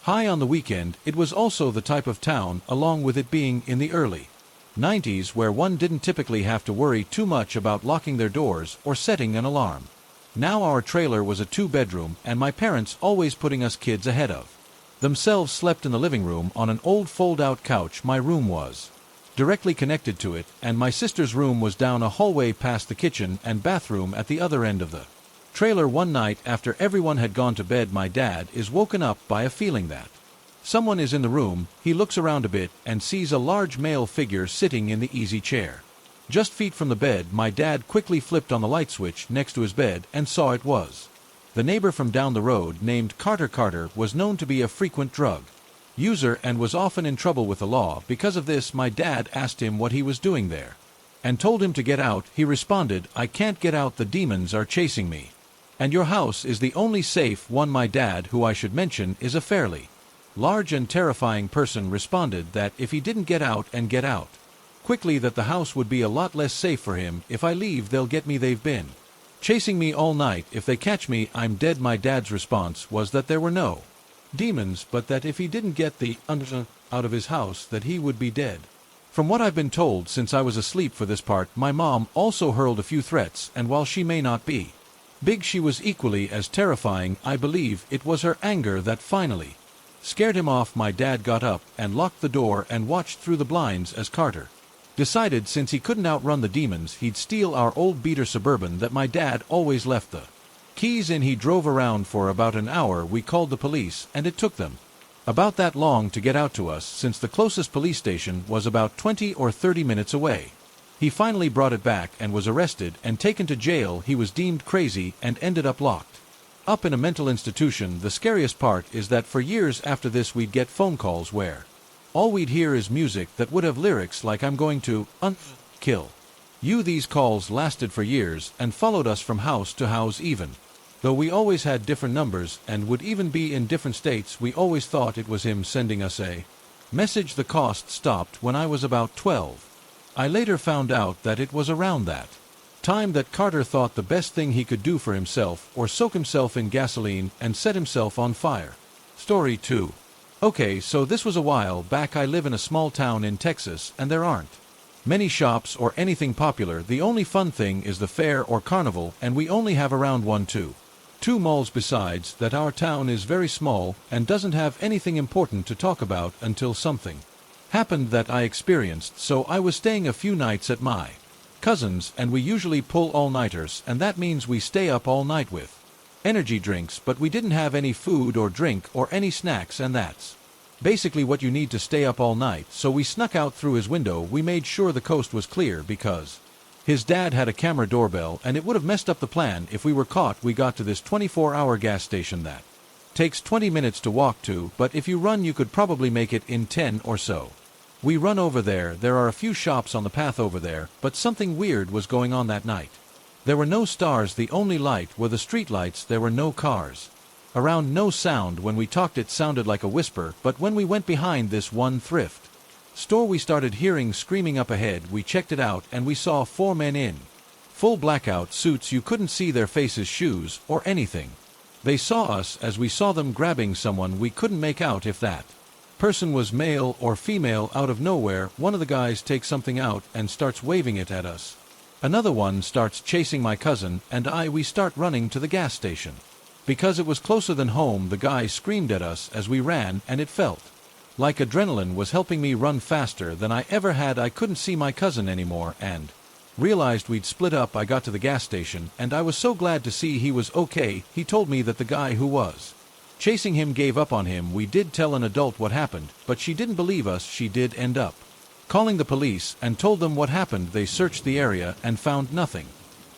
High on the weekend, it was also the type of town, along with it being in the early 90s, where one didn't typically have to worry too much about locking their doors or setting an alarm. Now our trailer was a two-bedroom, and my parents, always putting us kids ahead of themselves, slept in the living room on an old fold-out couch. My room was directly connected to it, and my sister's room was down a hallway past the kitchen and bathroom at the other end of the trailer. One night after everyone had gone to bed, my dad is woken up by a feeling that someone is in the room. He looks around a bit and sees a large male figure sitting in the easy chair just feet from the bed. My dad quickly flipped on the light switch next to his bed and saw it was the neighbor from down the road, named Carter. Carter was known to be a frequent drug user and was often in trouble with the law. Because of this, my dad asked him what he was doing there and told him to get out. He responded, "I can't get out, the demons are chasing me. And your house is the only safe one." My dad, who I should mention is a fairly large and terrifying person, responded that if he didn't get out and get out quickly, that the house would be a lot less safe for him. "If I leave, they'll get me. They've been chasing me all night. If they catch me, I'm dead." My dad's response was that there were no demons, but that if he didn't get the out of his house, that he would be dead. From what I've been told since I was asleep for this part, my mom also hurled a few threats, and while she may not be big, she was equally as terrifying. I believe it was her anger that finally scared him off. My dad got up and locked the door and watched through the blinds as Carter decided, since he couldn't outrun the demons, he'd steal our old beater Suburban that my dad always left the keys in. He drove around for about an hour. We called the police, and it took them about that long to get out to us, since the closest police station was about 20 or 30 minutes away. He finally brought it back and was arrested and taken to jail. He was deemed crazy and ended up locked up in a mental institution. The scariest part is that for years after this, we'd get phone calls where all we'd hear is music that would have lyrics like "I'm going to kill you." These calls lasted for years and followed us from house to house. Even though we always had different numbers and would even be in different states, we always thought it was him sending us a message. The cost stopped when I was about 12. I later found out that it was around that time that Carter thought the best thing he could do for himself or soak himself in gasoline and set himself on fire. Story 2. Okay, so this was a while back. I live in a small town in Texas, and there aren't many shops or anything popular. The only fun thing is the fair or carnival, and we only have around two malls. Besides that, our town is very small and doesn't have anything important to talk about until something happened that I experienced. So I was staying a few nights at my cousin's, and we usually pull all-nighters, and that means we stay up all night with energy drinks, but we didn't have any food or drink or any snacks, and that's basically what you need to stay up all night. So we snuck out through his window. We made sure the coast was clear because his dad had a camera doorbell, and it would have messed up the plan if we were caught. We got to this 24-hour gas station that takes 20 minutes to walk to, but if you run you could probably make it in 10 or so. We run over there. There are a few shops on the path over there, but something weird was going on that night. There were no stars. The only light were the street lights. There were no cars around, no sound. When we talked it sounded like a whisper, but when we went behind this one thrift store we started hearing screaming up ahead. We checked it out and we saw 4 men in full blackout suits. You couldn't see their faces, shoes, or anything. They saw us as we saw them grabbing someone. We couldn't make out if that person was male or female. Out of nowhere, one of the guys takes something out and starts waving it at us. Another one starts chasing my cousin and I. We start running to the gas station. Because it was closer than home, the guy screamed at us as we ran, and it felt like adrenaline was helping me run faster than I ever had. I couldn't see my cousin anymore and realized we'd split up. I got to the gas station, and I was so glad to see he was okay. He told me that the guy who was chasing him gave up on him. We did tell an adult what happened, but she didn't believe us. She did end up calling the police and told them what happened. They searched the area and found nothing.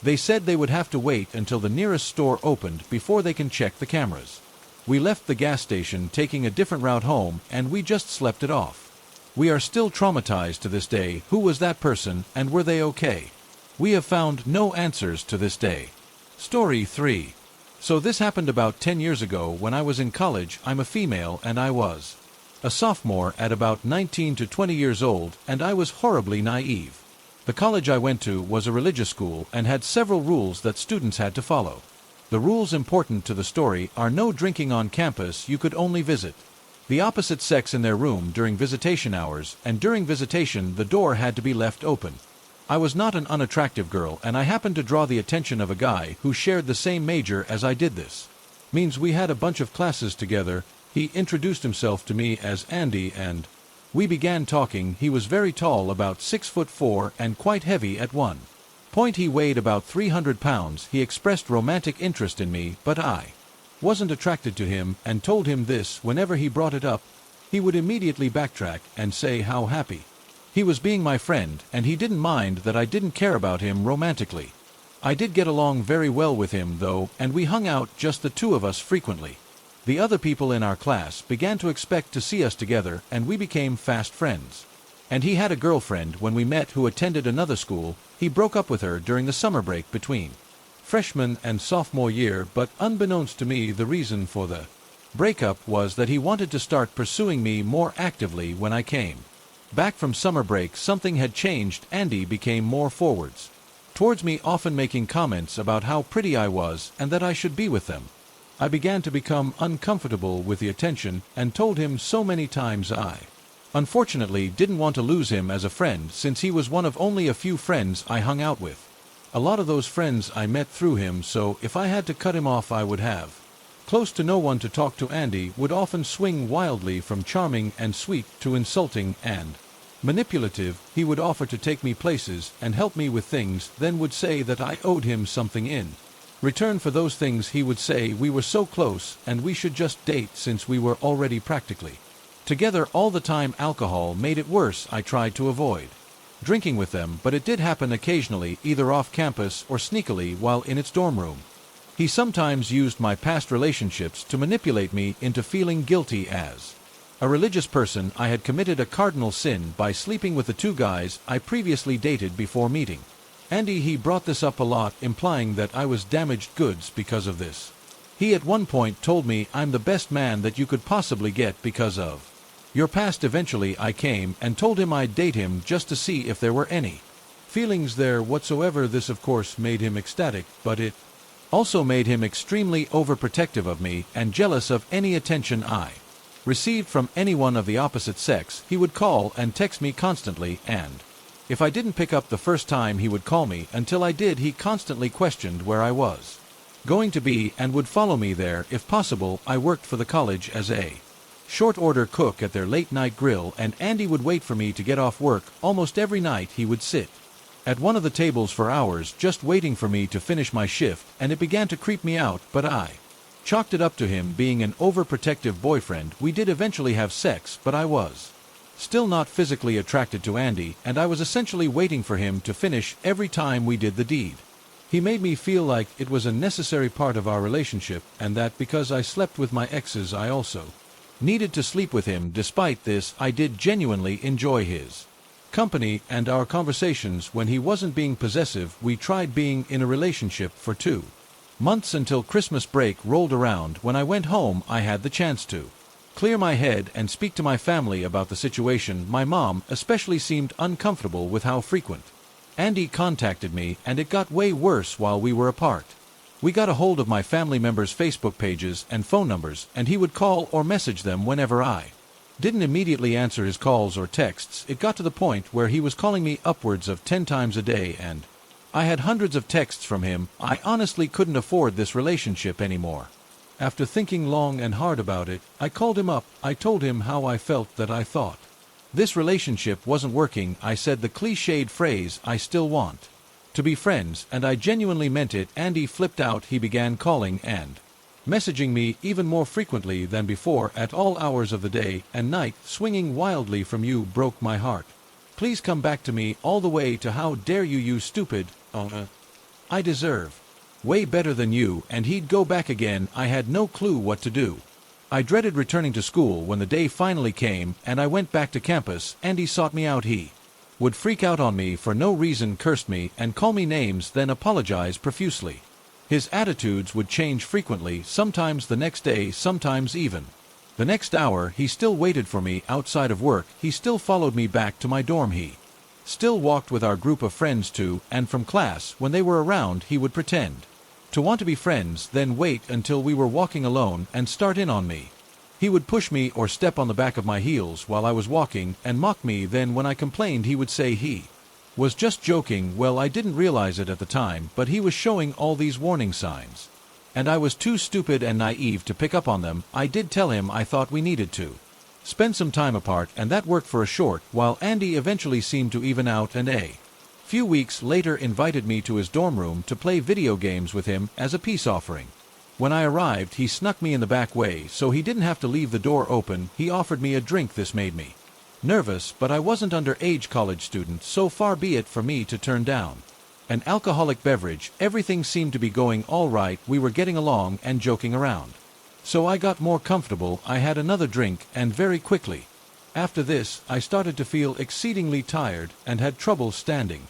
They said they would have to wait until the nearest store opened before they can check the cameras. We left the gas station taking a different route home, and we just slept it off. We are still traumatized to this day. Who was that person, and were they okay? We have found no answers to this day. Story 3. So this happened about 10 years ago when I was in college. I'm a female and I was a sophomore at about 19 to 20 years old, and I was horribly naive. The college I went to was a religious school and had several rules that students had to follow. The rules important to the story are no drinking on campus. You could only visit The opposite sex in their room during visitation hours, and during visitation the door had to be left open. I was not an unattractive girl, and I happened to draw the attention of a guy who shared the same major as I did. This means we had a bunch of classes together. He introduced himself to me as Andy, and we began talking. He was very tall, about 6'4", and quite heavy at one point. He weighed about 300 pounds. He expressed romantic interest in me, but I wasn't attracted to him, and told him this. Whenever he brought it up, he would immediately backtrack and say how happy he was being my friend, and he didn't mind that I didn't care about him romantically. I did get along very well with him, though, and we hung out, just the two of us, frequently. The other people in our class began to expect to see us together, and we became fast friends. And he had a girlfriend when we met who attended another school. He broke up with her during the summer break between freshman and sophomore year, but unbeknownst to me, the reason for the breakup was that he wanted to start pursuing me more actively. When I came back from summer break, something had changed. Andy became more forwards towards me, often making comments about how pretty I was and that I should be with them. I began to become uncomfortable with the attention, and told him so many times I unfortunately didn't want to lose him as a friend, since he was one of only a few friends I hung out with. A lot of those friends I met through him, so if I had to cut him off I would have close to no one to talk to. Andy would often swing wildly from charming and sweet to insulting and manipulative. He would offer to take me places and help me with things, then would say that I owed him something in return for those things. He would say we were so close and we should just date, since we were already practically together all the time. Alcohol made it worse. I tried to avoid drinking with them, but it did happen occasionally, either off campus or sneakily while in its dorm room. He sometimes used my past relationships to manipulate me into feeling guilty. As a religious person, I had committed a cardinal sin by sleeping with the two guys I previously dated before meeting Andy. He brought this up a lot, implying that I was damaged goods because of this. He at one point told me I'm the best man that you could possibly get because of your past. Eventually I came and told him I'd date him just to see if there were any feelings there whatsoever. This of course made him ecstatic, but it also made him extremely overprotective of me and jealous of any attention I received from anyone of the opposite sex. He would call and text me constantly, and if I didn't pick up the first time he would call me until I did. He constantly questioned where I was going to be and would follow me there if possible. I worked for the college as a short order cook at their late night grill, and Andy would wait for me to get off work. Almost every night he would sit at one of the tables for hours just waiting for me to finish my shift, and it began to creep me out, but I chalked it up to him being an overprotective boyfriend. We did eventually have sex, but I was still not physically attracted to Andy, and I was essentially waiting for him to finish every time we did the deed. He made me feel like it was a necessary part of our relationship, and that because I slept with my exes I also needed to sleep with him. Despite this, I did genuinely enjoy his company and our conversations when he wasn't being possessive. We tried being in a relationship for 2 months until Christmas break rolled around. When I went home, I had the chance to clear my head and speak to my family about the situation. My mom especially seemed uncomfortable with how frequent Andy contacted me, and it got way worse while we were apart. We got a hold of my family members' Facebook pages and phone numbers, and he would call or message them whenever I didn't immediately answer his calls or texts. It got to the point where he was calling me upwards of 10 times a day, and I had hundreds of texts from him. I honestly couldn't afford this relationship anymore. After thinking long and hard about it, I called him up. I told him how I felt, that I thought this relationship wasn't working. I said the cliched phrase, I still want to be friends, and I genuinely meant it. Andy flipped out. He began calling and messaging me even more frequently than before at all hours of the day and night. Swinging wildly from you broke my heart. Please come back to me, all the way to how dare you, you stupid. I deserve way better than you. And he'd go back again. I had no clue what to do. I dreaded returning to school when the day finally came and I went back to campus. Andy sought me out. He would freak out on me for no reason, cursed me and call me names, then apologize profusely. His attitudes would change frequently, sometimes the next day, sometimes even the next hour. He still waited for me outside of work. He still followed me back to my dorm. He still walked with our group of friends to and from class. When they were around, he would pretend to want to be friends, then wait until we were walking alone and start in on me. He would push me or step on the back of my heels while I was walking and mock me. Then when I complained he would say he was just joking. Well, I didn't realize it at the time, but he was showing all these warning signs. And I was too stupid and naive to pick up on them. I did tell him I thought we needed to spend some time apart, and that worked for a short while. Andy eventually seemed to even out, and a few weeks later invited me to his dorm room to play video games with him as a peace offering. When I arrived, he snuck me in the back way so he didn't have to leave the door open. He offered me a drink. This made me nervous, but I wasn't underage college student, so far be it for me to turn down an alcoholic beverage. Everything seemed to be going all right. We were getting along and joking around. So I got more comfortable. I had another drink, and very quickly after this, I started to feel exceedingly tired and had trouble standing.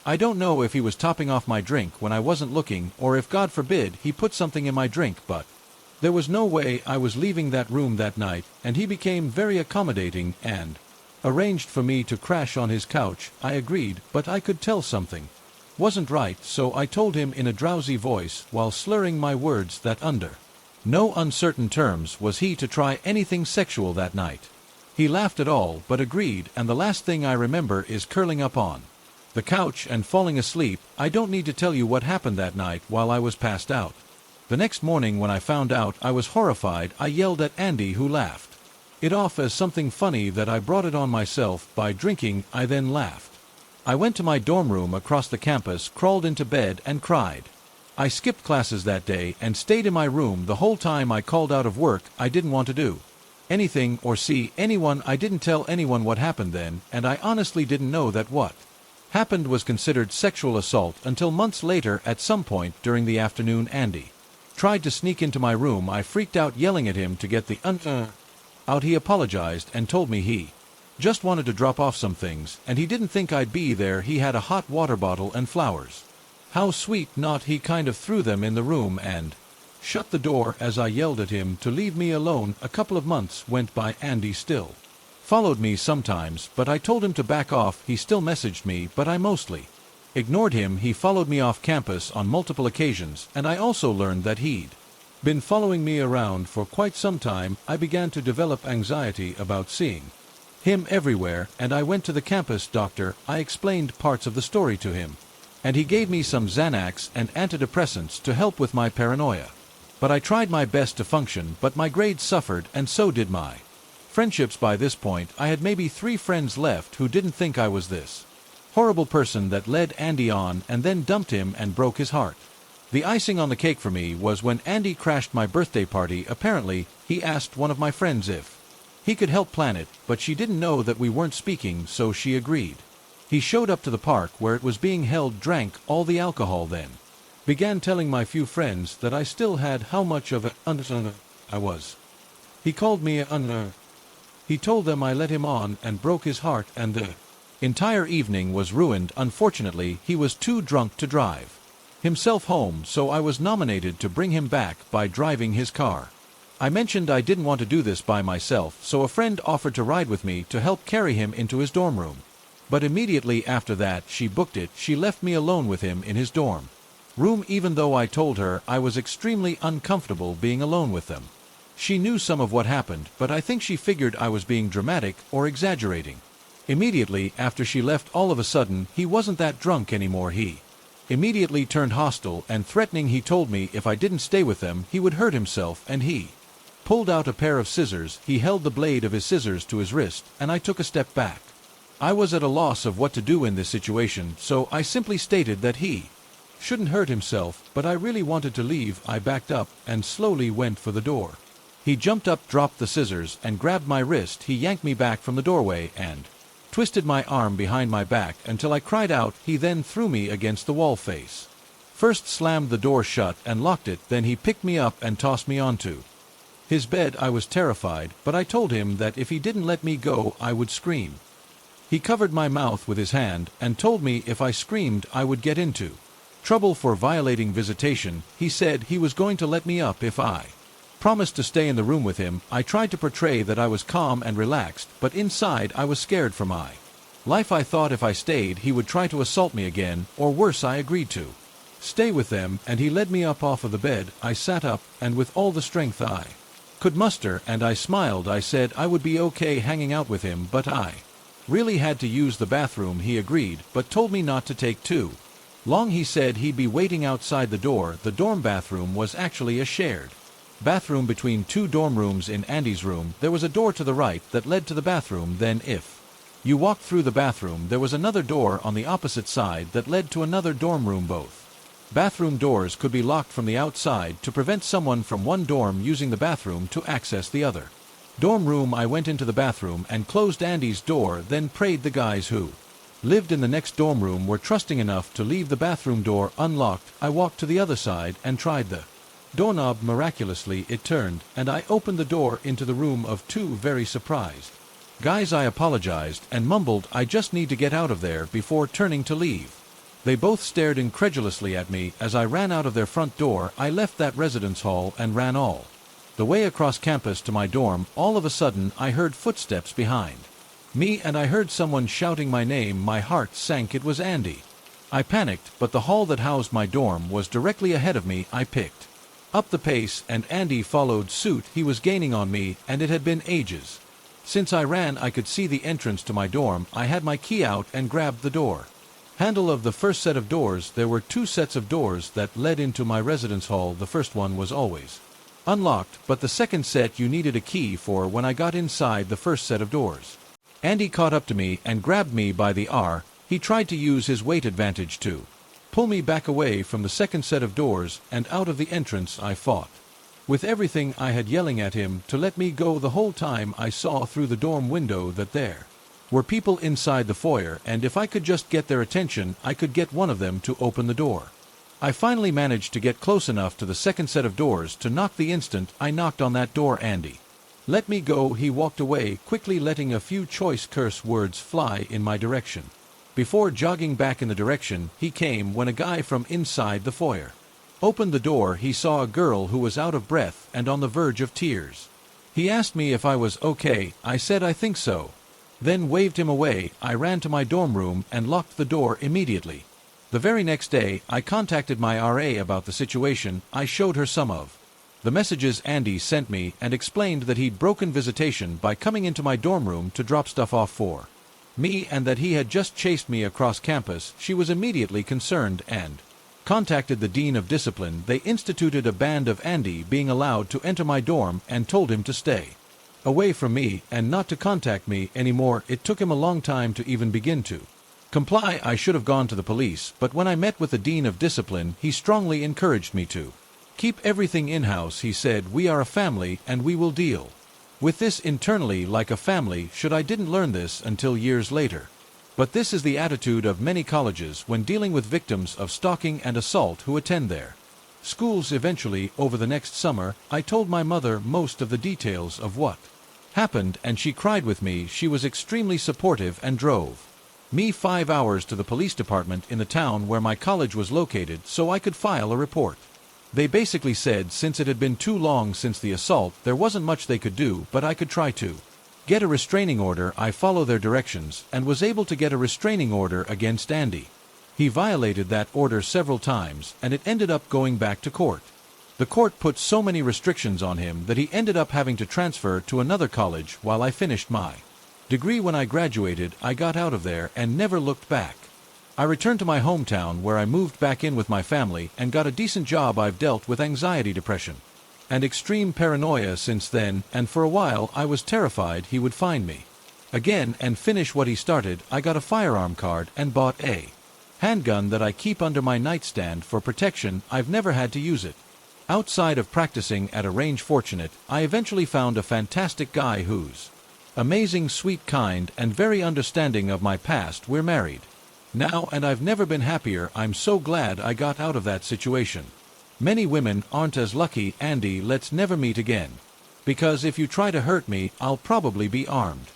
I don't know if he was topping off my drink when I wasn't looking, or if, God forbid, he put something in my drink, but there was no way I was leaving that room that night, and he became very accommodating and arranged for me to crash on his couch. I agreed, but I could tell something wasn't right, so I told him in a drowsy voice, while slurring my words, that under no uncertain terms was he to try anything sexual that night. He laughed at all, but agreed, and the last thing I remember is curling up on the couch and falling asleep. I don't need to tell you what happened that night while I was passed out. The next morning when I found out, I was horrified. I yelled at Andy, who laughed it off as something funny that I brought it on myself by drinking. I then laughed. I went to my dorm room across the campus, crawled into bed, and cried. I skipped classes that day and stayed in my room the whole time. I called out of work. I didn't want to do anything or see anyone. I didn't tell anyone what happened then, and I honestly didn't know that what happened was considered sexual assault until months later. At some point during the afternoon, Andy tried to sneak into my room. I freaked out, yelling at him to get the out. He apologized and told me he just wanted to drop off some things, and he didn't think I'd be there. He had a hot water bottle and flowers. How sweet. Not. He kind of threw them in the room and shut the door as I yelled at him to leave me alone. A couple of months went by. Andy still followed me sometimes, but I told him to back off. He still messaged me, but I mostly ignored him. He followed me off campus on multiple occasions, and I also learned that he'd been following me around for quite some time. I began to develop anxiety about seeing him everywhere, and I went to the campus doctor. I explained parts of the story to him, and he gave me some Xanax and antidepressants to help with my paranoia. But I tried my best to function, but my grades suffered, and so did my friendships. By this point, I had maybe 3 friends left who didn't think I was this horrible person that led Andy on and then dumped him and broke his heart. The icing on the cake for me was when Andy crashed my birthday party. Apparently, he asked one of my friends if he could help plan it, but she didn't know that we weren't speaking, so she agreed. He showed up to the park where it was being held, drank all the alcohol, then began telling my few friends that I still had how much of a I was. He called me a He told them I let him on and broke his heart, and the entire evening was ruined. Unfortunately, he was too drunk to drive himself home, so I was nominated to bring him back by driving his car. I mentioned I didn't want to do this by myself, so a friend offered to ride with me to help carry him into his dorm room. But immediately after that she booked it. She left me alone with him in his dorm room, even though I told her I was extremely uncomfortable being alone with them. She knew some of what happened, but I think she figured I was being dramatic or exaggerating. Immediately after she left, all of a sudden, he wasn't that drunk anymore. He immediately turned hostile and threatening. He told me if I didn't stay with them, he would hurt himself, and he pulled out a pair of scissors. He held the blade of his scissors to his wrist, and I took a step back. I was at a loss of what to do in this situation, so I simply stated that he shouldn't hurt himself, but I really wanted to leave. I backed up and slowly went for the door. He jumped up, dropped the scissors, and grabbed my wrist. He yanked me back from the doorway and twisted my arm behind my back until I cried out. He then threw me against the wall face. First slammed the door shut and locked it, then he picked me up and tossed me onto his bed. I was terrified, but I told him that if he didn't let me go, I would scream. He covered my mouth with his hand and told me if I screamed, I would get into trouble for violating visitation. He said he was going to let me up if I promised to stay in the room with him. I tried to portray that I was calm and relaxed, but inside I was scared for my life. I thought if I stayed, he would try to assault me again, or worse. I agreed to stay with them, and he led me up off of the bed. I sat up, and with all the strength I could muster, and I smiled. I said I would be okay hanging out with him, but I really had to use the bathroom. He agreed, but told me not to take too long. He said he'd be waiting outside the door. The dorm bathroom was actually a shared bathroom between two dorm rooms. In Andy's room, there was a door to the right that led to the bathroom. Then if you walked through the bathroom, there was another door on the opposite side that led to another dorm room. Both bathroom doors could be locked from the outside to prevent someone from one dorm using the bathroom to access the other dorm room. I went into the bathroom and closed Andy's door, then prayed the guys who lived in the next dorm room were trusting enough to leave the bathroom door unlocked. I walked to the other side and tried the doorknob. Miraculously, it turned, and I opened the door into the room of two very surprised guys. I apologized and mumbled, "I just need to get out of there," before turning to leave. They both stared incredulously at me as I ran out of their front door. I left that residence hall and ran all the way across campus to my dorm. All of a sudden, I heard footsteps behind me, and I heard someone shouting my name. My heart sank. It was Andy. I panicked, but the hall that housed my dorm was directly ahead of me. I picked up the pace, and Andy followed suit. He was gaining on me, and it had been ages since I ran. I could see the entrance to my dorm. I had my key out and grabbed the door handle of the first set of doors. There were two sets of doors that led into my residence hall. The first one was always unlocked, but the second set you needed a key for. When I got inside the first set of doors, Andy caught up to me and grabbed me by the arm. He tried to use his weight advantage to pull me back away from the second set of doors and out of the entrance. I fought with everything I had, yelling at him to let me go. The whole time I saw through the dorm window that there were people inside the foyer, and if I could just get their attention, I could get one of them to open the door. I finally managed to get close enough to the second set of doors to knock. The instant I knocked on that door, Andy let me go. He walked away quickly, letting a few choice curse words fly in my direction before jogging back in the direction he came. When a guy from inside the foyer opened the door, he saw a girl who was out of breath and on the verge of tears. He asked me if I was okay. I said I think so, then waved him away. I ran to my dorm room and locked the door immediately. The very next day, I contacted my RA about the situation. I showed her some of the messages Andy sent me and explained that he'd broken visitation by coming into my dorm room to drop stuff off for me, and that he had just chased me across campus. She was immediately concerned and contacted the Dean of Discipline. They instituted a ban of Andy being allowed to enter my dorm and told him to stay away from me and not to contact me anymore. It took him a long time to even begin to comply. I should have gone to the police, but when I met with the Dean of Discipline, he strongly encouraged me to keep everything in-house. He said, "We are a family and we will deal with this internally like a family." I didn't learn this until years later, but this is the attitude of many colleges when dealing with victims of stalking and assault who attend their schools. Eventually, over the next summer, I told my mother most of the details of what happened, and she cried with me. She was extremely supportive and drove me 5 hours to the police department in the town where my college was located so I could file a report. They basically said since it had been too long since the assault, there wasn't much they could do, but I could try to get a restraining order. I followed their directions and was able to get a restraining order against Andy. He violated that order several times, and it ended up going back to court. The court put so many restrictions on him that he ended up having to transfer to another college while I finished my degree. When I graduated, I got out of there and never looked back. I returned to my hometown where I moved back in with my family and got a decent job. I've dealt with anxiety, depression, and extreme paranoia since then, and for a while I was terrified he would find me again and finish what he started. I got a firearm card and bought a handgun that I keep under my nightstand for protection. I've never had to use it outside of practicing at a range. Fortunate, I eventually found a fantastic guy who's amazing, sweet, kind, and very understanding of my past. We're married now, and I've never been happier. I'm so glad I got out of that situation. Many women aren't as lucky. Andy, let's never meet again, because if you try to hurt me, I'll probably be armed.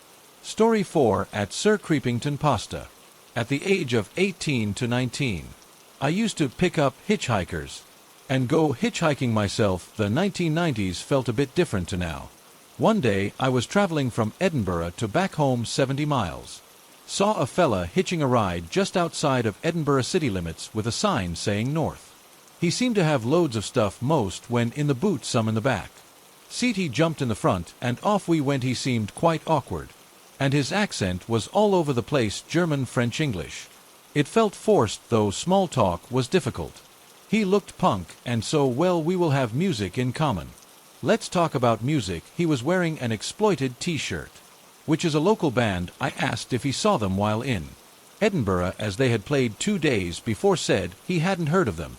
Story 4. At Sir Creepington Pasta. At the age of 18 to 19, I used to pick up hitchhikers and go hitchhiking myself. The 1990s felt a bit different to now. One day, I was traveling from Edinburgh to back home 70 miles. Saw a fella hitching a ride just outside of Edinburgh city limits with a sign saying north. He seemed to have loads of stuff, most when in the boot, some in the back. Seat he jumped in the front, and off we went. He seemed quite awkward. And his accent was all over the place, German, French, English. It felt forced, though small talk was difficult. He looked punk, and so, well, we will have music in common. Let's talk about music. He was wearing an Exploited t-shirt. Which is a local band. I asked if he saw them while in Edinburgh, as they had played 2 days before. Said he hadn't heard of them.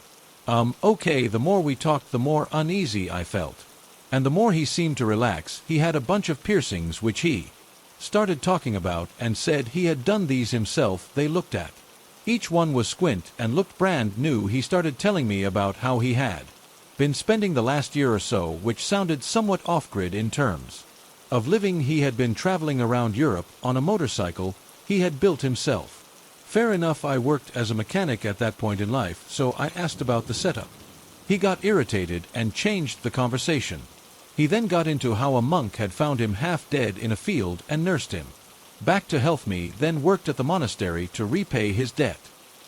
Okay, the more we talked the more uneasy I felt. And the more he seemed to relax. He had a bunch of piercings which he started talking about, and said he had done these himself. They looked at each one was squint and looked brand new. He started telling me about how he had been spending the last year or so, which sounded somewhat off-grid in terms of living. He had been traveling around Europe on a motorcycle he had built himself. Fair enough, I worked as a mechanic at that point in life, so I asked about the setup. He got irritated and changed the conversation. He then got into how a monk had found him half dead in a field and nursed him back to health. Me then worked at the monastery to repay his debt,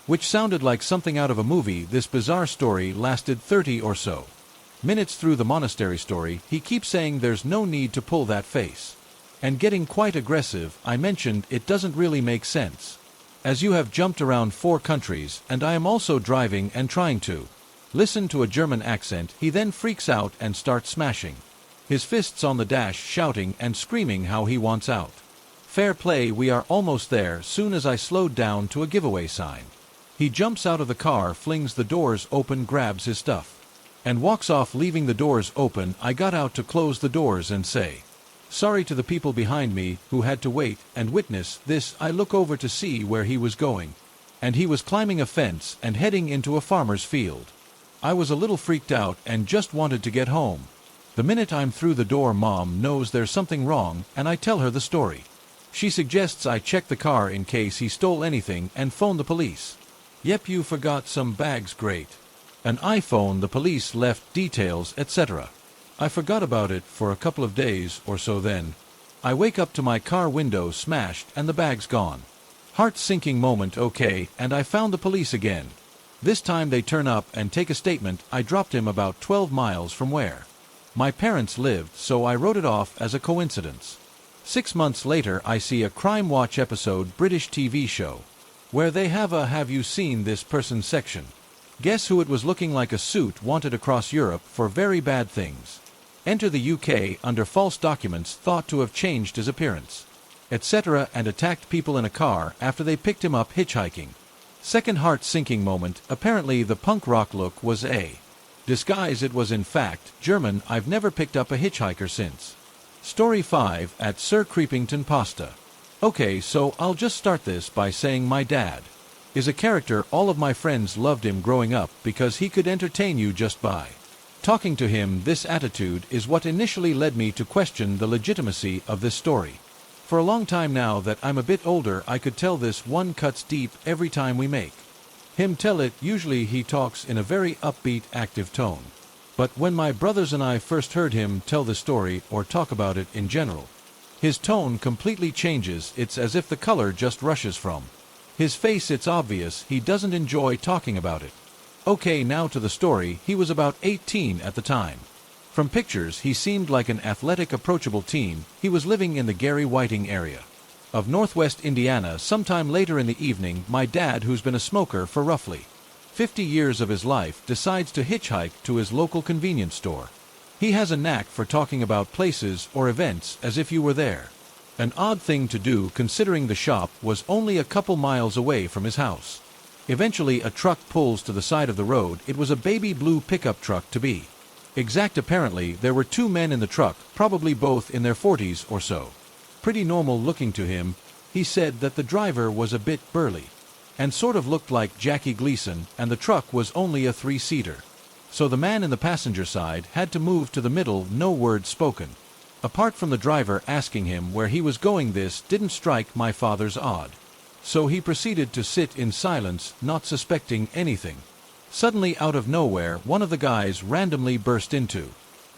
which sounded like something out of a movie. This bizarre story lasted 30 or so minutes. Through the monastery story, he keeps saying there's no need to pull that face, and getting quite aggressive. I mentioned it doesn't really make sense, as you have jumped around 4 countries, and I am also driving and trying to listen to a German accent. He then freaks out and starts smashing his fists on the dash, shouting and screaming how he wants out. Fair play, we are almost there. Soon as I slowed down to a giveaway sign, he jumps out of the car, flings the doors open, grabs his stuff, and walks off, leaving the doors open. I got out to close the doors and say sorry to the people behind me who had to wait and witness this. I look over to see where he was going, and he was climbing a fence and heading into a farmer's field. I was a little freaked out and just wanted to get home. The minute I'm through the door, Mom knows there's something wrong, and I tell her the story. She suggests I check the car in case he stole anything and phone the police. Yep, you forgot some bags. Great. An iPhone. The police left details, etc. I forgot about it for a couple of days or so. Then I wake up to my car window smashed and the bags gone. Heart-sinking moment. Okay, and I found the police again. This time they turn up and take a statement. I dropped him about 12 miles from where my parents lived, so I wrote it off as a coincidence. 6 months later, I see a Crime Watch episode, British TV show, where they have a "Have you seen this person" section. Guess who it was? Looking like a suit, wanted across Europe for very bad things. Enter the UK under false documents, thought to have changed his appearance, etc., and attacked people in a car after they picked him up hitchhiking. Second heart-sinking moment. Apparently the punk rock look was a disguise. It was in fact German. I've never picked up a hitchhiker since. Story 5 at Sir Creepington Pasta. Okay, so I'll just start this by saying my dad is a character. All of my friends loved him growing up because he could entertain you just by talking to him. This attitude is what initially led me to question the legitimacy of this story. For a long time now that I'm a bit older, I could tell this one cuts deep every time we make him tell it. Usually he talks in a very upbeat, active tone. But when my brothers and I first heard him tell the story or talk about it in general, his tone completely changes. It's as if the color just rushes from his face. It's obvious he doesn't enjoy talking about it. Okay, now to the story. He was about 18 at the time. From pictures, he seemed like an athletic, approachable teen. He was living in the Gary Whiting area of northwest Indiana. Sometime later in the evening, my dad, who's been a smoker for roughly 50 years of his life, decides to hitchhike to his local convenience store. He has a knack for talking about places or events as if you were there. An odd thing to do, considering the shop was only a couple miles away from his house. Eventually a truck pulls to the side of the road. It was a baby blue pickup truck, to be exact. Apparently there were 2 men in the truck, probably both in their 40s or so. Pretty normal looking to him. He said that the driver was a bit burly and sort of looked like Jackie Gleason, and the truck was only a 3-seater. So the man in the passenger side had to move to the middle. No word spoken, apart from the driver asking him where he was going. This didn't strike my father's odd, so he proceeded to sit in silence, not suspecting anything. Suddenly, out of nowhere, one of the guys randomly burst into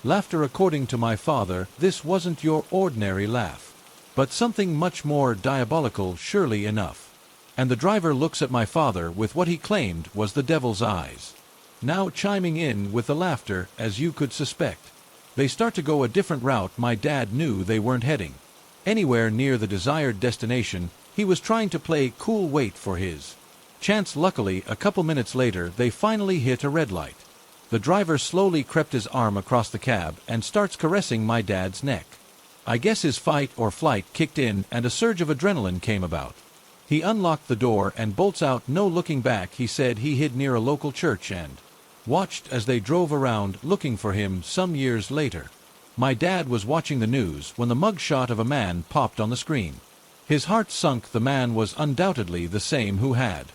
laughter. According to my father, this wasn't your ordinary laugh, but something much more diabolical, surely enough. And the driver looks at my father with what he claimed was the devil's eyes, now chiming in with the laughter, as you could suspect. They start to go a different route. My dad knew they weren't heading anywhere near the desired destination. He was trying to play cool, wait for his chance. Luckily, a couple minutes later, they finally hit a red light. The driver slowly crept his arm across the cab and starts caressing my dad's neck. I guess his fight or flight kicked in and a surge of adrenaline came about. He unlocked the door and bolts out, no looking back. He said he hid near a local church and watched as they drove around looking for him. Some years later, my dad was watching the news when the mugshot of a man popped on the screen. His heart sunk. The man was undoubtedly the same who had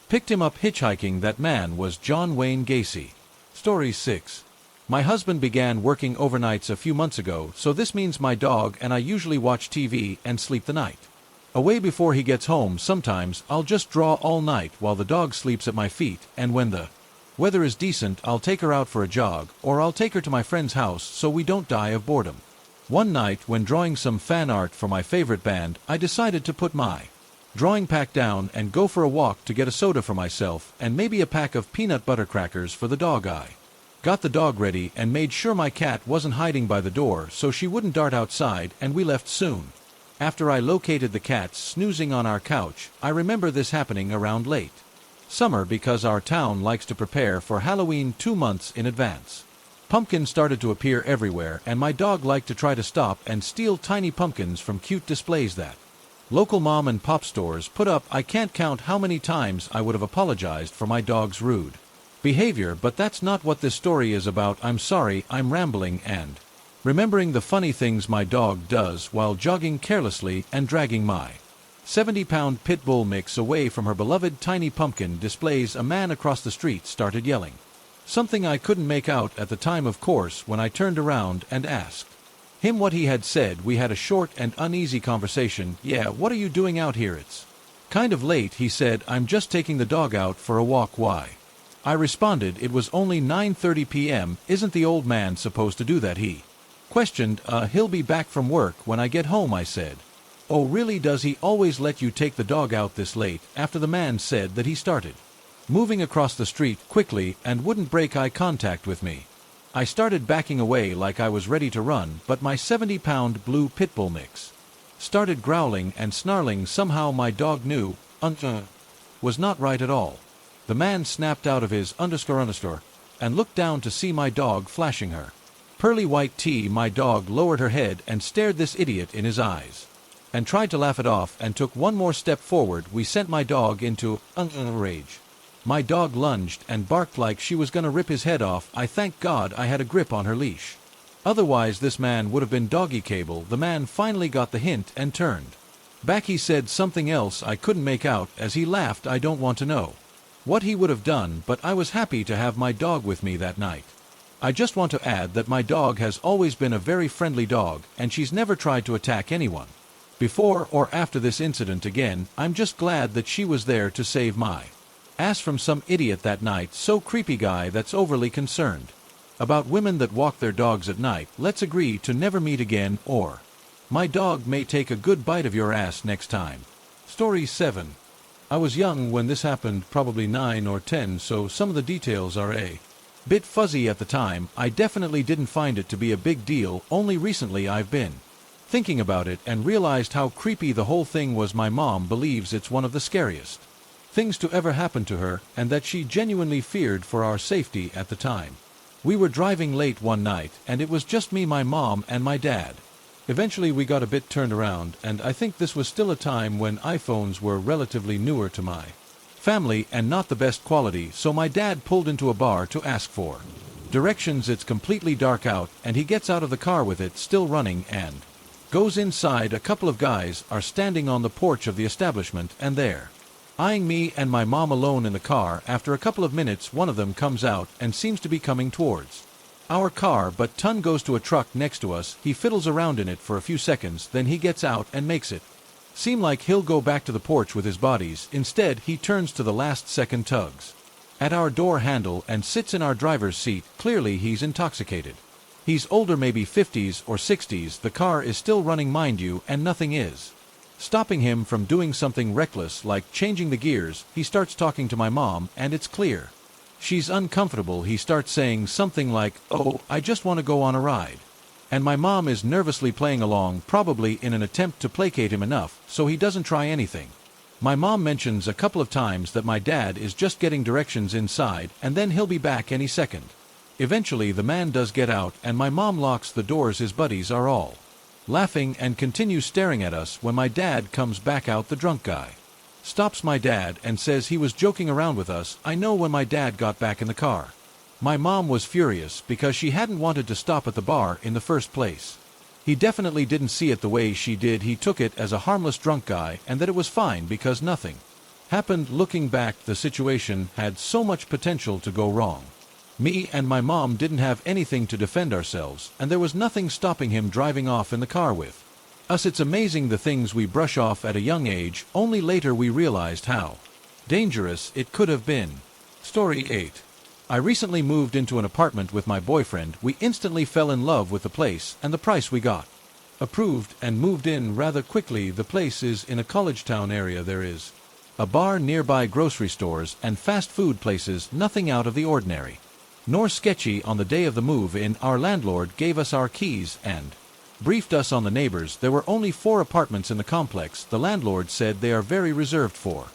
picked him up hitchhiking. That man was John Wayne Gacy. Story 6. My husband began working overnights a few months ago, so this means my dog and I usually watch TV and sleep the night away before he gets home. Sometimes I'll just draw all night while the dog sleeps at my feet, and when the weather is decent, I'll take her out for a jog, or I'll take her to my friend's house so we don't die of boredom. One night, when drawing some fan art for my favorite band, I decided to put my drawing pack down and go for a walk to get a soda for myself and maybe a pack of peanut butter crackers for the dog. I got the dog ready and made sure my cat wasn't hiding by the door so she wouldn't dart outside, and we left soon after I located the cat snoozing on our couch. I remember this happening around late summer because our town likes to prepare for Halloween 2 months in advance. Pumpkins started to appear everywhere, and my dog liked to try to stop and steal tiny pumpkins from cute displays that local mom and pop stores put up. I can't count how many times I would have apologized for my dog's rude behavior, but that's not what this story is about. I'm sorry, I'm rambling and remembering the funny things my dog does while jogging carelessly and dragging my 70-pound pit bull mix away from her beloved tiny pumpkin displays. A man across the street started yelling something I couldn't make out at the time, of course. When I turned around and asked him what he had said, we had a short and uneasy conversation. "Yeah, what are you doing out here? It's kind of late," he said. "I'm just taking the dog out for a walk." "Why?" I responded. "It was only 9:30 p.m. Isn't the old man supposed to do that?" He questioned. He'll be back from work when I get home," I said. "Oh really? Does he always let you take the dog out this late?" After the man said that, he started moving across the street quickly and wouldn't break eye contact with me. I started backing away like I was ready to run, but my 70-pound blue pit bull mix started growling and snarling. Somehow my dog knew was not right at all. The man snapped out of his underscore and looked down to see my dog flashing her pearly white tee. My dog lowered her head and stared this idiot in his eyes and tried to laugh it off and took one more step forward. We sent my dog into rage. My dog lunged and barked like she was gonna rip his head off. I thank God I had a grip on her leash. Otherwise this man would have been doggy cable. The man finally got the hint and turned back. He said something else I couldn't make out as he laughed. I don't want to know what he would have done, but I was happy to have my dog with me that night. I just want to add that my dog has always been a very friendly dog, and she's never tried to attack anyone before or after this incident. Again, I'm just glad that she was there to save my ass from some idiot that night. So creepy guy that's overly concerned about women that walk their dogs at night. Let's agree to never meet again, or my dog may take a good bite of your ass next time. Story 7. I was young when this happened, probably 9 or 10, so some of the details are a bit fuzzy at the time. I definitely didn't find it to be a big deal. Only recently I've been thinking about it and realized how creepy the whole thing was. My mom believes it's one of the scariest things to ever happen to her, and that she genuinely feared for our safety at the time. We were driving late one night, and it was just me, my mom, and my dad. Eventually we got a bit turned around, and I think this was still a time when iPhones were relatively newer to my family and not the best quality, so my dad pulled into a bar to ask for directions. It's completely dark out, and he gets out of the car with it still running and goes inside. A couple of guys are standing on the porch of the establishment, and they're eyeing me and my mom alone in the car. After a couple of minutes, one of them comes out and seems to be coming towards our car, but Ton goes to a truck next to us. He fiddles around in it for a few seconds, then he gets out and makes it seem like he'll go back to the porch with his bodies. Instead, he turns to the last second, tugs at our door handle, and sits in our driver's seat. Clearly he's intoxicated. He's older, maybe 50s or 60s. The car is still running, mind you, and nothing is stopping him from doing something reckless like changing the gears. He starts talking to my mom, and it's clear she's uncomfortable. He starts saying something like, "Oh, I just want to go on a ride." And my mom is nervously playing along, probably in an attempt to placate him enough so he doesn't try anything. My mom mentions a couple of times that my dad is just getting directions inside and then he'll be back any second. Eventually the man does get out and my mom locks the doors. His buddies are all laughing and continue staring at us when my dad comes back out. The drunk guy stops my dad and says he was joking around with us. I know when my dad got back in the car. My mom was furious because she hadn't wanted to stop at the bar in the first place. He definitely didn't see it the way she did. He took it as a harmless drunk guy and that it was fine because nothing happened. Looking back, the situation had so much potential to go wrong. Me and my mom didn't have anything to defend ourselves, and there was nothing stopping him driving off in the car with us. It's amazing the things we brush off at a young age, only later we realized how dangerous it could have been. Story 8. I recently moved into an apartment with my boyfriend. We instantly fell in love with the place and the price we got. Approved and moved in rather quickly. The place is in a college town area. There is a bar nearby, grocery stores and fast food places. Nothing out of the ordinary nor sketchy. On the day of the move-in, our landlord gave us our keys and briefed us on the neighbors. There were only 4 apartments in the complex. The landlord said they are very reserved for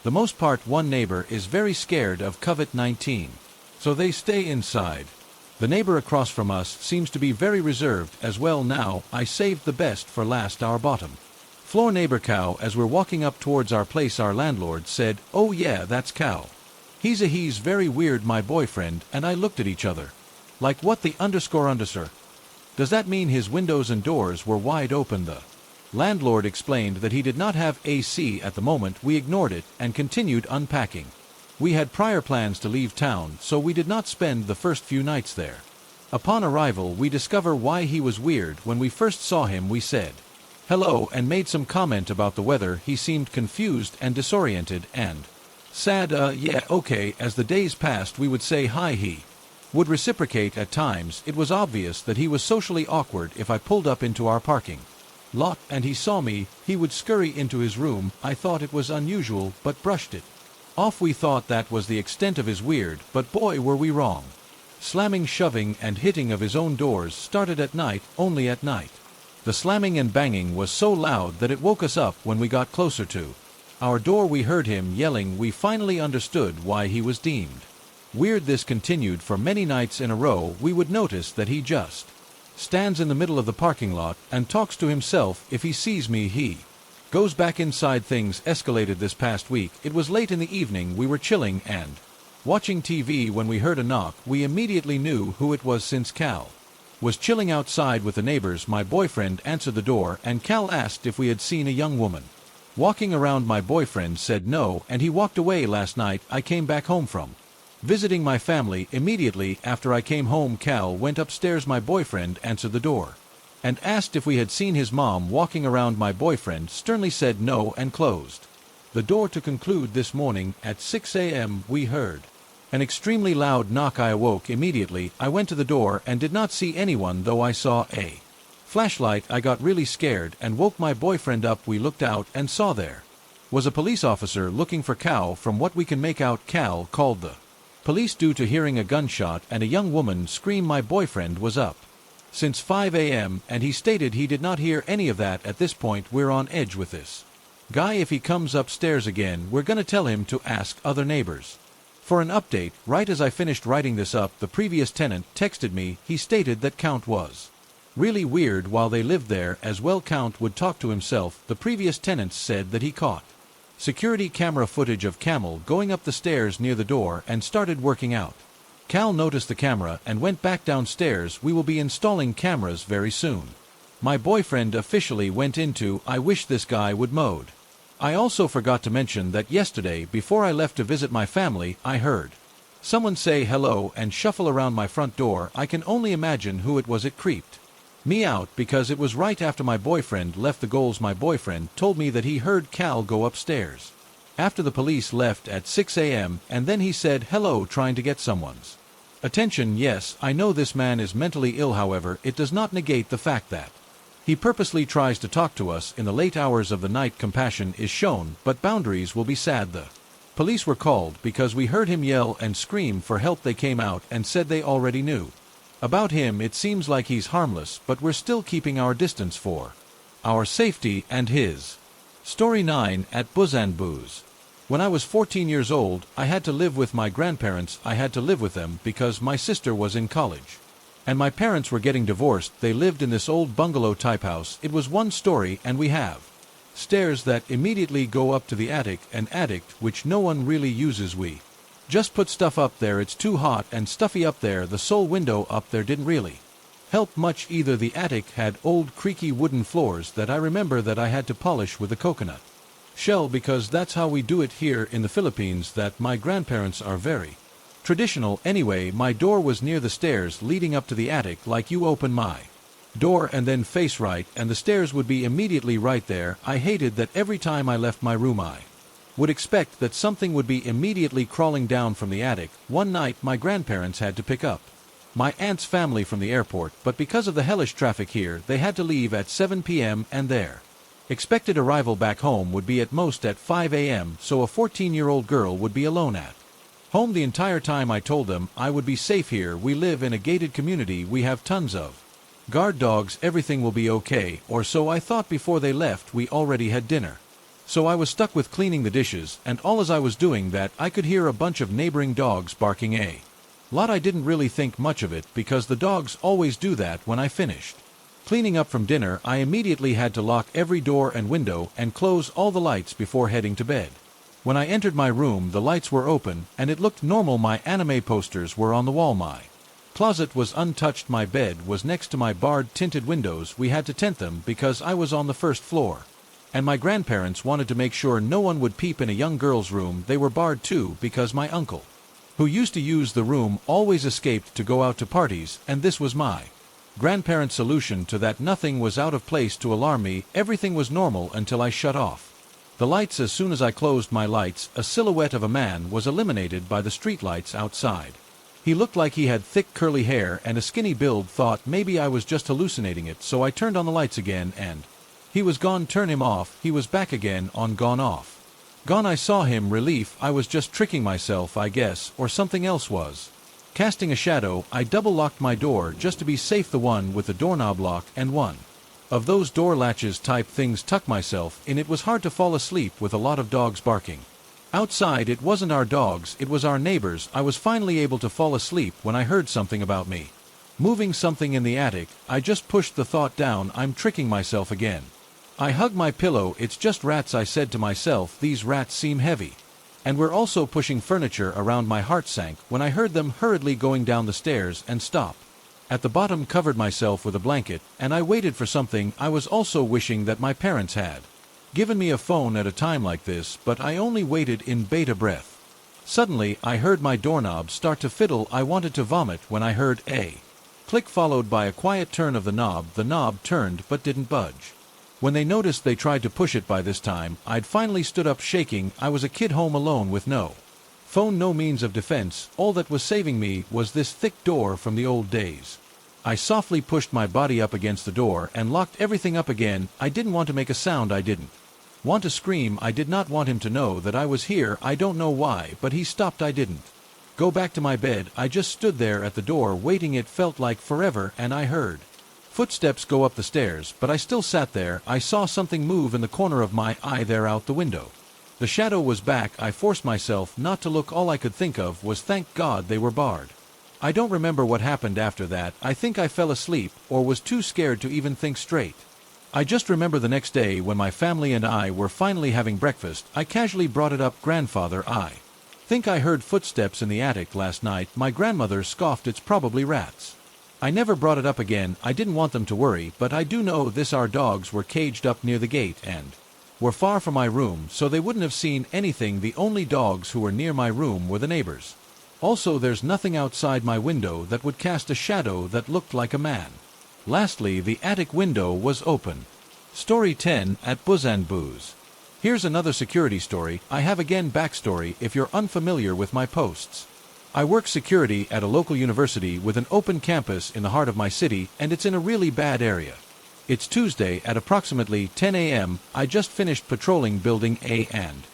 the most part. One neighbor is very scared of COVID-19. So they stay inside. The neighbor across from us seems to be very reserved as well. Now, I saved the best for last. Our bottom floor neighbor Cow. As we're walking up towards our place, our landlord said, "Oh yeah, that's Cow. He's very weird." My boyfriend and I looked at each other. Like, what the underscore? Does that mean his windows and doors were wide open? The landlord explained that he did not have AC at the moment. We ignored it and continued unpacking. We had prior plans to leave town, so we did not spend the first few nights there. Upon arrival, we discover why he was weird. When we first saw him, we said hello and made some comment about the weather. He seemed confused and disoriented and sad. Yeah, okay. As the days passed, we would say hi. He would reciprocate at times. It was obvious that he was socially awkward. If I pulled up into our parking lot and he saw me, he would scurry into his room. I thought it was unusual, but brushed it off. We thought that was the extent of his weird, but boy were we wrong. Slamming, shoving, and hitting of his own doors started at night, only at night. The slamming and banging was so loud that it woke us up. When we got closer to our door, we heard him yelling. We finally understood why he was deemed weird. This continued for many nights in a row. We would notice that he just stands in the middle of the parking lot and talks to himself. If he sees me, he goes back inside. Things escalated this past week. It was late in the evening. We were chilling and watching TV when we heard a knock. We immediately knew who it was since Cal was chilling outside with the neighbors. My boyfriend answered the door and Cal asked if we had seen a young woman walking around. My boyfriend said no and he walked away. Last night I came back home from visiting my family. Immediately after I came home, Cal went upstairs. My boyfriend answered the door and asked if we had seen his mom walking around. My boyfriend sternly said no and closed the door. To conclude, this morning at 6 a.m. we heard an extremely loud knock. I awoke immediately. I went to the door and did not see anyone, though I saw a flashlight. I got really scared and woke my boyfriend up. We looked out and saw there was a police officer looking for Cal. From what we can make out, Cal called the police due to hearing a gunshot and a young woman scream. My boyfriend was up since 5 a.m. and he stated he did not hear any of that. At this point, we're on edge with this guy. If he comes upstairs again, we're gonna tell him to ask other neighbors for an update. Right as I finished writing this up, the previous tenant texted me. He stated that Count was really weird while they lived there as well. Count would talk to himself. The previous tenants said that he caught security camera footage of Camel going up the stairs near the door and started working out. Cal noticed the camera and went back downstairs. We will be installing cameras very soon. My boyfriend officially went into I wish this guy would mode. I also forgot to mention that yesterday, before I left to visit my family, I heard someone say hello and shuffle around my front door. I can only imagine who it was. It creeped me out because it was right after my boyfriend left the goals. My boyfriend told me that he heard Cal go upstairs after the police left at 6 a.m. and then he said hello, trying to get someone's attention. Yes, I know this man is mentally ill. However, it does not negate the fact that he purposely tries to talk to us in the late hours of the night. Compassion is shown, but boundaries will be sad. The police were called because we heard him yell and scream for help. They came out and said they already knew About him it seems like he's harmless, but we're still keeping our distance for our safety and his. Story 9 at Buzanbuz. When I was 14 years old, I had to live with my grandparents. I had to live with them because my sister was in college. And my parents were getting divorced. They lived in this old bungalow-type house. It was one story, and we have stairs that immediately go up to the attic, an attic which no one really uses. We just put stuff up there. It's too hot and stuffy up there. The sole window up there didn't really help much either. The attic had old creaky wooden floors that I remember that I had to polish with a coconut shell because that's how we do it here in the Philippines, that my grandparents are very traditional. Anyway, my door was near the stairs leading up to the attic. Like you open my door and then face right and the stairs would be immediately right there. I hated that every time I left my room I would expect that something would be immediately crawling down from the attic. One night my grandparents had to pick up my aunt's family from the airport, but because of the hellish traffic here they had to leave at 7 p.m. and their expected arrival back home would be at most at 5 a.m., so a 14-year-old girl would be alone at home the entire time. I told them I would be safe here. We live in a gated community. We have tons of guard dogs. Everything will be okay, or so I thought. Before they left we already had dinner. So I was stuck with cleaning the dishes, and all as I was doing that I could hear a bunch of neighboring dogs barking a lot. I didn't really think much of it because the dogs always do that. When I finished cleaning up from dinner, I immediately had to lock every door and window and close all the lights before heading to bed. When I entered my room, the lights were open, and it looked normal. My anime posters were on the wall. My closet was untouched. My bed was next to my barred tinted windows. We had to tint them because I was on the first floor. And my grandparents wanted to make sure no one would peep in a young girl's room. They were barred too because my uncle, who used to use the room, always escaped to go out to parties, and this was my grandparents' solution to that. Nothing was out of place to alarm me. Everything was normal until I shut off the lights. As soon as I closed my lights, a silhouette of a man was eliminated by the streetlights outside. He looked like he had thick curly hair and a skinny build. Thought maybe I was just hallucinating it, so I turned on the lights again and he was gone. Turn him off. He was back again, on, gone, off. Gone. I saw him. Relief. I was just tricking myself, I guess, or something else was casting a shadow. I double-locked my door just to be safe, the one with the doorknob lock and one of those door latches type things. Tucked myself in. It was hard to fall asleep with a lot of dogs barking outside. It wasn't our dogs, it was our neighbors. I was finally able to fall asleep when I heard something about me moving something in the attic. I just pushed the thought down. I'm tricking myself again. I hugged my pillow. It's just rats, I said to myself. These rats seem heavy. And we're also pushing furniture around. My heart sank when I heard them hurriedly going down the stairs and stop at the bottom. Covered myself with a blanket, and I waited for something. I was also wishing that my parents had given me a phone at a time like this, but I only waited in bated breath. Suddenly, I heard my doorknob start to fiddle. I wanted to vomit when I heard a click followed by a quiet turn of the knob. The knob turned but didn't budge. When they noticed, they tried to push it. By this time, I'd finally stood up shaking. I was a kid home alone with no phone, no means of defense. All that was saving me was this thick door from the old days. I softly pushed my body up against the door and locked everything up again. I didn't want to make a sound. I didn't want to scream. I did not want him to know that I was here. I don't know why, but he stopped. I didn't go back to my bed. I just stood there at the door waiting. It felt like forever, and I heard footsteps go up the stairs, but I still sat there. I saw something move in the corner of my eye there out the window. The shadow was back. I forced myself not to look. All I could think of was thank God they were barred. I don't remember what happened after that. I think I fell asleep or was too scared to even think straight. I just remember the next day when my family and I were finally having breakfast, I casually brought it up. Grandfather, I think I heard footsteps in the attic last night. My grandmother scoffed. It's probably rats. I never brought it up again. I didn't want them to worry, but I do know this: our dogs were caged up near the gate and were far from my room, so they wouldn't have seen anything. The only dogs who were near my room were the neighbors. Also, there's nothing outside my window that would cast a shadow that looked like a man. Lastly, the attic window was open. Story 10 at Buzanbuz. Here's another security story I have. Again, backstory if you're unfamiliar with my posts. I work security at a local university with an open campus in the heart of my city, and it's in a really bad area. It's Tuesday at approximately 10 a.m. I just finished patrolling Building A and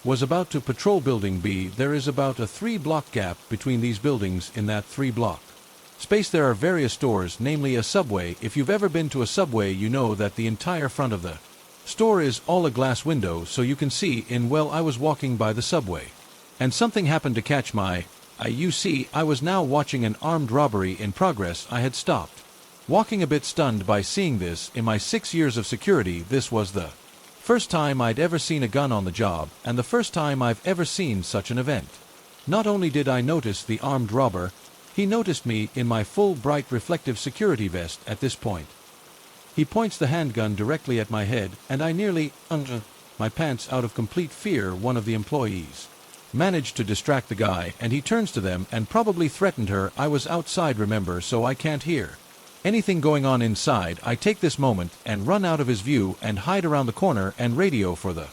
was about to patrol Building B. There is about a 3-block gap between these buildings. In that 3-block Space. There are various stores, namely a Subway. If you've ever been to a Subway, you know that the entire front of the store is all a glass window so you can see in. Well, I was walking by the Subway, and something happened to catch my eye. You see, I was now watching an armed robbery in progress. I had stopped walking a bit stunned by seeing this. In my 6 years of security, this was the first time I'd ever seen a gun on the job, and the first time I've ever seen such an event. Not only did I notice the armed robber, he noticed me in my full bright reflective security vest. At this point, he points the handgun directly at my head, and I nearly my pants out of complete fear. One of the employees managed to distract the guy, and he turns to them and probably threatened her. I was outside, remember, so I can't hear anything going on inside. I take this moment and run out of his view and hide around the corner and radio for the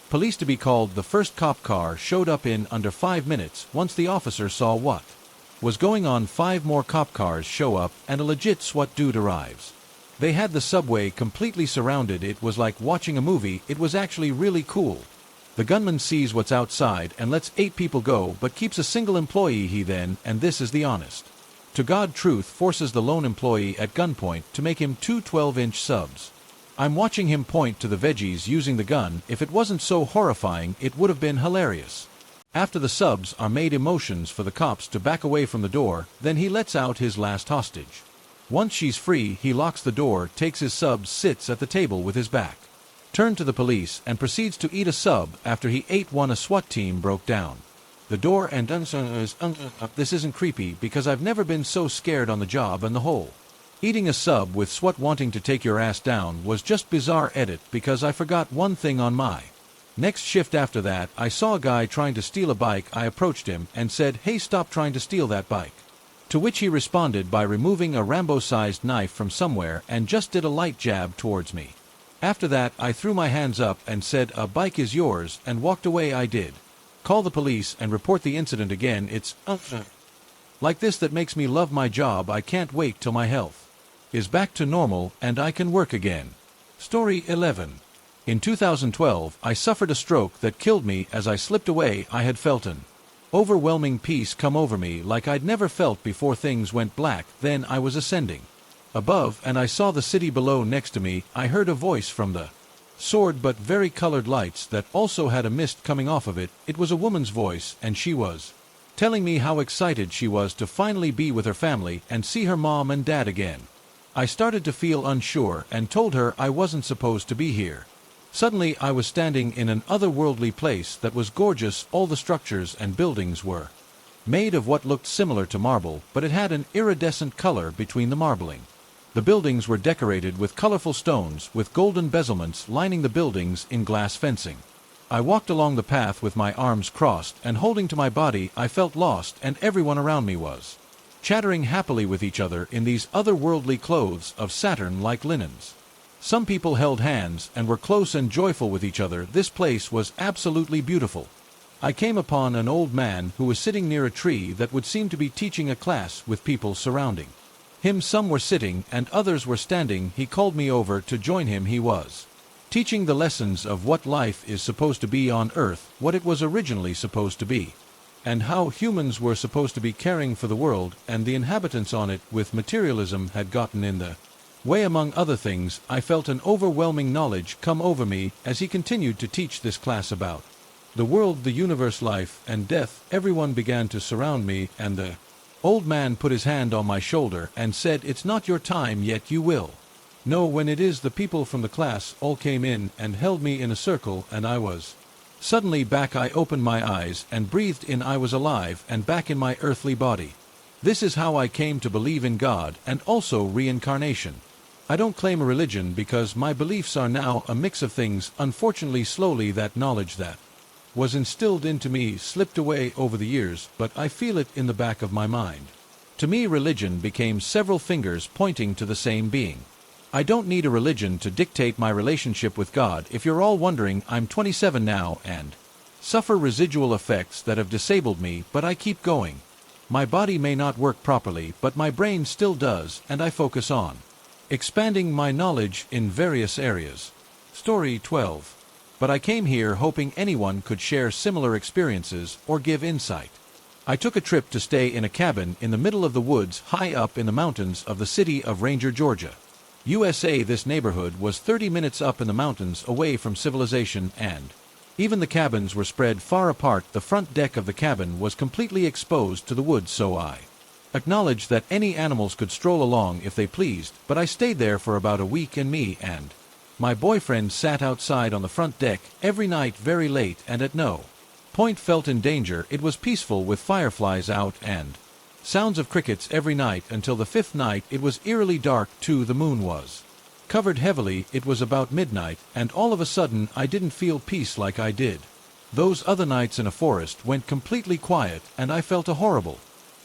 police to be called. The first cop car showed up in under 5 minutes. Once the officer saw what was going on, 5 more cop cars show up and a legit SWAT dude arrives. They had the Subway completely surrounded. It was like watching a movie. It was actually really cool. The gunman sees what's outside and lets 8 people go, but keeps a single employee. He then, and this is the honest to God truth, forces the lone employee at gunpoint to make him 2 12-inch subs. I'm watching him point to the veggies using the gun. If it wasn't so horrifying, it would have been hilarious. After the subs are made, emotions for the cops to back away from the door, then he lets out his last hostage. Once she's free, he locks the door, takes his subs, sits at the table with his back turned to the police, and proceeds to eat a sub. After he ate one, a SWAT team broke down the door and this isn't creepy because I've never been so scared on the job, and the whole eating a sub with SWAT wanting to take your ass down was just bizarre. Edit, because I forgot one thing on my next shift. After that, I saw a guy trying to steal a bike. I approached him and said, "Hey, stop trying to steal that bike." To which he responded by removing a Rambo-sized knife from somewhere and just did a light jab towards me. After that, I threw my hands up and said, "A bike is yours," and walked away. I did call the police and report the incident again. It's like this that makes me love my job. I can't wait till my health is back to normal and I can work again. Story 11. In 2012, I suffered a stroke that killed me. As I slipped away, I had felt an overwhelming peace come over me like I'd never felt before. Things went black. Then I was ascending above, and I saw the city below. Next to me, I heard a voice from the sword, but very colored lights that also had a mist coming off of it. It was a woman's voice, and she was telling me how excited she was to finally be with her family and see her mom and dad again. I started to feel unsure and told her I wasn't supposed to be here. Suddenly, I was standing in an otherworldly place that was gorgeous. All the structures and buildings were made of what looked similar to marble, but it had an iridescent color between the marbling. The buildings were decorated with colorful stones, with golden bezelments lining the buildings in glass fencing. I walked along the path with my arms crossed and holding to my body. I felt lost, and everyone around me was chattering happily with each other in these otherworldly clothes of Saturn-like linens. Some people held hands and were close and joyful with each other. This place was absolutely beautiful. I came upon an old man who was sitting near a tree that would seem to be teaching a class with people surrounding him. Some were sitting and others were standing. He called me over to join him. He was teaching the lessons of what life is supposed to be on Earth, what it was originally supposed to be, and how humans were supposed to be caring for the world, and the inhabitants on it. With materialism had gotten in the way, among other things. I felt an overwhelming knowledge come over me as he continued to teach this class about the world, the universe, life and death. Everyone began to surround me, and the old man put his hand on my shoulder and said, "It's not your time yet, you will know when it is." The people from the class all came in and held me in a circle, and I was suddenly back. I opened my eyes and breathed in. I was alive and back in my earthly body. This is how I came to believe in God and also reincarnation. I don't claim a religion because my beliefs are now a mix of things. Unfortunately, slowly that knowledge that was instilled into me slipped away over the years, but I feel it in the back of my mind. To me, religion became several fingers pointing to the same being. I don't need a religion to dictate my relationship with God. If you're all wondering, I'm 27 now and suffer residual effects that have disabled me, but I keep going. My body may not work properly, but my brain still does, and I focus on expanding my knowledge in various areas. Story 12. But I came here hoping anyone could share similar experiences or give insight. I took a trip to stay in a cabin in the middle of the woods high up in the mountains of the city of Ranger, Georgia. USA. This neighborhood was 30 minutes up in the mountains away from civilization, and even the cabins were spread far apart. The front deck of the cabin was completely exposed to the woods, so I acknowledged that any animals could stroll along if they pleased, but I stayed there for about a week, and me and my boyfriend sat outside on the front deck every night very late, and at no point felt in danger. It was peaceful with fireflies out and sounds of crickets every night until the fifth night. It was eerily dark too. The moon was covered heavily. It was about midnight, and all of a sudden I didn't feel peace like I did those other nights in a forest. Went completely quiet, and I felt a horrible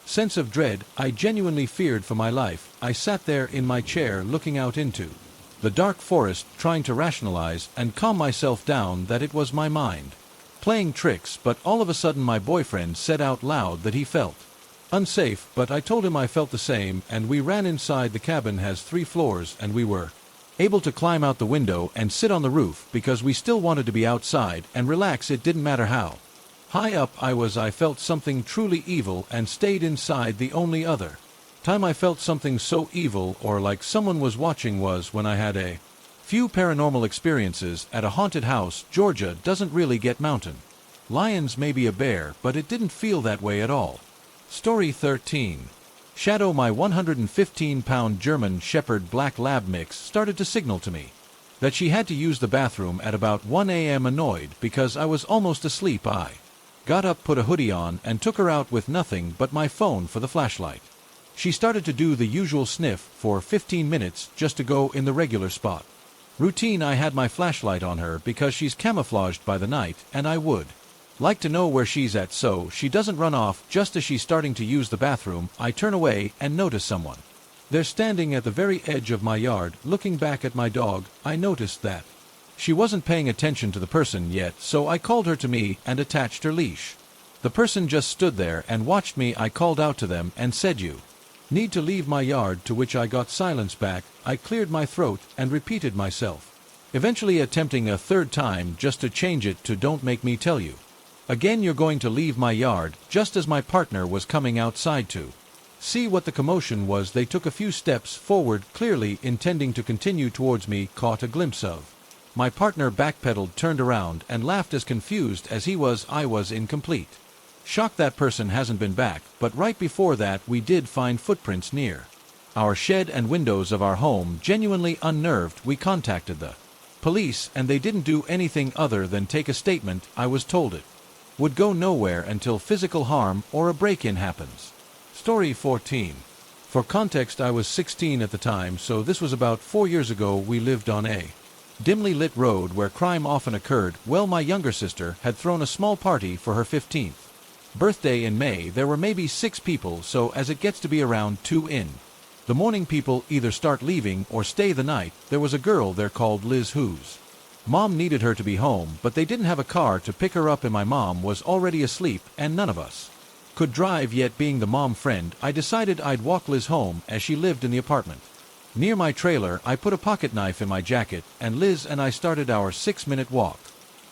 sense of dread. I genuinely feared for my life. I sat there in my chair looking out into the dark forest, trying to rationalize and calm myself down that it was my mind playing tricks. But all of a sudden my boyfriend said out loud that he felt unsafe, but I told him I felt the same, and we ran inside. The cabin has 3 floors, and we were able to climb out the window and sit on the roof because we still wanted to be outside and relax. It didn't matter how high up I was. I felt something truly evil and stayed inside. The only other time I felt something so evil or like someone was watching was when I had a few paranormal experiences at a haunted house. Georgia doesn't really get mountain lions, maybe a bear, but it didn't feel that way at all. Story 13. Shadow. My 115-pound German Shepherd Black Lab mix started to signal to me that she had to use the bathroom at about 1 a.m. Annoyed because I was almost asleep, I got up, put a hoodie on, and took her out with nothing but my phone for the flashlight. She started to do the usual sniff for 15 minutes just to go in the regular spot routine. I had my flashlight on her because she's camouflaged by the night, and I would like to know where she's at so she doesn't run off. Just as she's starting to use the bathroom, I turn away and notice someone. They're standing at the very edge of my yard, looking back at my dog. I noticed that she wasn't paying attention to the person yet, so I called her to me and attached her leash. The person just stood there and watched me. I called out to them and said, "You need to leave my yard," to which I got silence back. I cleared my throat and repeated myself, eventually attempting a third time just to change it to "Don't make me tell you again you're going to leave my yard," just as my partner was coming outside to see what the commotion was. They took a few steps forward, clearly intending to continue towards me. Caught a glimpse of my partner backpedaled, turned around, and laughed as confused as he was. I was in complete shock. That person hasn't been back, but right before that we did find footprints near our shed and windows of our home. Genuinely unnerved, we contacted the police, and they didn't do anything other than take a statement. I was told it would go nowhere until physical harm or a break-in happens. Story 14. For context, I was 16 at the time, so this was about 4 years ago. We lived on a dimly lit road where crime often occurred. Well, my younger sister had thrown a small party for her 15th birthday in May. There were maybe 6 people, so as it gets to be around 2 in the morning, people either start leaving or stay the night. There was a girl there called Liz whose mom needed her to be home, but they didn't have a car to pick her up, and my mom was already asleep, and none of us could drive yet. Being the mom friend, I decided I'd walk Liz home as she lived in the apartment near my trailer. I put a pocket knife in my jacket, and Liz and I started our 6-minute walk.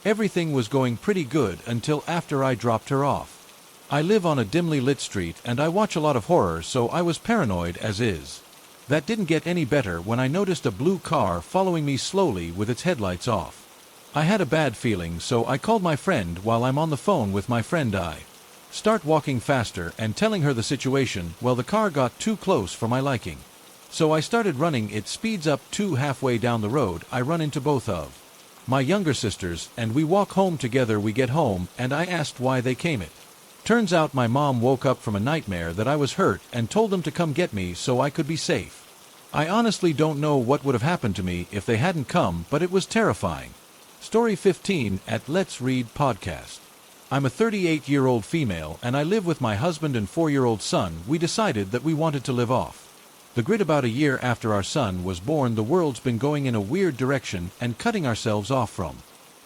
Everything was going pretty good until after I dropped her off. I live on a dimly lit street, and I watch a lot of horror, so I was paranoid as is. That didn't get any better when I noticed a blue car following me slowly with its headlights off. I had a bad feeling, so I called my friend. While I'm on the phone with my friend, I start walking faster and telling her the situation. Well, the car got too close for my liking, so I started running. It speeds up to halfway down the road. I run into both of my younger sisters, and we walk home together. We get home, and I asked why they came. It turns out my mom woke up from a nightmare that I was hurt and told them to come get me so I could be safe. I honestly don't know what would have happened to me if they hadn't come, but it was terrifying. Story 15 at Let's Read Podcast. I'm a 38-year-old female, and I live with my husband and 4-year-old son. We decided that we wanted to live off the grid about a year after our son was born. The world's been going in a weird direction, and cutting ourselves off from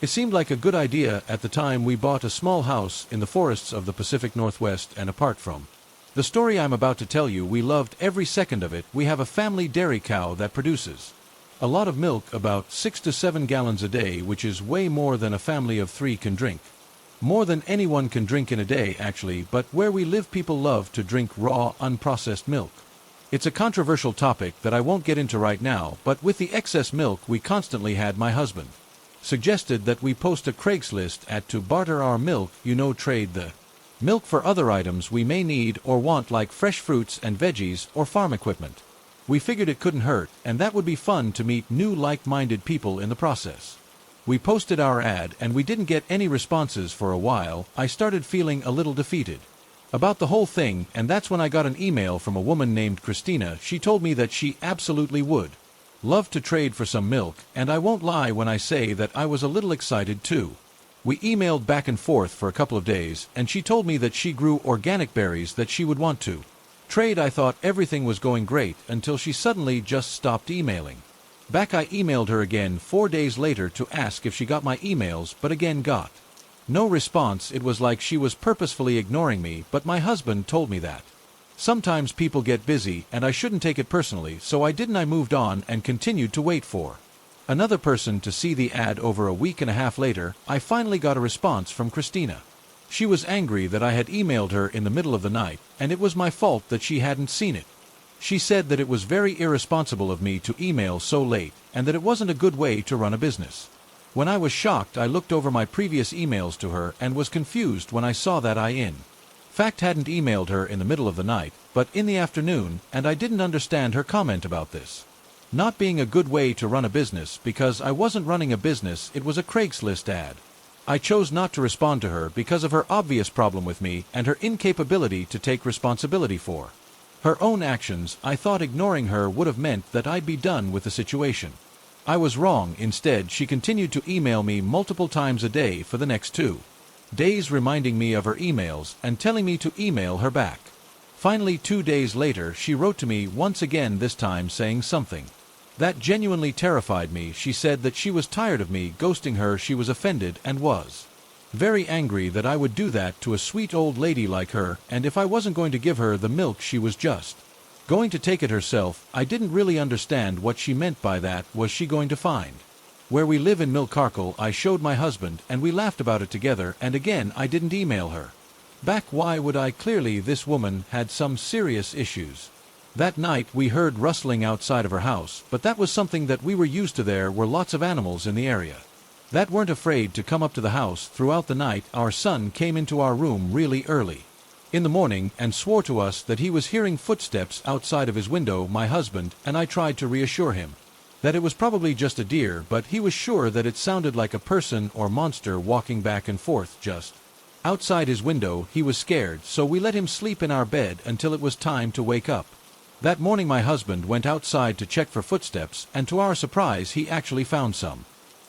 it seemed like a good idea at the time. We bought a small house in the forests of the Pacific Northwest, and apart from the story I'm about to tell you, we loved every second of it. We have a family dairy cow that produces a lot of milk, about 6 to 7 gallons a day, which is way more than a family of 3 can drink. More than anyone can drink in a day, actually, but where we live people love to drink raw, unprocessed milk. It's a controversial topic that I won't get into right now, but with the excess milk we constantly had, my husband suggested that we post a Craigslist ad to barter our milk, trade the milk for other items we may need or want, like fresh fruits and veggies or farm equipment. We figured it couldn't hurt, and that would be fun to meet new like-minded people in the process. We posted our ad and we didn't get any responses for a while. I started feeling a little defeated about the whole thing, and that's when I got an email from a woman named Christina. She told me that she absolutely would love to trade for some milk, and I won't lie when I say that I was a little excited too. We emailed back and forth for a couple of days, and she told me that she grew organic berries that she would want to trade. I thought everything was going great until she suddenly just stopped emailing. Back, I emailed her again 4 days later to ask if she got my emails, but again got no response. It was like she was purposefully ignoring me, but my husband told me that sometimes people get busy and I shouldn't take it personally, so I didn't. I moved on and continued to wait for another person to see the ad. Over a week and a half later, I finally got a response from Christina. She was angry that I had emailed her in the middle of the night, and it was my fault that she hadn't seen it. She said that it was very irresponsible of me to email so late, and that it wasn't a good way to run a business. When I was shocked, I looked over my previous emails to her and was confused when I saw that I in fact hadn't emailed her in the middle of the night, but in the afternoon, and I didn't understand her comment about this not being a good way to run a business, because I wasn't running a business, it was a Craigslist ad. I chose not to respond to her because of her obvious problem with me and her incapability to take responsibility for her own actions. I thought ignoring her would have meant that I'd be done with the situation. I was wrong. Instead, she continued to email me multiple times a day for the next 2 days, reminding me of her emails and telling me to email her back. Finally, 2 days later, she wrote to me once again, this time saying something that genuinely terrified me. She said that she was tired of me ghosting her. She was offended and was very angry that I would do that to a sweet old lady like her, and if I wasn't going to give her the milk, she was just going to take it herself. I didn't really understand what she meant by that. Was she going to find where we live in Milkarkle? I showed my husband and we laughed about it together, and again I didn't email her back. Why would I? Clearly this woman had some serious issues. That night we heard rustling outside of her house, but that was something that we were used to. There were lots of animals in the area that weren't afraid to come up to the house. Throughout the night, our son came into our room really early in the morning and swore to us that he was hearing footsteps outside of his window. My husband and I tried to reassure him that it was probably just a deer, but he was sure that it sounded like a person or monster walking back and forth just outside his window. He was scared, so we let him sleep in our bed until it was time to wake up. That morning my husband went outside to check for footsteps, and to our surprise he actually found some.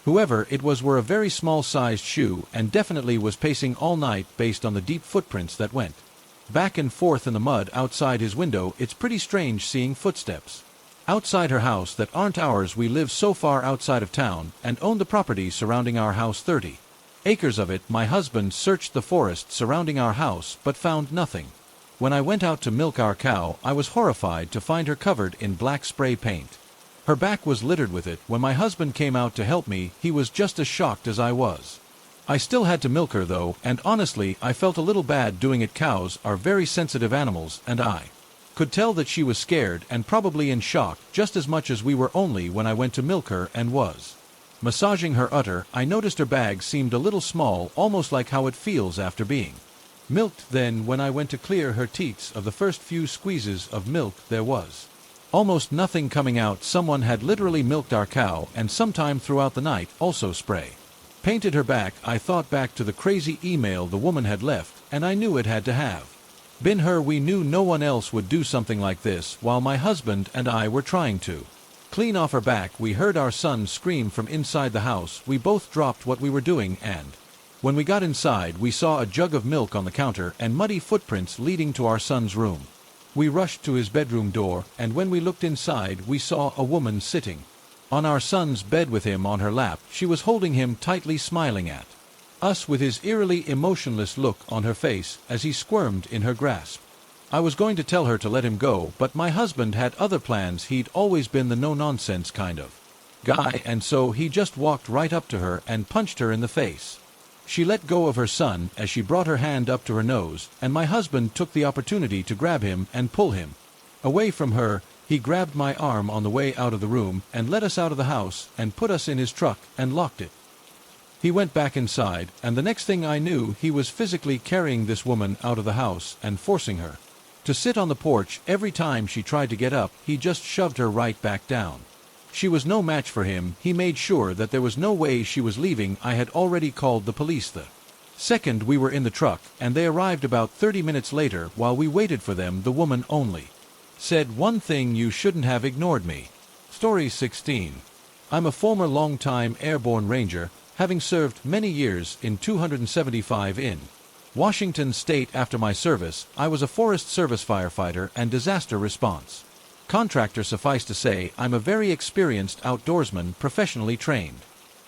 Whoever it was wore a very small-sized shoe and definitely was pacing all night based on the deep footprints that went back and forth in the mud outside his window. It's pretty strange seeing footsteps outside her house that aren't ours. We live so far outside of town and own the property surrounding our house, 30 acres of it. My husband searched the forest surrounding our house but found nothing. When I went out to milk our cow, I was horrified to find her covered in black spray paint. Her back was littered with it. When my husband came out to help me, he was just as shocked as I was. I still had to milk her though, and honestly I felt a little bad doing it. Cows are very sensitive animals, and I could tell that she was scared and probably in shock just as much as we were. Only when I went to milk her and was massaging her udder, I noticed her bag seemed a little small, almost like how it feels after being milked. Then when I went to clear her teats of the first few squeezes of milk, there was almost nothing coming out. Someone had literally milked our cow, and sometime throughout the night also spray painted her back. I thought back to the crazy email the woman had left, and I knew it had to have been her. We knew no one else would do something like this. While my husband and I were trying to clean off her back, we heard our son scream from inside the house. We both dropped what we were doing, and when we got inside, we saw a jug of milk on the counter and muddy footprints leading to our son's room. We rushed to his bedroom door, and when we looked inside, we saw a woman sitting on our son's bed with him on her lap. She was holding him tightly, smiling at us with his eerily emotionless look on her face as he squirmed in her grasp. I was going to tell her to let him go, but my husband had other plans. He'd always been the no-nonsense kind of guy, and so he just walked right up to her and punched her in the face. She let go of her son as she brought her hand up to her nose, and my husband took the opportunity to grab him and pull him away from her. He grabbed my arm on the way out of the room and led us out of the house and put us in his truck and locked it. He went back inside, and the next thing I knew, he was physically carrying this woman out of the house and forcing her to sit on the porch. Every time she tried to get up, he just shoved her right back down. She was no match for him. He made sure that there was no way she was leaving. I had already called the police the second we were in the truck, and they arrived about 30 minutes later. While we waited for them, the woman only said one thing: "You shouldn't have ignored me." Story 16. I'm a former long-time airborne ranger, having served many years in 275 in Washington State. After my service, I was a Forest Service firefighter and disaster response contractor. Suffice to say, I'm a very experienced outdoorsman, professionally trained.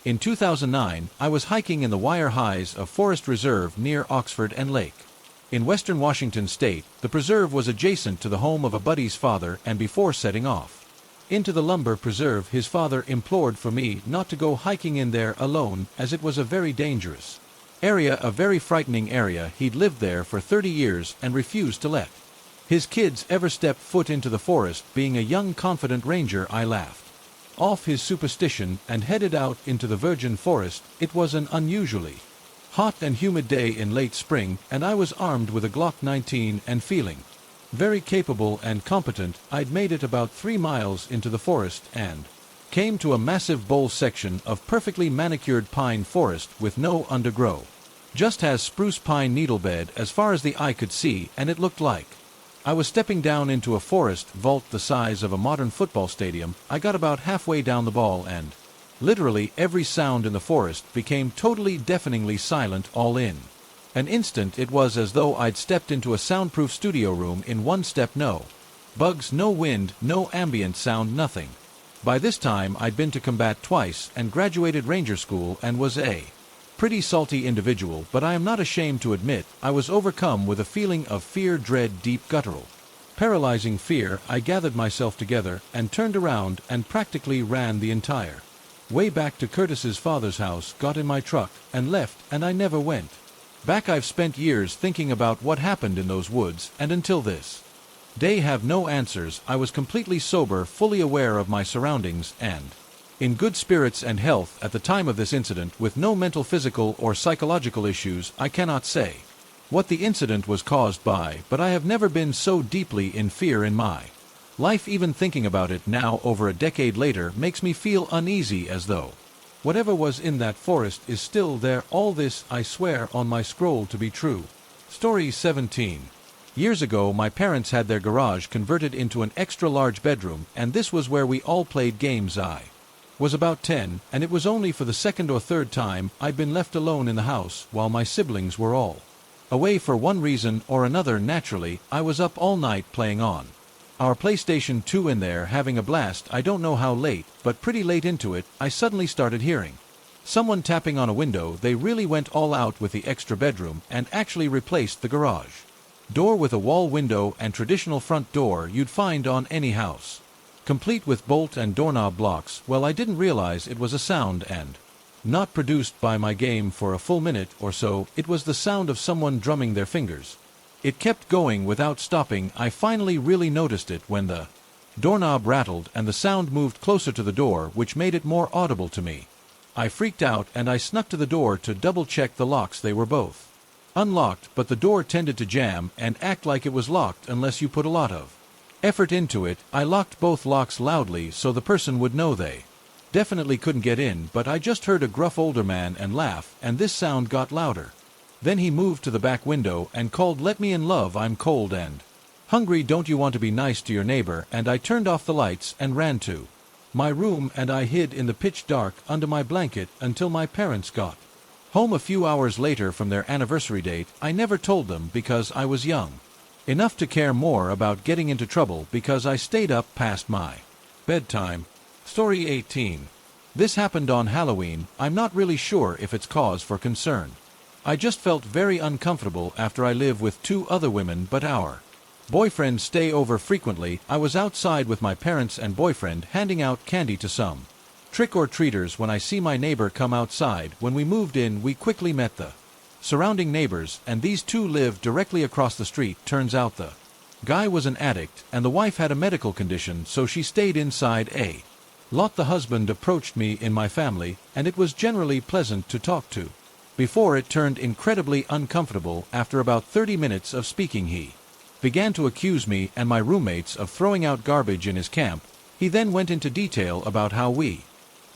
In 2009, I was hiking in the wire highs of Forest Reserve near Oxford and Lake. In western Washington State, the preserve was adjacent to the home of a buddy's father, and before setting off into the lumber preserve, his father implored for me not to go hiking in there alone, as it was a very dangerous area, a very frightening area. He'd lived there for 30 years and refused to let his kids ever step foot into the forest. Being a young, confident ranger, I laughed off his superstition and headed out into the virgin forest. It was an unusually hot and humid day in late spring, and I was armed with a Glock 19 and feeling very capable and competent. I'd made it about 3 miles into the forest and came to a massive bowl section of perfectly manicured pine forest with no undergrowth. Just has spruce pine needlebed as far as the eye could see, and it looked like I was stepping down into a forest vault the size of a modern football stadium. I got about halfway down the ball, and literally every sound in the forest became totally deafeningly silent. All in an instant, it was as though I'd stepped into a soundproof studio room in one step. No bugs, no wind, no ambient sound, nothing. By this time, I'd been to combat twice and graduated ranger school and was a pretty salty individual, but I am not ashamed to admit I was overcome with a feeling of fear, dread, deep, guttural, paralyzing fear. I gathered myself together and turned around and practically ran the entire way back to Curtis's father's house, got in my truck, and left, and I never went back. I've spent years thinking about what happened in those woods, and until this day have no answers. I was completely sober, fully aware of my surroundings, and in good spirits and health at the time of this incident, with no mental, physical, or psychological issues. I cannot say what the incident was caused by, but I have never been so deeply in fear in my life. Even thinking about it now, over a decade later, makes me feel uneasy, as though whatever was in that forest is still there. All this I swear on my scroll to be true. Story 17. Years ago, my parents had their garage converted into an extra-large bedroom, and this was where we all played games. I was about 10, and it was only for the second or third time I'd been left alone in the house while my siblings were all away for one reason or another. Naturally, I was up all night playing on our PlayStation 2 in there, having a blast. I don't know how late, but pretty late into it, I suddenly started hearing someone tapping on a window. They really went all out with the extra bedroom and actually replaced the garage door with a wall window and traditional front door you'd find on any house, complete with bolt and doorknob blocks. Well, I didn't realize it was a sound, and not produced by my game for a full minute or so. It was the sound of someone drumming their fingers. It kept going without stopping. I finally really noticed it when the doorknob rattled and the sound moved closer to the door, which made it more audible to me. I freaked out and I snuck to the door to double-check the locks. They were both unlocked, but the door tended to jam and act like it was locked unless you put a lot of effort into it. I locked both locks loudly so the person would know they definitely couldn't get in, but I just heard a gruff older man and laugh, and this sound got louder. Then he moved to the back window and called, "Let me in, love, I'm cold and hungry, don't you want to be nice to your neighbor?" And I turned off the lights and ran to my room, and I hid in the pitch dark under my blanket until my parents got home a few hours later from their anniversary date. I never told them because I was young enough to care more about getting into trouble because I stayed up past my bedtime. Story 18. This happened on Halloween. I'm not really sure if it's cause for concern. I just felt very uncomfortable after I live with 2 other women, but our boyfriends stay over frequently. I was outside with my parents and boyfriend handing out candy to some trick-or-treaters when I see my neighbor come outside. When we moved in, we quickly met the surrounding neighbors, and these two lived directly across the street. Turns out the guy was an addict, and the wife had a medical condition, so she stayed inside a lot. The husband approached me in my family, and it was generally pleasant to talk to. Before it turned incredibly uncomfortable. After about 30 minutes of speaking, he began to accuse me and my roommates of throwing out garbage in his camp. He then went into detail about how we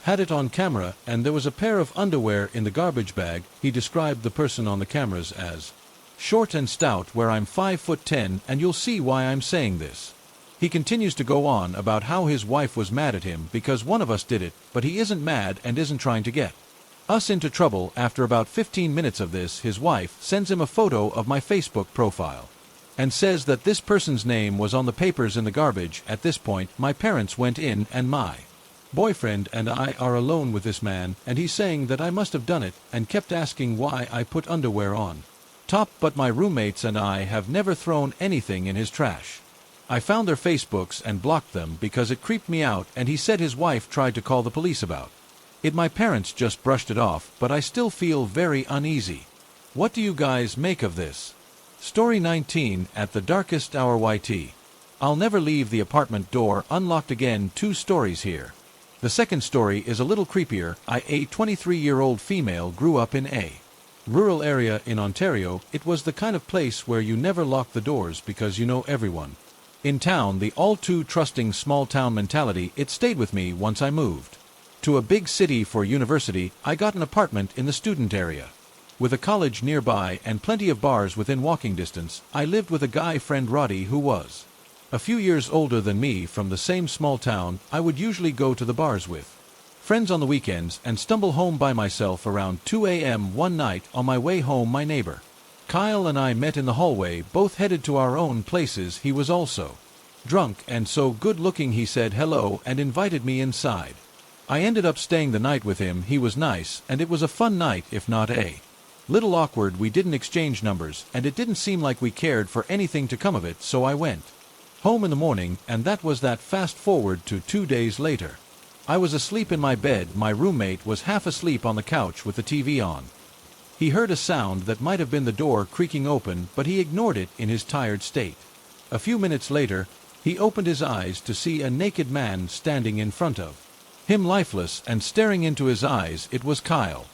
had it on camera, and there was a pair of underwear in the garbage bag. He described the person on the cameras as short and stout, where I'm 5'10", and you'll see why I'm saying this. He continues to go on about how his wife was mad at him because one of us did it, but he isn't mad and isn't trying to get us into trouble. After about 15 minutes of this, his wife sends him a photo of my Facebook profile and says that this person's name was on the papers in the garbage. At this point, my parents went in, and my boyfriend and I are alone with this man, and he's saying that I must have done it, and kept asking why I put underwear on top. But my roommates and I have never thrown anything in his trash. I found their Facebooks and blocked them because it creeped me out, and he said his wife tried to call the police about it. My parents just brushed it off, but I still feel very uneasy. What do you guys make of this? Story 19. At the darkest hour. YT. I'll never leave the apartment door unlocked again. 2 stories here. The second story is a little creepier. A 23-year-old female grew up in a rural area in Ontario. It was the kind of place where you never lock the doors because you know everyone in town, the all-too-trusting small-town mentality. It stayed with me once I moved to a big city for university. I got an apartment in the student area with a college nearby and plenty of bars within walking distance. I lived with a guy friend, Roddy, who was a few years older than me. From the same small town, I would usually go to the bars with friends on the weekends and stumble home by myself around 2 a.m. One night on my way home, my neighbor Kyle and I met in the hallway, both headed to our own places. He was also drunk and so good-looking. He said hello and invited me inside. I ended up staying the night with him. He was nice, and it was a fun night, if not a little awkward. We didn't exchange numbers, and it didn't seem like we cared for anything to come of it, so I went home in the morning, and that was that. Fast forward to 2 days later. I was asleep in my bed. My roommate was half asleep on the couch with the TV on. He heard a sound that might have been the door creaking open, but he ignored it in his tired state. A few minutes later, he opened his eyes to see a naked man standing in front of him, lifeless and staring into his eyes. It was Kyle.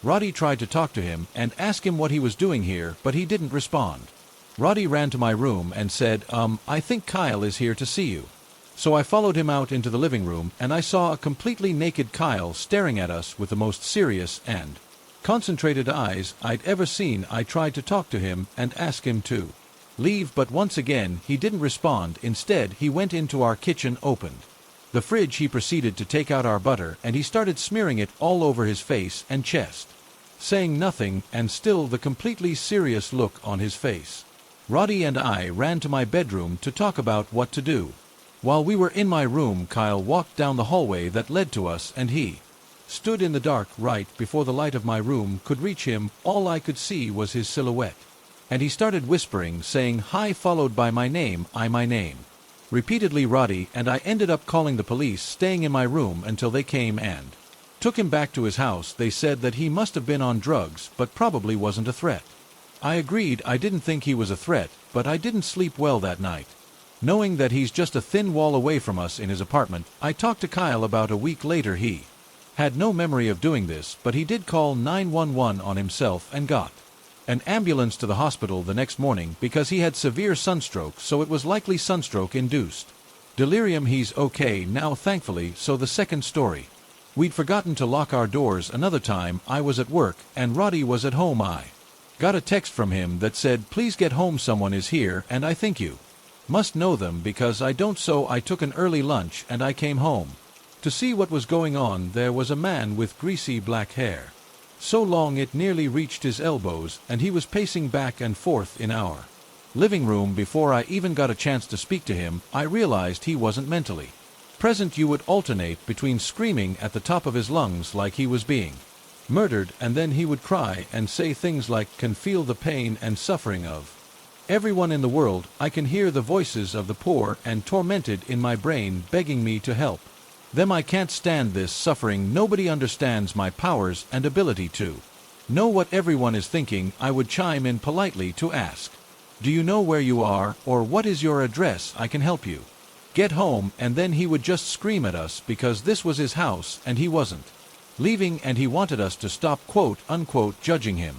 Roddy tried to talk to him and ask him what he was doing here, but he didn't respond. Roddy ran to my room and said, I think Kyle is here to see you. So I followed him out into the living room, and I saw a completely naked Kyle staring at us with the most serious and concentrated eyes I'd ever seen. I tried to talk to him and ask him to leave, but once again he didn't respond. Instead, he went into our kitchen, opened the fridge. He proceeded to take out our butter, and he started smearing it all over his face and chest, saying nothing, and still the completely serious look on his face. Roddy and I ran to my bedroom to talk about what to do. While we were in my room, Kyle walked down the hallway that led to us, and he stood in the dark right before the light of my room could reach him. All I could see was his silhouette. And he started whispering, saying hi, followed by my name, my name. Repeatedly, Roddy and I ended up calling the police, staying in my room until they came and took him back to his house. They said that he must have been on drugs, but probably wasn't a threat. I agreed. I didn't think he was a threat, but I didn't sleep well that night, knowing that he's just a thin wall away from us in his apartment. I talked to Kyle about a week later. He had no memory of doing this, but he did call 911 on himself and got an ambulance to the hospital the next morning because he had severe sunstroke, so it was likely sunstroke-induced delirium. He's okay now, thankfully. So the second story. We'd forgotten to lock our doors another time. I was at work, and Roddy was at home. I got a text from him that said, please get home, someone is here, and I think you must know them because I don't. So I took an early lunch, and I came home to see what was going on. There was a man with greasy black hair, so long it nearly reached his elbows, and he was pacing back and forth in our living room. Before I even got a chance to speak to him, I realized he wasn't mentally present. You would alternate between screaming at the top of his lungs like he was being murdered, and then he would cry and say things like, can feel the pain and suffering of everyone in the world. I can hear the voices of the poor and tormented in my brain begging me to help. Them I can't stand this suffering. Nobody understands my powers and ability to know what everyone is thinking. I would chime in politely to ask, do you know where you are, or what is your address? I can help you get home. And then he would just scream at us because this was his house and he wasn't leaving, and he wanted us to stop quote unquote judging him.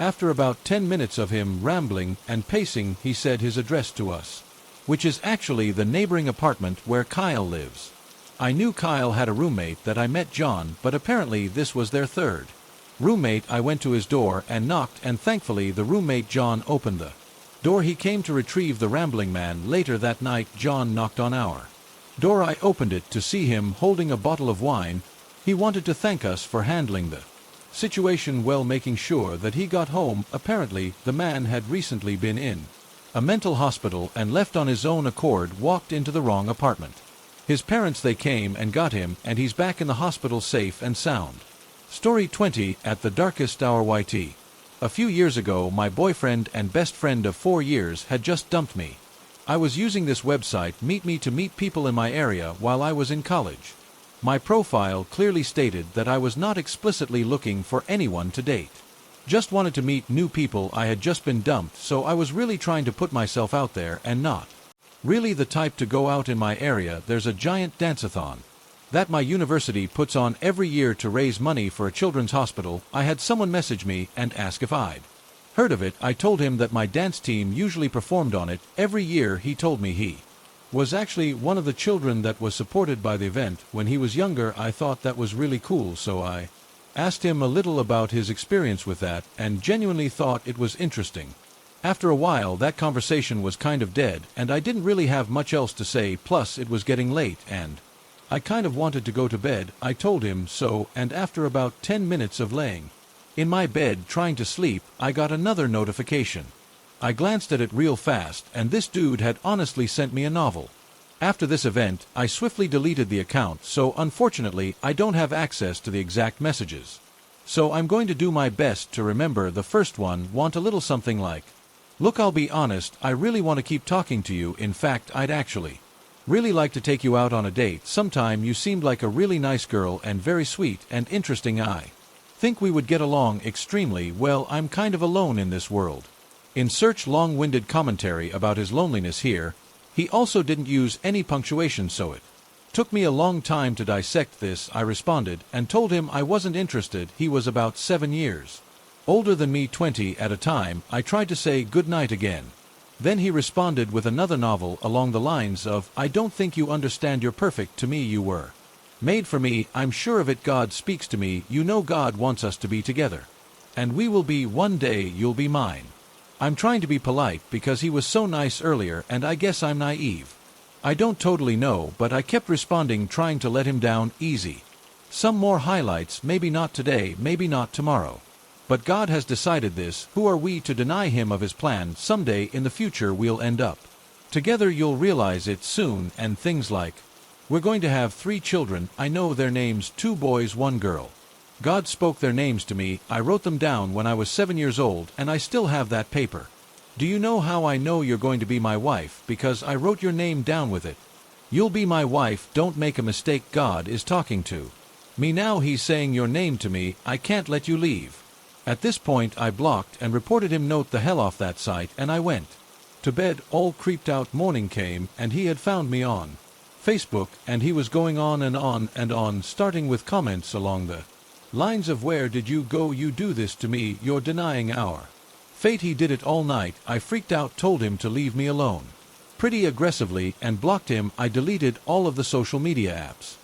After about 10 minutes of him rambling and pacing, he said his address to us, which is actually the neighboring apartment where Kyle lives. I knew Kyle had a roommate that I met, John, but apparently this was their third roommate. I went to his door and knocked, and thankfully the roommate John opened the door. He came to retrieve the rambling man. Later that night, John knocked on our door. I opened it to see him holding a bottle of wine. He wanted to thank us for handling the situation well, making sure that he got home. Apparently, the man had recently been in a mental hospital and left on his own accord, walked into the wrong apartment. His parents, they came and got him, and he's back in the hospital safe and sound. Story 20. At the darkest hour. YT. A few years ago, my boyfriend and best friend of 4 years had just dumped me. I was using this website, Meet Me, to meet people in my area while I was in college. My profile clearly stated that I was not explicitly looking for anyone to date. Just wanted to meet new people. I had just been dumped, so I was really trying to put myself out there and not really the type to go out in my area. There's a giant dance-a-thon that my university puts on every year to raise money for a children's hospital. I had someone message me and ask if I'd heard of it. I told him that my dance team usually performed on it every year. He told me he was actually one of the children that was supported by the event when he was younger. I thought that was really cool, so I asked him a little about his experience with that and genuinely thought it was interesting. After a while, that conversation was kind of dead, and I didn't really have much else to say. Plus it was getting late and I kind of wanted to go to bed. I told him so, and after about 10 minutes of laying in my bed trying to sleep, I got another notification. I glanced at it real fast, and this dude had honestly sent me a novel. After this event, I swiftly deleted the account, so unfortunately I don't have access to the exact messages. So I'm going to do my best to remember the first one. Want a little something like, look, I'll be honest, I really want to keep talking to you. In fact, I'd actually really like to take you out on a date sometime. You seemed like a really nice girl and very sweet and interesting. I think we would get along extremely well. I'm kind of alone in this world. Insert long-winded commentary about his loneliness here. He also didn't use any punctuation, so it took me a long time to dissect this. I responded and told him I wasn't interested. He was about 7 years older than me, 20 at a time. I tried to say good night again. Then he responded with another novel along the lines of, I don't think you understand. You're perfect to me. You were made for me. I'm sure of it. God speaks to me. You know, God wants us to be together. And we will be one day. You'll be mine. I'm trying to be polite because he was so nice earlier, and I guess I'm naive. I don't totally know, but I kept responding, trying to let him down easy. Some more highlights. Maybe not today, maybe not tomorrow. But God has decided this. Who are we to deny him of his plan? Someday in the future we'll end up together. You'll realize it soon. And things like, we're going to have 3 children. I know their names, 2 boys, 1 girl. God spoke their names to me. I wrote them down when I was 7 years old, and I still have that paper. Do you know how I know you're going to be my wife? Because I wrote your name down with it. You'll be my wife. Don't make a mistake. God is talking to me now. He's saying your name to me. I can't let you leave. At this point I blocked and reported him. Note the hell off that site, and I went to bed all creeped out. Morning came, and he had found me on Facebook, and he was going on and on and on, starting with comments along the lines of, where did you go? You do this to me. You're denying our fate. He did it all night. I freaked out, told him to leave me alone pretty aggressively, and blocked him. I deleted all of the social media apps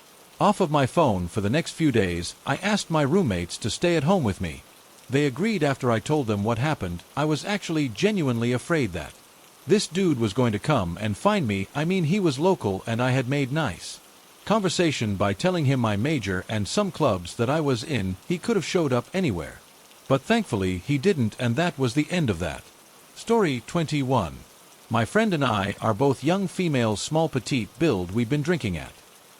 off of my phone for the next few days. I asked my roommates to stay at home with me. They agreed after I told them what happened. I was actually genuinely afraid that this dude was going to come and find me. I mean, he was local, and I had made nice conversation by telling him my major and some clubs that I was in. He could have showed up anywhere. But thankfully he didn't, and that was the end of that. Story 21. My friend and I are both young females, small petite build. We've been drinking at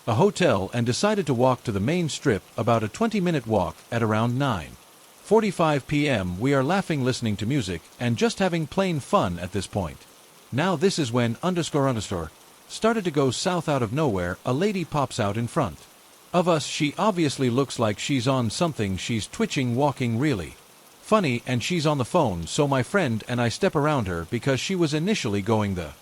a hotel and decided to walk to the main strip, about a 20-minute walk, at around 9:45 p.m. We are laughing, listening to music, and just having plain fun at this point. Now this is when __ started to go south. Out of nowhere, a lady pops out in front Of us, she obviously looks like she's on something. She's twitching, walking really funny, and she's on the phone, so my friend and I step around her because she was initially going the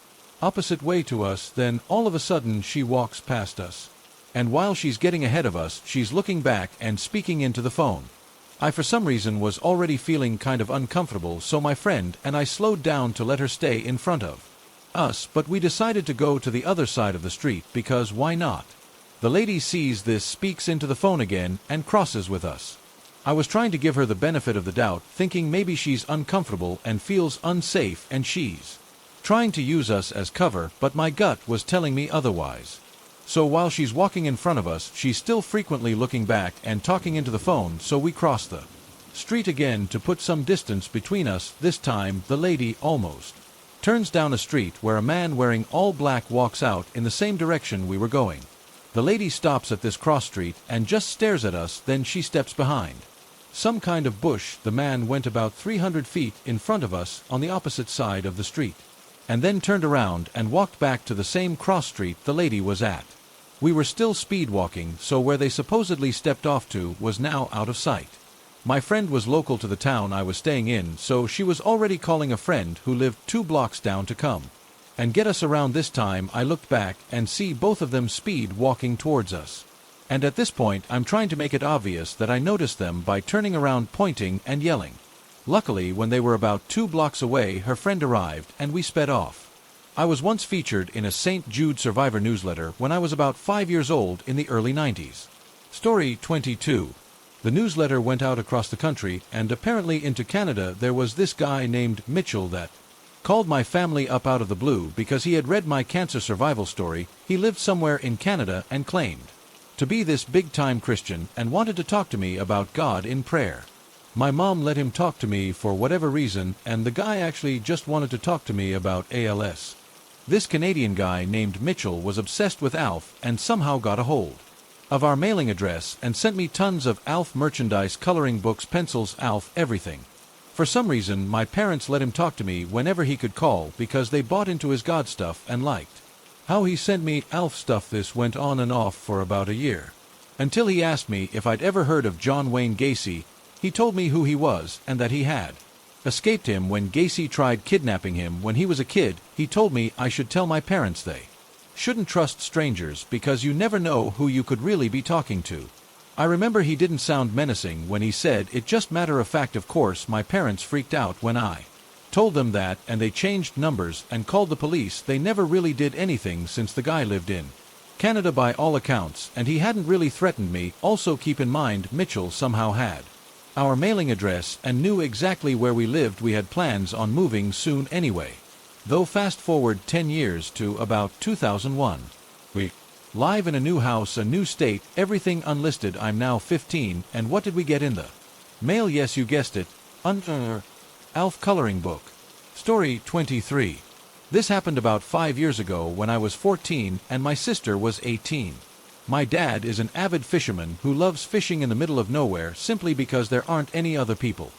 opposite way to us. Then all of a sudden she walks past us. And while she's getting ahead of us, she's looking back and speaking into the phone. I for some reason was already feeling kind of uncomfortable, so my friend and I slowed down to let her stay in front of us, but we decided to go to the other side of the street because why not? The lady sees this, speaks into the phone again, and crosses with us. I was trying to give her the benefit of the doubt, thinking maybe she's uncomfortable and feels unsafe and she's trying to use us as cover, but my gut was telling me otherwise. So while she's walking in front of us, she's still frequently looking back and talking into the phone, so we cross the street again to put some distance between us. This time, the lady almost turns down a street where a man wearing all black walks out in the same direction we were going. The lady stops at this cross street and just stares at us, then she steps behind some kind of bush. The man went about 300 feet in front of us on the opposite side of the street, and then turned around and walked back to the same cross street the lady was at. We were still speed walking, so where they supposedly stepped off to was now out of sight. My friend was local to the town I was staying in, so she was already calling a friend who lived 2 blocks down to come and get us around. This time I looked back and see both of them speed walking towards us. And at this point I'm trying to make it obvious that I noticed them by turning around, pointing and yelling. Luckily, when they were about 2 blocks away, her friend arrived and we sped off. I was once featured in a St. Jude Survivor newsletter when I was about 5 years old in the early 90s. Story 22. The newsletter went out across the country, and apparently into Canada. There was this guy named Mitchell that called my family up out of the blue because he had read my cancer survival story. He lived somewhere in Canada and claimed to be this big-time Christian and wanted to talk to me about God in prayer. My mom let him talk to me for whatever reason, and the guy actually just wanted to talk to me about ALS. This Canadian guy named Mitchell was obsessed with ALF and somehow got a hold of our mailing address and sent me tons of ALF merchandise, coloring books, pencils, ALF, everything. For some reason, my parents let him talk to me whenever he could call because they bought into his God stuff and liked how he sent me ALF stuff. This went on and off for about a year, until he asked me if I'd ever heard of John Wayne Gacy. He told me who he was and that he had escaped him when Gacy tried kidnapping him when he was a kid. He told me I should tell my parents they shouldn't trust strangers because you never know who you could really be talking to. I remember he didn't sound menacing when he said it, just matter of fact. Of course, my parents freaked out when I told them that, and they changed numbers and called the police. They never really did anything since the guy lived in Canada by all accounts, and he hadn't really threatened me. Also keep in mind, Mitchell somehow had our mailing address and knew exactly where we lived. We had plans on moving soon anyway. Though fast forward 10 years to about 2001. We live in a new house, a new state, everything unlisted. I'm now 15, and what did we get in the mail? Yes, you guessed it. ALF coloring book. Story 23. This happened about 5 years ago when I was 14 and my sister was 18. My dad is an avid fisherman who loves fishing in the middle of nowhere simply because there aren't any other people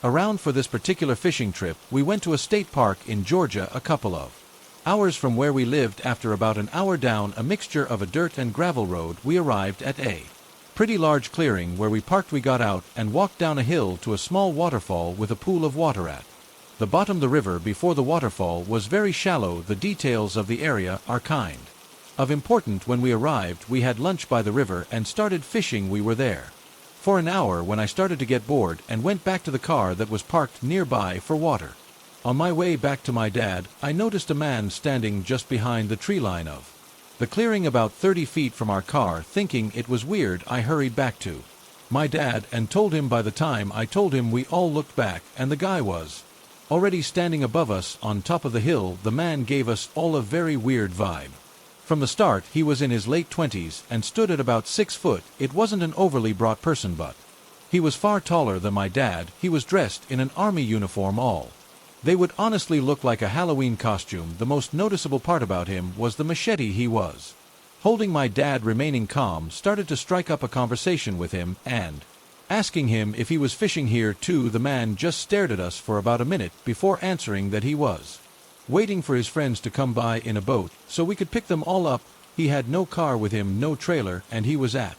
around. For this particular fishing trip, we went to a state park in Georgia, a couple of hours from where we lived. After about an hour down a mixture of a dirt and gravel road, we arrived at a pretty large clearing where we parked. We got out and walked down a hill to a small waterfall with a pool of water at the bottom. The river before the waterfall was very shallow. The details of the area are kind of important. When we arrived, we had lunch by the river and started fishing. We were there for an hour when I started to get bored and went back to the car that was parked nearby for water. On my way back to my dad, I noticed a man standing just behind the tree line of the clearing about 30 feet from our car. Thinking it was weird, I hurried back to my dad and told him. By the time I told him, we all looked back and the guy was already standing above us on top of the hill. The man gave us all a very weird vibe. From the start, he was in his late 20s and stood at about 6 foot. It wasn't an overly broad person, but he was far taller than my dad. He was dressed in an army uniform. All they would honestly look like a Halloween costume. The most noticeable part about him was the machete he was holding. My dad, remaining calm, started to strike up a conversation with him and asking him if he was fishing here too. The man just stared at us for about a minute before answering that he was waiting for his friends to come by in a boat so we could pick them all up. He had no car with him, no trailer, and he was at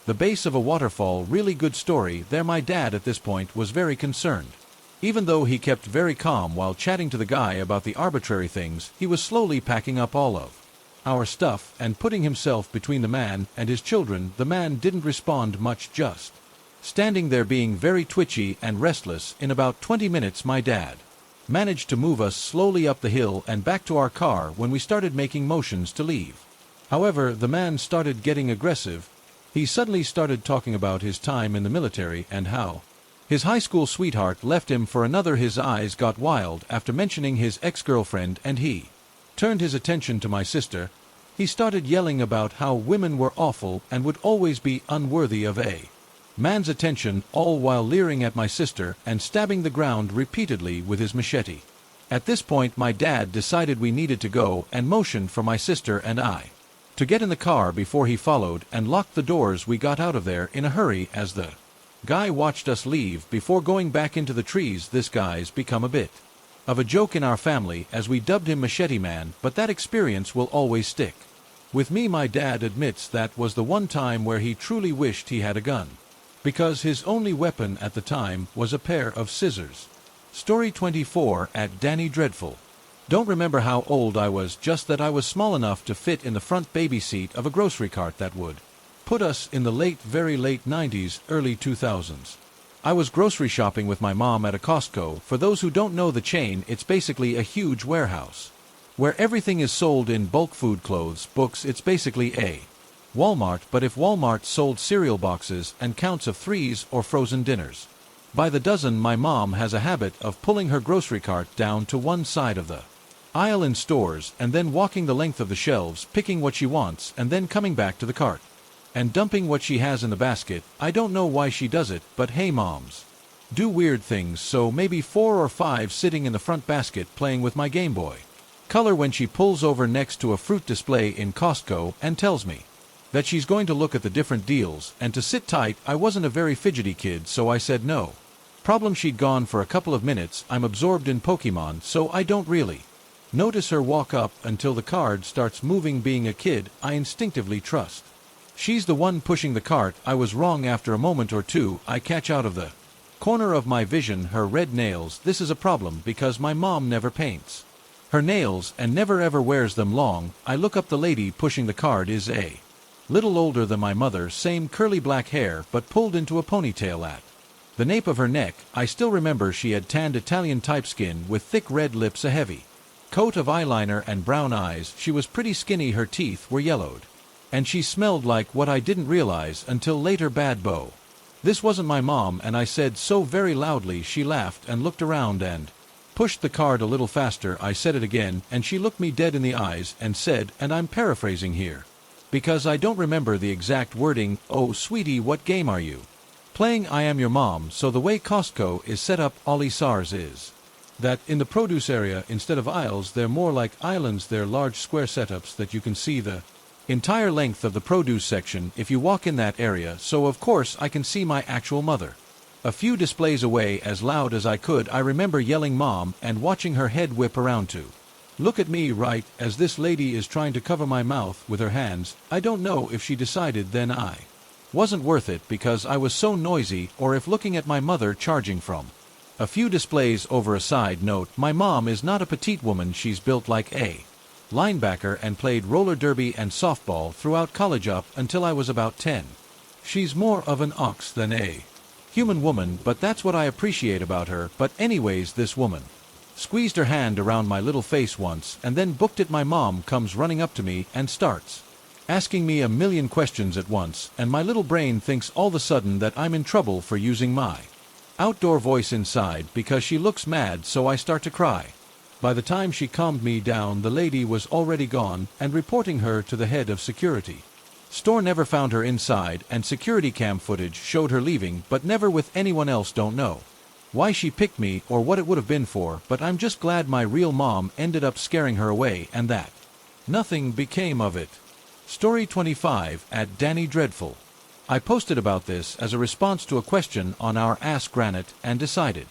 The base of a waterfall, really good story there. My dad at this point was very concerned. Even though he kept very calm while chatting to the guy about the arbitrary things, he was slowly packing up all of our stuff and putting himself between the man and his children. The man didn't respond much, just standing there being very twitchy and restless. In about 20 minutes my dad managed to move us slowly up the hill and back to our car when we started making motions to leave. However, the man started getting aggressive. He suddenly started talking about his time in the military and how his high school sweetheart left him for another. His eyes got wild after mentioning his ex-girlfriend, and he turned his attention to my sister. He started yelling about how women were awful and would always be unworthy of a man's attention, all while leering at my sister and stabbing the ground repeatedly with his machete. At this point my dad decided we needed to go and motioned for my sister and I to get in the car before he followed and locked the doors. We got out of there in a hurry as the guy watched us leave before going back into the trees. This guy's become a bit of a joke in our family as we dubbed him Machete Man, but that experience will always stick with me. My dad admits that was the one time where he truly wished he had a gun, because his only weapon at the time was a pair of scissors. Story 24 at Danny Dreadful. Don't remember how old I was, just that I was small enough to fit in the front baby seat of a grocery cart that would put us in the very late 90s, early 2000s. I was grocery shopping with my mom at a Costco. For those who don't know the chain, it's basically a huge warehouse where everything is sold in bulk: food, clothes, books. It's basically a Walmart, but if Walmart sold cereal boxes and counts of threes or frozen dinners by the dozen. My mom has a habit of pulling her grocery cart down to one side of the aisle in stores and then walking the length of the shelves, picking what she wants and then coming back to the cart and dumping what she has in the basket. I don't know why she does it, but hey, moms do weird things. So maybe 4 or 5 sitting in the front basket playing with my Game Boy Color when she pulls over next to a fruit display in Costco and tells me that she's going to look at the different deals and to sit tight. I wasn't a very fidgety kid, so I said no problem. She'd gone for a couple of minutes. I'm absorbed in Pokemon, so I don't really notice her walk up until the cart starts moving. Being a kid, I instinctively trust she's the one pushing the cart. I was wrong. After a moment or two, I catch out of the corner of my vision her red nails. This is a problem because my mom never paints her nails and never ever wears them long. I look up. The lady pushing the cart is a little older than my mother, same curly black hair but pulled into a ponytail at the nape of her neck. I still remember she had tanned Italian type skin with thick red lips, a heavy coat of eyeliner and brown eyes. She was pretty skinny. Her teeth were yellowed and she smelled like what I didn't realize until later, bad beau. This wasn't my mom, and I said so very loudly. She laughed and looked around and pushed the cart a little faster. I said it again and she looked me dead in the eyes and said, and I'm paraphrasing here because I don't remember the exact wording, "Oh sweetie, what game are you playing? I am your mom." So the way Costco is set up, Ollie SARS, is that in the produce area, instead of aisles, they're more like islands. They're large square setups that you can see the entire length of the produce section if you walk in that area. So of course I can see my actual mother a few displays away. As loud as I could, I remember yelling mom and watching her head whip around to look at me right as this lady is trying to cover my mouth with her hands. I don't know if she decided then I wasn't worth it because I was so noisy, or if looking at my mother charging from a few displays over. A side note, my mom is not a petite woman. She's built like a linebacker and played roller derby and softball throughout college up until I was about 10. She's more of an ox than a human woman, but that's what I appreciate about her. But anyways, this woman squeezed her hand around my little face once and then booked it. My mom comes running up to me and starts asking me a million questions at once, and my little brain thinks all of a sudden that I'm in trouble for using my outdoor voice inside because she looks mad. So I start to cry. By the time she calmed me down, the lady was already gone and reporting her to the head of security. Store never found her inside, and security cam footage showed her leaving, but never with anyone else. Don't know why she picked me or what it would have been for, but I'm just glad my real mom ended up scaring her away and that nothing became of it. Story 25 at Danny Dreadful. I posted about this as a response to a question on our Ask Granite and decided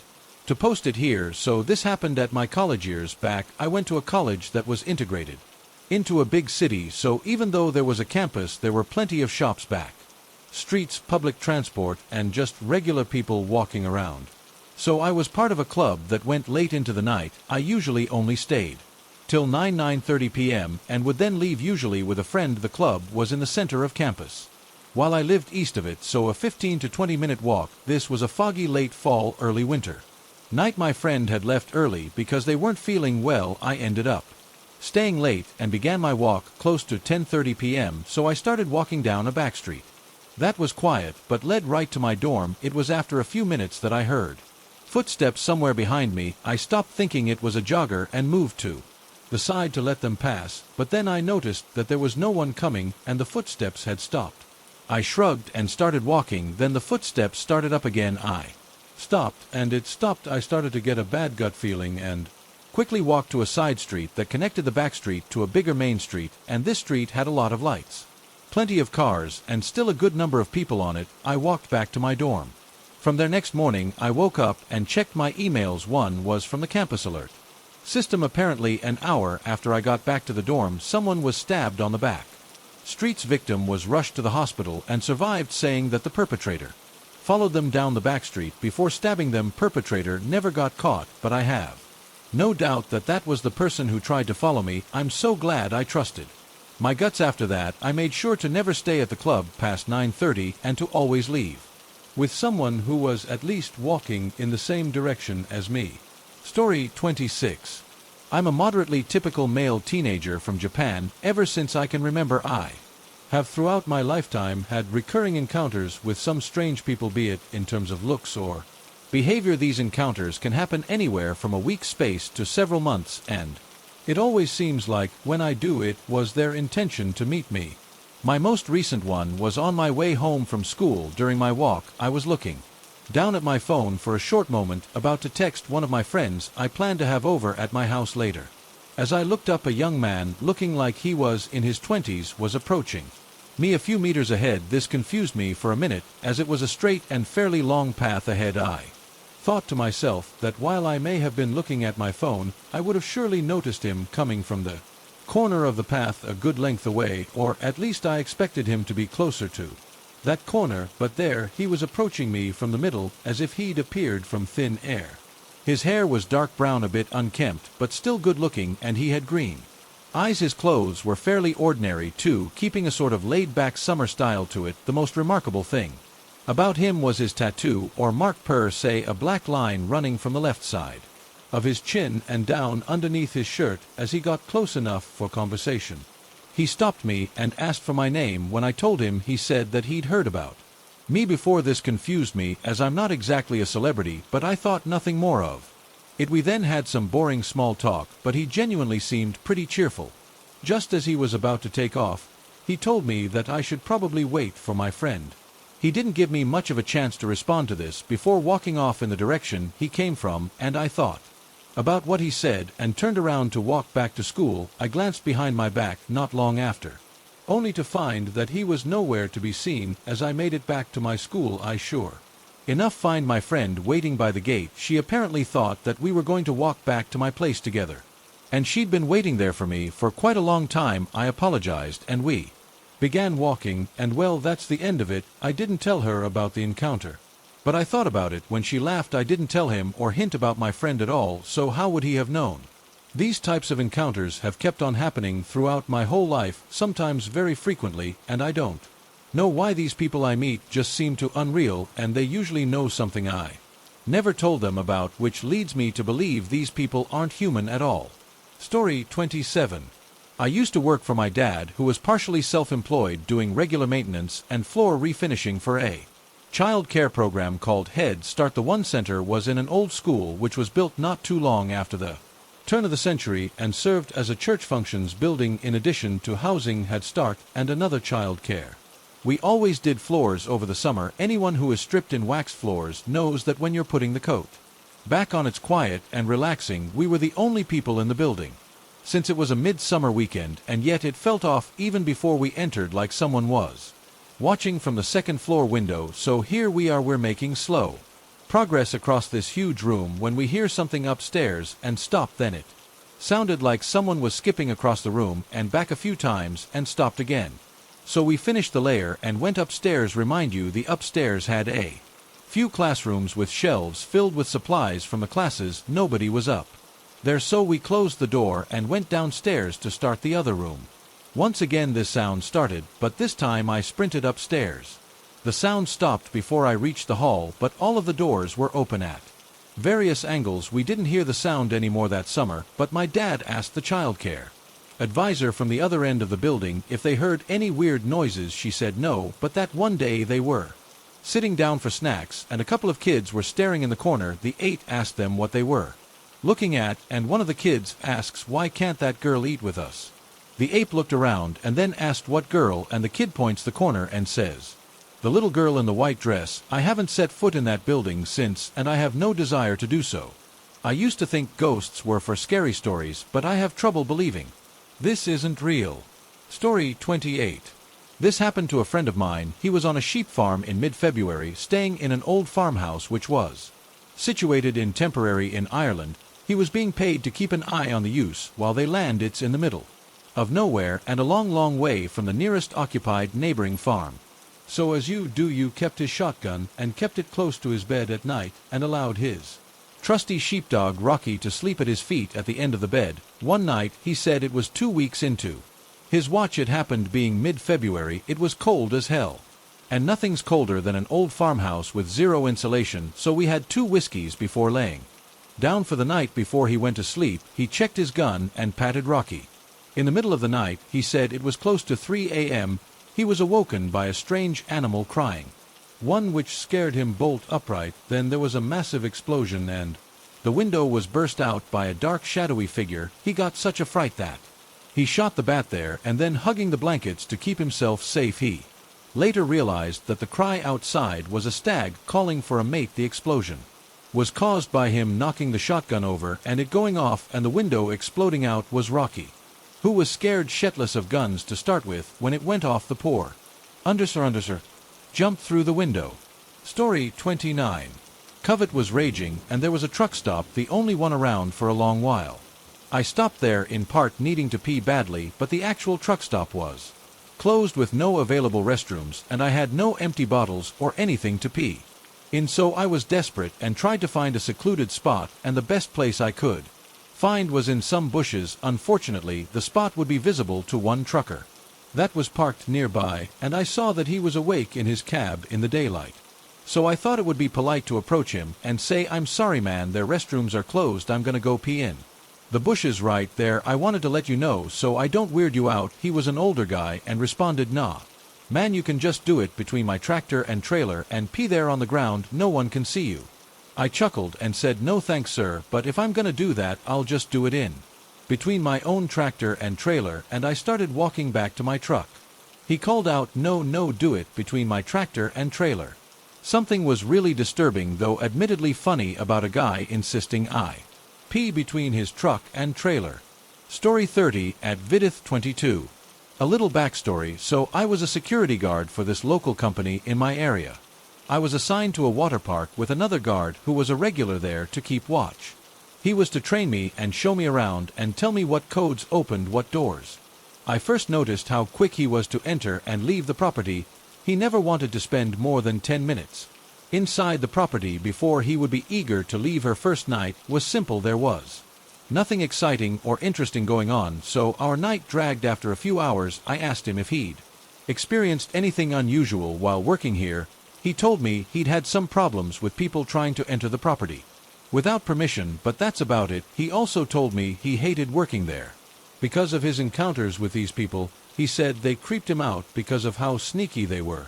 to post it here. So this happened at my college years back. I went to a college that was integrated into a big city, so even though there was a campus, there were plenty of shops back streets, public transport, and just regular people walking around. So I was part of a club that went late into the night. I usually only stayed till 9:30 p.m. and would then leave, usually with a friend. The club was in the center of campus, while I lived east of it, so a 15 to 20 minute walk. This was a foggy late fall, early winter night. My friend had left early because they weren't feeling well. I ended up staying late and began my walk close to 10:30 p.m. So I started walking down a back street that was quiet but led right to my dorm. It was after a few minutes that I heard footsteps somewhere behind me. I stopped, thinking it was a jogger, and moved to the side to let them pass, but then I noticed that there was no one coming and the footsteps had stopped. I shrugged and started walking. Then the footsteps started up again. I stopped and it stopped. I started to get a bad gut feeling and quickly walked to a side street that connected the back street to a bigger main street, and this street had a lot of lights, plenty of cars, and still a good number of people on it. I walked back to my dorm. From there, next morning I woke up and checked my emails. One was from the campus alert system. Apparently an hour after I got back to the dorm, someone was stabbed on the back streets. Victim was rushed to the hospital and survived, saying that the perpetrator followed them down the back street before stabbing them. Perpetrator never got caught, but I have no doubt that that was the person who tried to follow me. I'm so glad I trusted my guts. After that, I made sure to never stay at the club past 9:30 and to always leave with someone who was at least walking in the same direction as me. Story 26. I'm a moderately typical male teenager from Japan. Ever since I can remember, I have throughout my lifetime had recurring encounters with some strange people, be it in terms of looks or behavior. These encounters can happen anywhere from a week's space to several months, and it always seems like when I do, it was their intention to meet me. My most recent one was on my way home from school. During my walk, I was looking down at my phone for a short moment, about to text one of my friends I planned to have over at my house later. As I looked up, a young man, looking like he was in his 20s, was approaching me a few meters ahead. This confused me for a minute, as it was a straight and fairly long path ahead. I thought to myself that while I may have been looking at my phone, I would have surely noticed him coming from the corner of the path a good length away, or at least I expected him to be closer to that corner, but there he was, approaching me from the middle as if he'd appeared from thin air. His hair was dark brown, a bit unkempt, but still good looking, and he had green eyes. His clothes were fairly ordinary too, keeping a sort of laid-back summer style to it. The most remarkable thing about him was his tattoo, or mark per se, a black line running from the left side of his chin and down underneath his shirt. As he got close enough for conversation, he stopped me and asked for my name. When I told him, he said that he'd heard about me before. This confused me, as I'm not exactly a celebrity, but I thought nothing more of it. We then had some boring small talk, but he genuinely seemed pretty cheerful. Just as he was about to take off, he told me that I should probably wait for my friend. He didn't give me much of a chance to respond to this before walking off in the direction he came from, and I thought about what he said and turned around to walk back to school. I glanced behind my back not long after, only to find that he was nowhere to be seen. As I made it back to my school, I sure enough find my friend waiting by the gate. She apparently thought that we were going to walk back to my place together, and she'd been waiting there for me for quite a long time. I apologized and we began walking, and well, that's the end of it. I didn't tell her about the encounter, but I thought about it when she laughed. I didn't tell him or hint about my friend at all, so how would he have known? These types of encounters have kept on happening throughout my whole life, sometimes very frequently, and I don't know why. These people I meet just seem too unreal, and they usually know something I never told them about, which leads me to believe these people aren't human at all. Story 27. I used to work for my dad, who was partially self-employed, doing regular maintenance and floor refinishing for a child care program called Head Start. The one center was in an old school which was built not too long after the turn of the century and served as a church functions building in addition to housing Head Start and another child care. We always did floors over the summer. Anyone who has stripped in waxed floors knows that when you're putting the coat back on, it's quiet and relaxing. We were the only people in the building, since it was a midsummer weekend, and yet it felt off even before we entered, like someone was watching from the second floor window. So here we are, we're making slow progress across this huge room when we hear something upstairs and stop. Then it sounded like someone was skipping across the room and back a few times and stopped again. So we finished the layer and went upstairs. Remind you, the upstairs had a few classrooms with shelves filled with supplies from the classes. Nobody was up there, so we closed the door and went downstairs to start the other room. Once again this sound started, but this time I sprinted upstairs. The sound stopped before I reached the hall, but all of the doors were open at various angles. We didn't hear the sound anymore that summer, but my dad asked the childcare advisor from the other end of the building if they heard any weird noises. She said no, but that one day they were sitting down for snacks and a couple of kids were staring in the corner. The 8 asked them what they were looking at, and one of the kids asks, "Why can't that girl eat with us?" The ape looked around and then asked, "What girl?" and the kid points the corner and says, "The little girl in the white dress. I haven't set foot in that building since, and I have no desire to do so. I used to think ghosts were for scary stories, but I have trouble believing this isn't real." Story 28. This happened to a friend of mine. He was on a sheep farm in mid-February, staying in an old farmhouse which was situated in Temporary in Ireland. He was being paid to keep an eye on the use while they land. It's in the middle of nowhere and a long way from the nearest occupied neighboring farm. So as you do, you kept his shotgun and kept it close to his bed at night and allowed his trusty sheepdog Rocky to sleep at his feet at the end of the bed. One night, he said it was 2 weeks into his watch. It happened being mid-February. It was cold as hell. And nothing's colder than an old farmhouse with zero insulation, so we had 2 whiskeys before laying down for the night. Before he went to sleep, he checked his gun and patted Rocky. In the middle of the night, he said it was close to 3 a.m., he was awoken by a strange animal crying, one which scared him bolt upright. Then there was a massive explosion and the window was burst out by a dark shadowy figure. He got such a fright that he shot the bat there and then, hugging the blankets to keep himself safe, he later realized that the cry outside was a stag calling for a mate. The explosion was caused by him knocking the shotgun over and it going off, and the window exploding out was Rocky, who was scared shitless of guns to start with. When it went off, the poor undersir jumped through the window. Story 29. Covet was raging and there was a truck stop, the only one around for a long while. I stopped there in part needing to pee badly, but the actual truck stop was closed with no available restrooms and I had no empty bottles or anything to pee in, so I was desperate and tried to find a secluded spot, and the best place I could find was in some bushes. Unfortunately, the spot would be visible to one trucker that was parked nearby, and I saw that he was awake in his cab in the daylight. So I thought it would be polite to approach him and say, "I'm sorry man, their restrooms are closed, I'm gonna go pee in the bushes right there. I wanted to let you know so I don't weird you out." He was an older guy and responded, "Nah, man, you can just do it between my tractor and trailer and pee there on the ground, no one can see you." I chuckled and said, "No thanks sir, but if I'm gonna do that, I'll just do it in between my own tractor and trailer," and I started walking back to my truck. He called out, "No, do it between my tractor and trailer." Something was really disturbing, though admittedly funny, about a guy insisting I pee between his truck and trailer. Story 30. At Vidith 22. A little backstory. So I was a security guard for this local company in my area. I was assigned to a water park with another guard who was a regular there to keep watch. He was to train me and show me around and tell me what codes opened what doors. I first noticed how quick he was to enter and leave the property. He never wanted to spend more than 10 minutes inside the property before he would be eager to leave. Her first night was simple. There was nothing exciting or interesting going on, so our night dragged. After a few hours, I asked him if he'd experienced anything unusual while working here. He told me he'd had some problems with people trying to enter the property without permission, but that's about it. He also told me he hated working there because of his encounters with these people. He said they creeped him out because of how sneaky they were.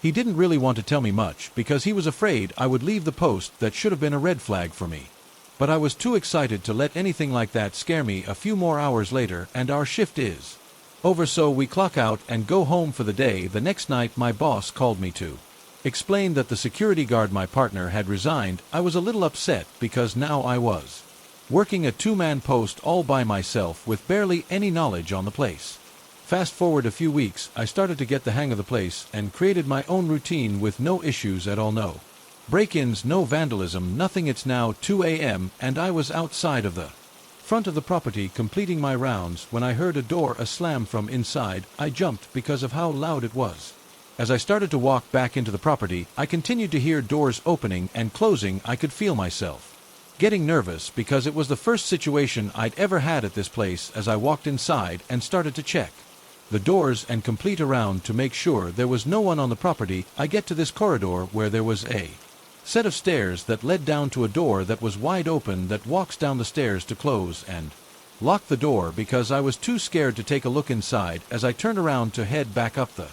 He didn't really want to tell me much because he was afraid I would leave the post. That should have been a red flag for me. But I was too excited to let anything like that scare me. A few more hours later and our shift is over, so we clock out and go home for the day. The next night my boss called me to explain that the security guard, my partner, had resigned. I was a little upset because now I was working a 2-man post all by myself with barely any knowledge on the place. Fast forward a few weeks, I started to get the hang of the place and created my own routine with no issues at all. No break-ins, no vandalism, nothing. It's now 2 a.m. and I was outside of the front of the property completing my rounds when I heard a door slam from inside. I jumped because of how loud it was. As I started to walk back into the property, I continued to hear doors opening and closing. I could feel myself getting nervous because it was the first situation I'd ever had at this place. As I walked inside and started to check the doors and complete around to make sure there was no one on the property, I get to this corridor where there was a set of stairs that led down to a door that was wide open that walks down the stairs to close and lock the door because I was too scared to take a look inside. As I turned around to head back up the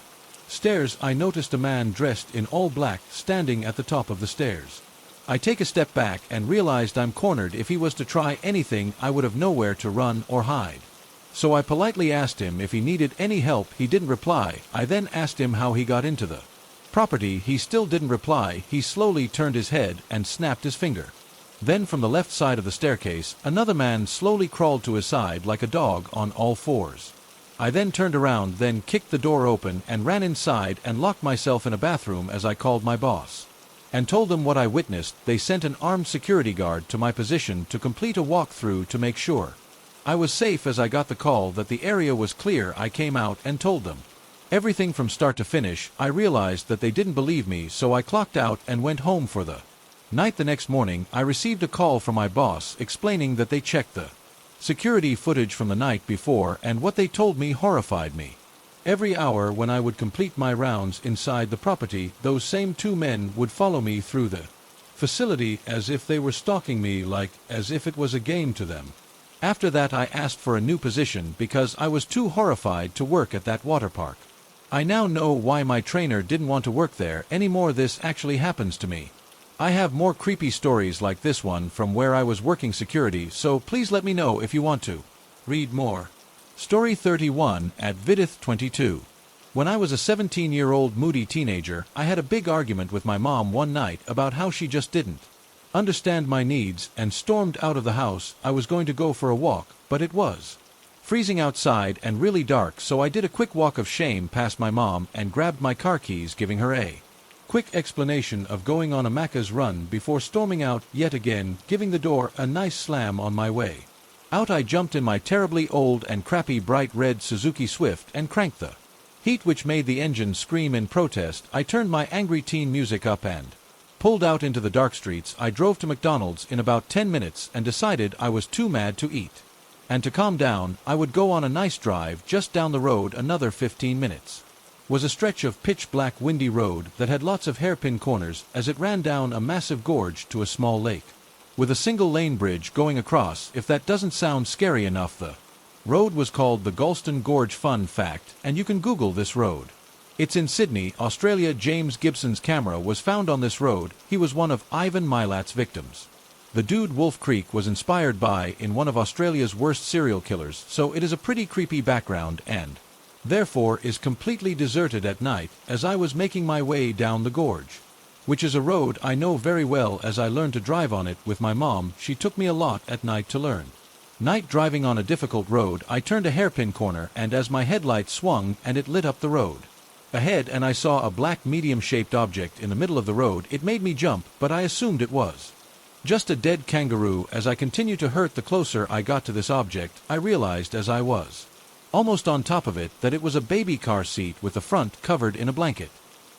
stairs, I noticed a man dressed in all black standing at the top of the stairs. I take a step back and realized I'm cornered. If he was to try anything, I would have nowhere to run or hide. So I politely asked him if he needed any help. He didn't reply. I then asked him how he got into the property. He still didn't reply. He slowly turned his head and snapped his finger. Then from the left side of the staircase, another man slowly crawled to his side like a dog on all fours. I then turned around, then kicked the door open and ran inside and locked myself in a bathroom. As I called my boss and told them what I witnessed, they sent an armed security guard to my position to complete a walkthrough to make sure I was safe. As I got the call that the area was clear, I came out and told them everything from start to finish. I realized that they didn't believe me, so I clocked out and went home for the night. The next morning, I received a call from my boss explaining that they checked the security footage from the night before, and what they told me horrified me. Every hour when I would complete my rounds inside the property, those same two men would follow me through the facility as if they were stalking me, like as if it was a game to them. After that, I asked for a new position because I was too horrified to work at that water park. I now know why my trainer didn't want to work there anymore. This actually happens to me. I have more creepy stories like this one from where I was working security, so please let me know if you want to read more. Story 31 at Vidith 22. When I was a 17-year-old moody teenager, I had a big argument with my mom one night about how she just didn't understand my needs and stormed out of the house. I was going to go for a walk, but it was freezing outside and really dark, so I did a quick walk of shame past my mom and grabbed my car keys, giving her a quick explanation of going on a Macca's run before storming out yet again, giving the door a nice slam. On my way out, I jumped in my terribly old and crappy bright red Suzuki Swift and cranked the heat, which made the engine scream in protest. I turned my angry teen music up and pulled out into the dark streets. I drove to McDonald's in about 10 minutes and decided I was too mad to eat. And to calm down, I would go on a nice drive just down the road. Another 15 minutes was a stretch of pitch-black windy road that had lots of hairpin corners as it ran down a massive gorge to a small lake with a single-lane bridge going across. If that doesn't sound scary enough, the road was called the Galston Gorge. Fun fact, and you can Google this road. It's in Sydney, Australia. James Gibson's camera was found on this road. He was one of Ivan Milat's victims. The dude Wolf Creek was inspired by in one of Australia's worst serial killers, so it is a pretty creepy background and therefore is completely deserted at night. As I was making my way down the gorge, which is a road I know very well as I learned to drive on it with my mom. She took me a lot at night to learn night driving on a difficult road. I turned a hairpin corner, and as my headlight swung and it lit up the road ahead and I saw a black medium-shaped object in the middle of the road, it made me jump, but I assumed it was just a dead kangaroo. As I continued to hurt, the closer I got to this object, I realized as I was almost on top of it that it was a baby car seat with the front covered in a blanket.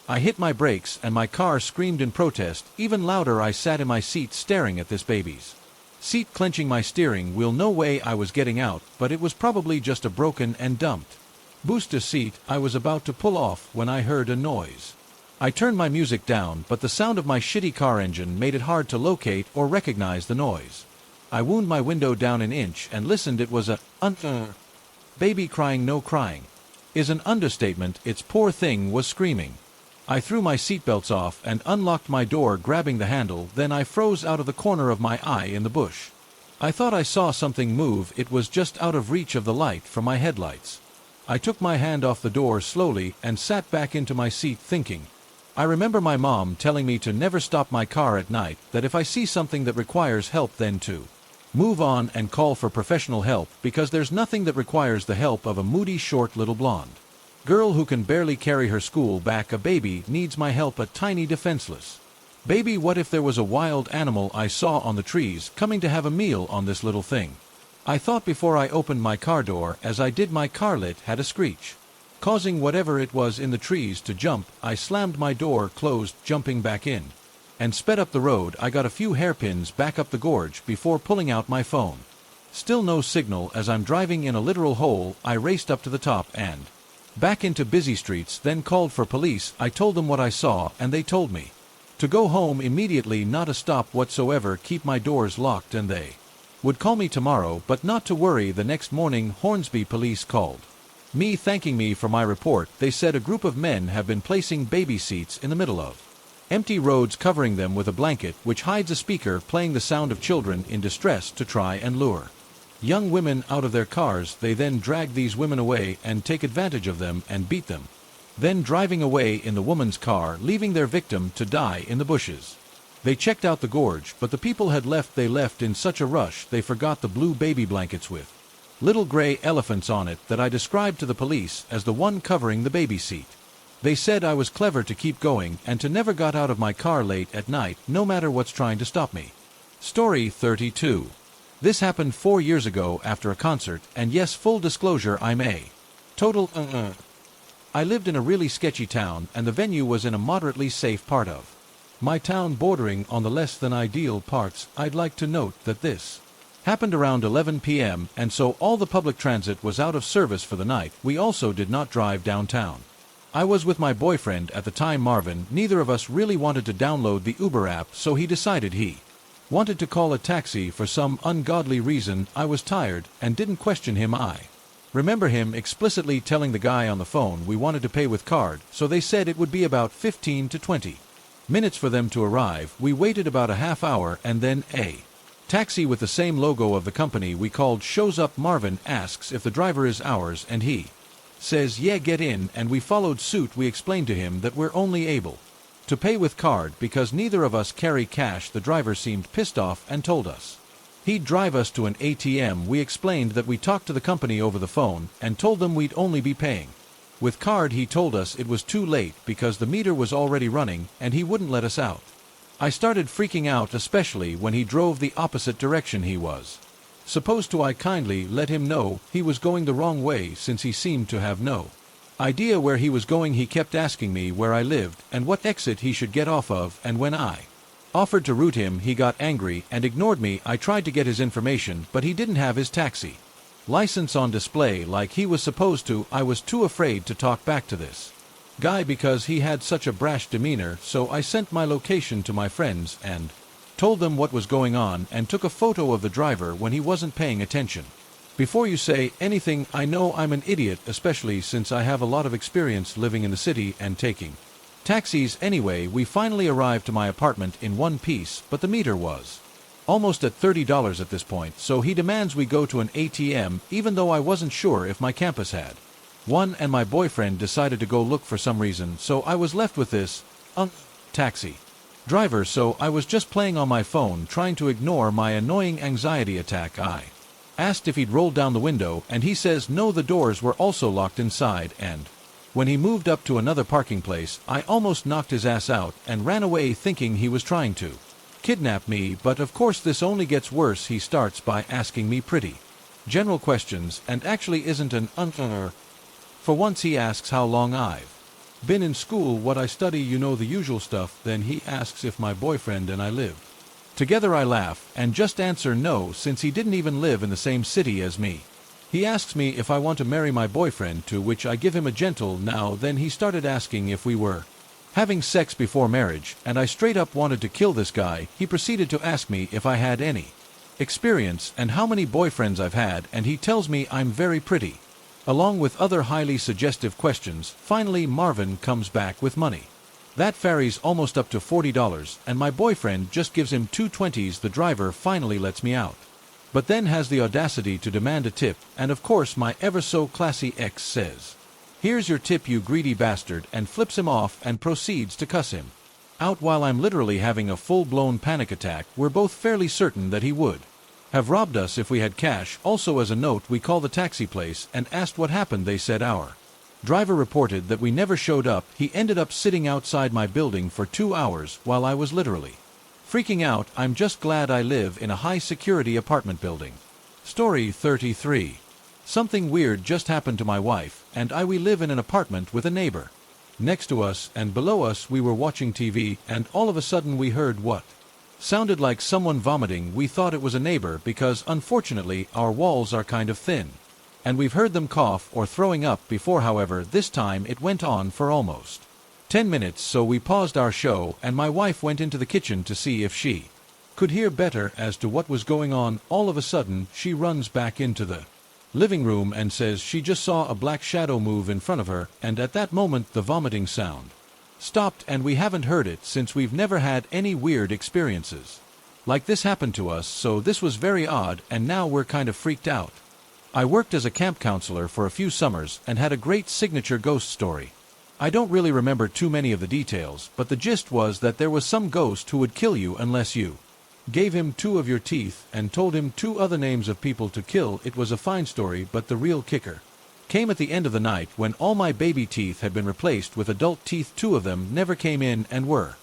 I hit my brakes and my car screamed in protest. Even louder, I sat in my seat staring at this baby's seat, clenching my steering wheel. No way I was getting out, but it was probably just a broken and dumped booster seat. I was about to pull off when I heard a noise. I turned my music down, but the sound of my shitty car engine made it hard to locate or recognize the noise. I wound my window down an inch and listened. It was a baby crying. No, crying is an understatement. Its poor thing was screaming. I threw my seatbelts off and unlocked my door, grabbing the handle. Then I froze out of the corner of my eye in the bush. I thought I saw something move. It was just out of reach of the light from my headlights. I took my hand off the door slowly and sat back into my seat thinking. I remember my mom telling me to never stop my car at night, that if I see something that requires help, then to move on and call for professional help, because there's nothing that requires the help of a moody, short little blonde girl who can barely carry her school bag. A baby needs my help, a tiny defenseless baby. What if there was a wild animal I saw on the trees coming to have a meal on this little thing? I thought before I opened my car door as I did my car lit had a screech. Causing whatever it was in the trees to jump, I slammed my door closed, jumping back in, and sped up the road. I got a few hairpins back up the gorge before pulling out my phone. Still no signal. As I'm driving in a literal hole, I raced up to the top and back into busy streets, then called for police. I told them what I saw and they told me to go home immediately, not a stop whatsoever, keep my doors locked, and they would call me tomorrow, but not to worry. The next morning Hornsby police called me thanking me for my report. They said a group of men have been placing baby seats in the middle of empty roads, covering them with a blanket which hides a speaker playing the sound of children in distress to try and lure young women out of their cars. They then drag these women away and take advantage of them and beat them, then driving away in the woman's car, leaving their victim to die in the bushes. They checked out the gorge, but the people had left. They left in such a rush they forgot the blue baby blankets with little gray elephants on it that I described to the police as the one covering the baby seat. They said I was clever to keep going and to never got out of my car late at night, no matter what's trying to stop me. Story 32. This happened 4 years ago after a concert, and yes, full disclosure, I'm a total I lived in a really sketchy town, and the venue was in a moderately safe part of my town, bordering on the less than ideal parts. I'd like to note that this happened around 11 p.m., and so all the public transit was out of service for the night. We also did not drive downtown. I was with my boyfriend at the time, Marvin. Neither of us really wanted to download the Uber app, so he decided he wanted to call a taxi for some ungodly reason. I was tired and didn't question him. I remember him explicitly telling the guy on the phone we wanted to pay with card, so they said it would be about 15 to 20 minutes for them to arrive. We waited about a half hour, and then a taxi with the same logo of the company we called shows up. Marvin asks if the driver is ours, and he says, "Yeah, get in," and we followed suit. We explained to him that we're only able to pay with card because neither of us carry cash. The driver seemed pissed off and told us he'd drive us to an ATM. We explained that we talked to the company over the phone and told them we'd only be paying with card. He told us it was too late because the meter was already running and he wouldn't let us out. I started freaking out, especially when he drove the opposite direction he was supposed to. I kindly let him know he was going the wrong way since he seemed to have no idea where he was going. He kept asking me where I lived and what exit he should get off of, and when I offered to route him, he got angry and ignored me. I tried to get his information, but he didn't have his taxi license on display like he was supposed to. I was too afraid to talk back to this guy because he had such a brash demeanor, so I sent my location to my friends and told them what was going on and took a photo of the driver when he wasn't paying attention. Before you say anything, I know I'm an idiot, especially since I have a lot of experience living in the city and taking taxis. Anyway, we finally arrived to my apartment in one piece, but the meter was almost at $30 at this point, so he demands we go to an ATM, even though I wasn't sure if my campus had one, and my boyfriend decided to go look for some reason, so I was left with this taxi driver. So I was just playing on my phone, trying to ignore my annoying anxiety attack. I asked if he'd rolled down the window, and he says no, the doors were also locked inside, and when he moved up to another parking place, I almost knocked his ass out and ran away thinking he was trying to kidnap me. But of course this only gets worse. He starts by asking me pretty general questions and actually isn't an for once. He asks how long I've been in school, what I study, you know, the usual stuff. Then he asks if my boyfriend and I lived together. I laugh and just answer no, since he didn't even live in the same city as me. He asks me if I want to marry my boyfriend, to which I give him a gentle no. Then he started asking if we were having sex before marriage, and I straight up wanted to kill this guy. He proceeded to ask me if I had any experience and how many boyfriends I've had, and he tells me I'm very pretty, along with other highly suggestive questions. Finally, Marvin comes back with money that varies almost up to $40, and my boyfriend just gives him 2 20s. The driver finally lets me out, but then has the audacity to demand a tip, and of course my ever so classy ex says, "Here's your tip, you greedy bastard," and flips him off and proceeds to cuss him out while I'm literally having a full-blown panic attack. We're both fairly certain that he would have robbed us if we had cash. Also, as a note, we called the taxi place and asked what happened. They said our driver reported that we never showed up. He ended up sitting outside my building for 2 hours while I was literally freaking out. I'm just glad I live in a high-security apartment building. Story 33. Something weird just happened to my wife, and we live in an apartment with a neighbor. Next to us and below us we were watching TV, and all of a sudden we heard what sounded like someone vomiting. We thought it was a neighbor because, unfortunately, our walls are kind of thin. And we've heard them cough or throwing up before. However, this time it went on for almost 10 minutes, so we paused our show and my wife went into the kitchen to see if she could hear better as to what was going on. All of a sudden, she runs back into the living room and says she just saw a black shadow move in front of her, and at that moment the vomiting sound stopped, and we haven't heard it since. We've never had any weird experiences like this happen to us, so this was very odd, and now we're kind of freaked out. I worked as a camp counselor for a few summers and had a great signature ghost story. I don't really remember too many of the details, but the gist was that there was some ghost who would kill you unless you gave him 2 of your teeth and told him 2 other names of people to kill. It was a fine story, but the real kicker came at the end of the night when all my baby teeth had been replaced with adult teeth. 2 of them never came in and were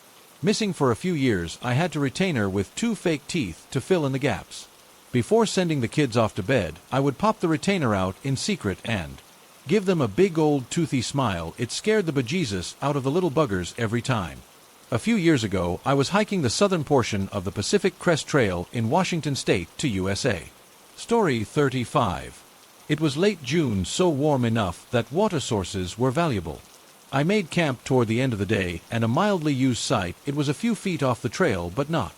missing for a few years. I had to retain her with 2 fake teeth to fill in the gaps. Before sending the kids off to bed, I would pop the retainer out in secret and give them a big old toothy smile. It scared the bejesus out of the little buggers every time. A few years ago, I was hiking the southern portion of the Pacific Crest Trail in Washington State to USA. Story 35. It was late June, so warm enough that water sources were valuable. I made camp toward the end of the day, and a mildly used site. It was a few feet off the trail, but not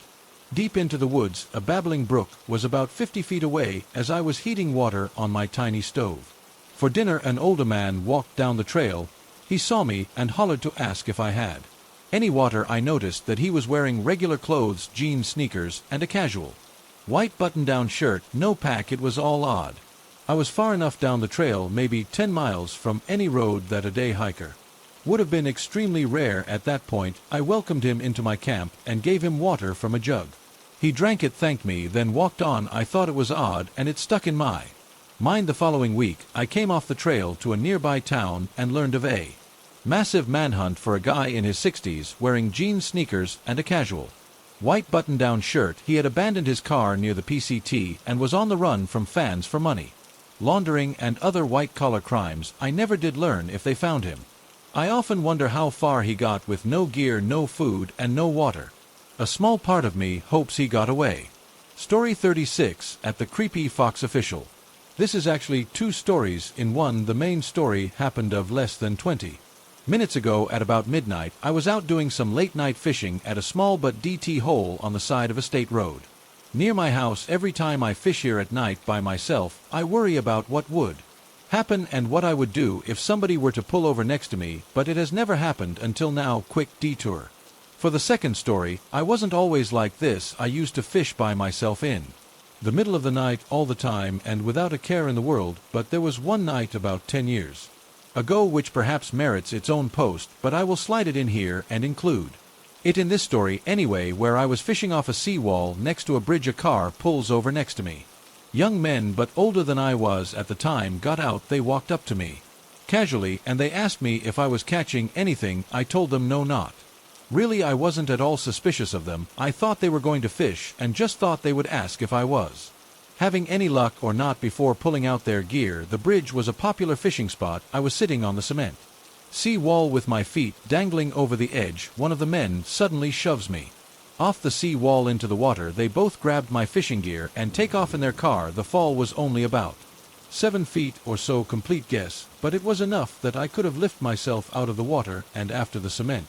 deep into the woods. A babbling brook was about 50 feet away as I was heating water on my tiny stove. For dinner, an older man walked down the trail. He saw me and hollered to ask if I had any water. I noticed that he was wearing regular clothes, jeans, sneakers, and a casual white button-down shirt, no pack. It was all odd. I was far enough down the trail, maybe 10 miles from any road, that a day hiker would have been extremely rare. At that point, I welcomed him into my camp and gave him water from a jug. He drank it, thanked me, then walked on. I thought it was odd, and it stuck in my mind. The following week, I came off the trail to a nearby town and learned of a massive manhunt for a guy in his 60s wearing jeans, sneakers, and a casual white button-down shirt. He had abandoned his car near the PCT and was on the run from fans for money laundering and other white-collar crimes. I never did learn if they found him. I often wonder how far he got with no gear, no food, and no water. A small part of me hopes he got away. Story 36. At the Creepy Fox Official. This is actually 2 stories in one. The main story happened of less than 20 minutes ago. At about midnight, I was out doing some late-night fishing at a small but DT hole on the side of a state road near my house. Every time I fish here at night by myself, I worry about what would happen and what I would do if somebody were to pull over next to me, but it has never happened until now. Quick detour. For the second story, I wasn't always like this. I used to fish by myself in the middle of the night all the time and without a care in the world, but there was one night about 10 years ago which perhaps merits its own post, but I will slide it in here and include it in this story anyway, where I was fishing off a seawall next to a bridge. A car pulls over next to me. Young men, but older than I was at the time, got out. They walked up to me casually and they asked me if I was catching anything. I told them no, not really. I wasn't at all suspicious of them. I thought they were going to fish and just thought they would ask if I was having any luck or not before pulling out their gear. The bridge was a popular fishing spot. I was sitting on the cement sea wall with my feet dangling over the edge. One of the men suddenly shoves me off the sea wall into the water. They both grabbed my fishing gear and take off in their car. The fall was only about 7 feet or so, complete guess, but it was enough that I could have lifted myself out of the water, and after the cement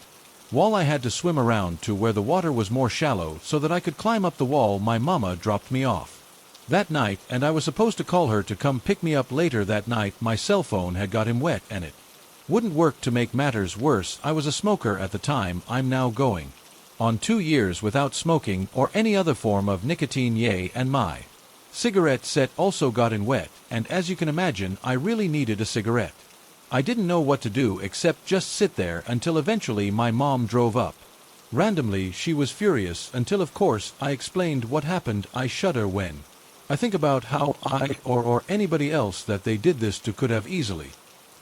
wall I had to swim around to where the water was more shallow so that I could climb up the wall. My mama dropped me off that night, and I was supposed to call her to come pick me up later that night. My cell phone had got him wet and it wouldn't work. To make matters worse, I was a smoker at the time. I'm now going on 2 years without smoking or any other form of nicotine. And my cigarette set also got in wet, and as you can imagine, I really needed a cigarette. I didn't know what to do except just sit there until eventually my mom drove up. Randomly, she was furious until, of course, I explained what happened. I shudder when I think about how I or anybody else that they did this to could have easily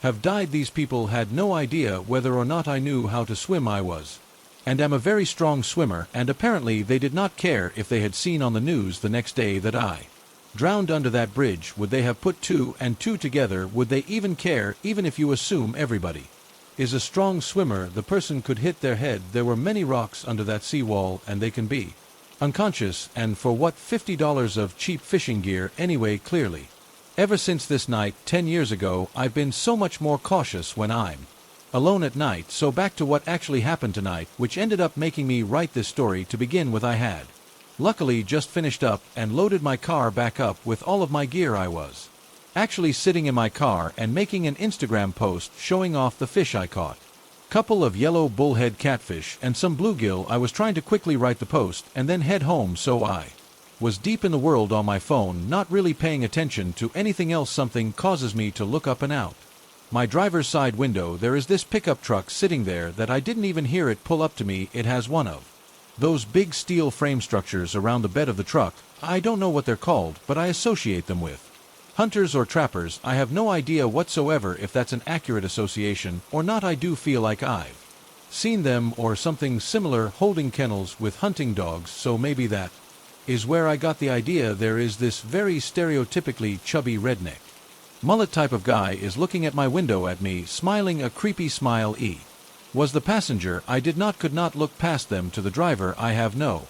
have died. These people had no idea whether or not I knew how to swim. I was and am a very strong swimmer, and apparently they did not care if they had seen on the news the next day that I Drowned under that bridge, would they have put two and two together? Would they even care, even if you assume everybody is a strong swimmer, the person could hit their head? There were many rocks under that seawall, and they can be unconscious, and for what, $50 of cheap fishing gear anyway? Clearly. Ever since this night 10 years ago, I've been so much more cautious when I'm alone at night. So back to what actually happened tonight, which ended up making me write this story. To begin with, I had luckily just finished up and loaded my car back up with all of my gear. I was actually sitting in my car and making an Instagram post showing off the fish I caught. Couple of yellow bullhead catfish and some bluegill. I was trying to quickly write the post and then head home, so I was deep in the world on my phone, not really paying attention to anything else. Something causes me to look up, and out my driver's side window there is this pickup truck sitting there that I didn't even hear it pull up to me. It has one of those big steel frame structures around the bed of the truck. I don't know what they're called, but I associate them with hunters or trappers. I have no idea whatsoever if that's an accurate association or not. I do feel like I've seen them or something similar holding kennels with hunting dogs, so maybe that is where I got the idea. There is this very stereotypically chubby redneck mullet type of guy is looking at my window at me, smiling a creepy smile. Was the passenger. I could not look past them to the driver. I have no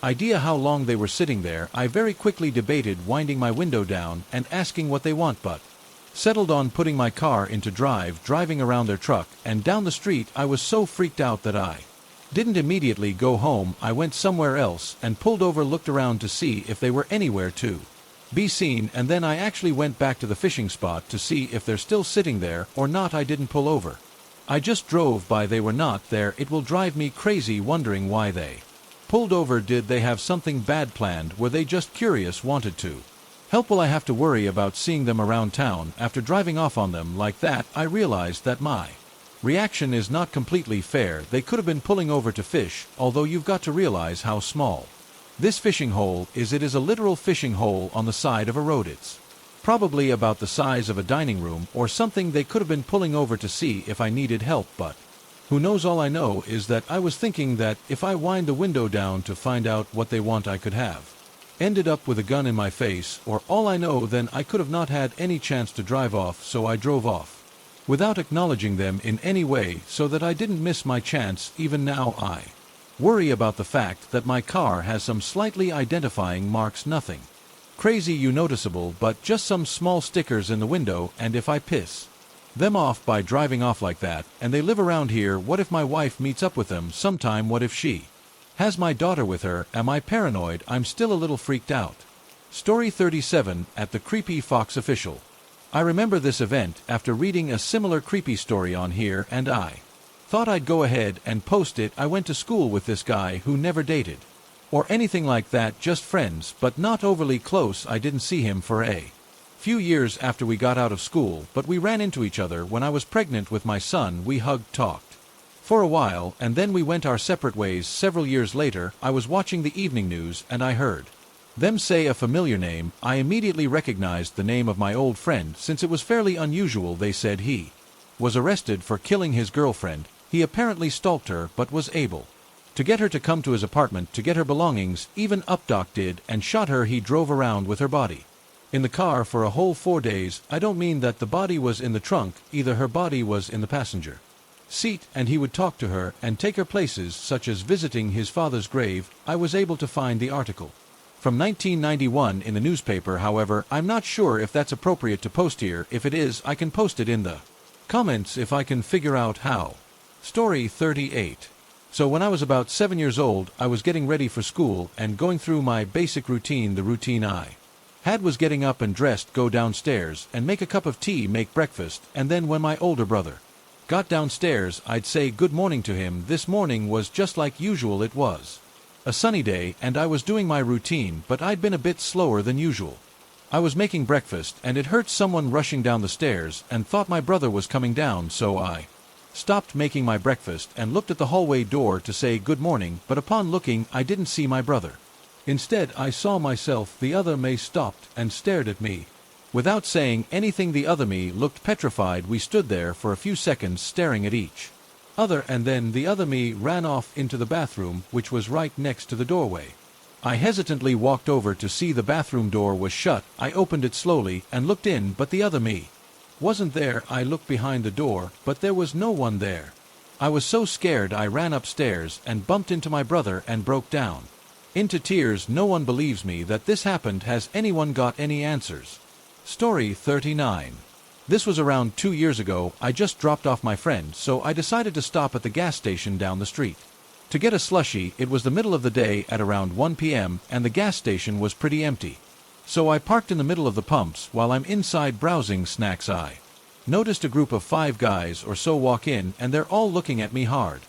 idea how long they were sitting there. I very quickly debated winding my window down and asking what they want, but settled on putting my car into drive, driving around their truck and down the street. I was so freaked out that I didn't immediately go home. I went somewhere else and pulled over, looked around to see if they were anywhere to be seen, and then I actually went back to the fishing spot to see if they're still sitting there or not. I didn't pull over. I just drove by. They were not there. It will drive me crazy wondering why they pulled over. Did they have something bad planned? Were they just curious, wanted to help? Will I have to worry about seeing them around town after driving off on them like that? I realized that my reaction is not completely fair. They could have been pulling over to fish, although you've got to realize how small this fishing hole is. It is a literal fishing hole on the side of a road. It's probably about the size of a dining room or something. They could have been pulling over to see if I needed help, but who knows? All I know is that I was thinking that if I wind the window down to find out what they want, I could have ended up with a gun in my face, or all I know, then I could have not had any chance to drive off. So I drove off without acknowledging them in any way, so that I didn't miss my chance. Even now I worry about the fact that my car has some slightly identifying marks. Nothing crazy you noticeable, but just some small stickers in the window. And if I piss them off by driving off like that, and they live around here, what if my wife meets up with them sometime? What if she has my daughter with her? Am I paranoid? I'm still a little freaked out. Story 37 at the Creepy Fox Official. I remember this event after reading a similar creepy story on here, and I thought I'd go ahead and post it. I went to school with this guy who never dated or anything like that, just friends, but not overly close. I didn't see him for a few years after we got out of school, but we ran into each other when I was pregnant with my son. We hugged, talked for a while, and then we went our separate ways. Several years later, I was watching the evening news and I heard them say a familiar name. I immediately recognized the name of my old friend, since it was fairly unusual. They said he was arrested for killing his girlfriend. He apparently stalked her, but was able to get her to come to his apartment to get her belongings, even abducted and shot her. He drove around with her body in the car for a whole 4 days. I don't mean that the body was in the trunk, either. Her body was in the passenger seat, and he would talk to her and take her places, such as visiting his father's grave. I was able to find the article from 1991 in the newspaper. However, I'm not sure if that's appropriate to post here. If it is, I can post it in the comments if I can figure out how. Story 38. So when I was about 7 years old, I was getting ready for school and going through my basic routine. The routine I had was getting up and dressed, go downstairs and make a cup of tea, make breakfast, and then when my older brother got downstairs, I'd say good morning to him. This morning was just like usual. It was a sunny day and I was doing my routine, but I'd been a bit slower than usual. I was making breakfast and it heard someone rushing down the stairs and thought my brother was coming down, so I stopped making my breakfast and looked at the hallway door to say good morning, but upon looking I didn't see my brother. Instead I saw myself. The other me stopped and stared at me. Without saying anything, the other me looked petrified. We stood there for a few seconds staring at each other, and then the other me ran off into the bathroom, which was right next to the doorway. I hesitantly walked over to see the bathroom door was shut. I opened it slowly and looked in, but the other me wasn't there. I looked behind the door, but there was no one there. I was so scared I ran upstairs and bumped into my brother and broke down into tears. No one believes me that this happened. Has anyone got any answers? Story 39. This was around 2 years ago. I just dropped off my friend, so I decided to stop at the gas station down the street to get a slushie. It was the middle of the day at around 1 p.m. and the gas station was pretty empty. So I parked in the middle of the pumps. While I'm inside browsing snacks, I noticed a group of 5 guys or so walk in, and they're all looking at me hard.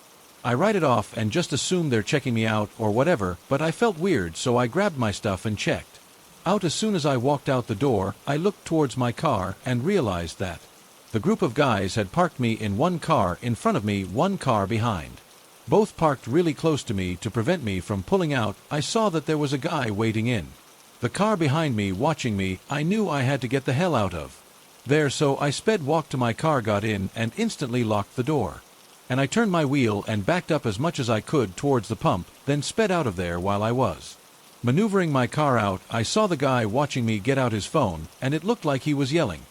I write it off and just assume they're checking me out or whatever, but I felt weird, so I grabbed my stuff and checked out. As soon as I walked out the door, I looked towards my car and realized that the group of guys had parked me in one car in front of me, one car behind. Both parked really close to me to prevent me from pulling out. I saw that there was a guy waiting in the car behind me watching me. I knew I had to get the hell out of there, so I walked to my car, got in, and instantly locked the door. And I turned my wheel and backed up as much as I could towards the pump, then sped out of there. While I was maneuvering my car out, I saw the guy watching me get out his phone, and it looked like he was yelling.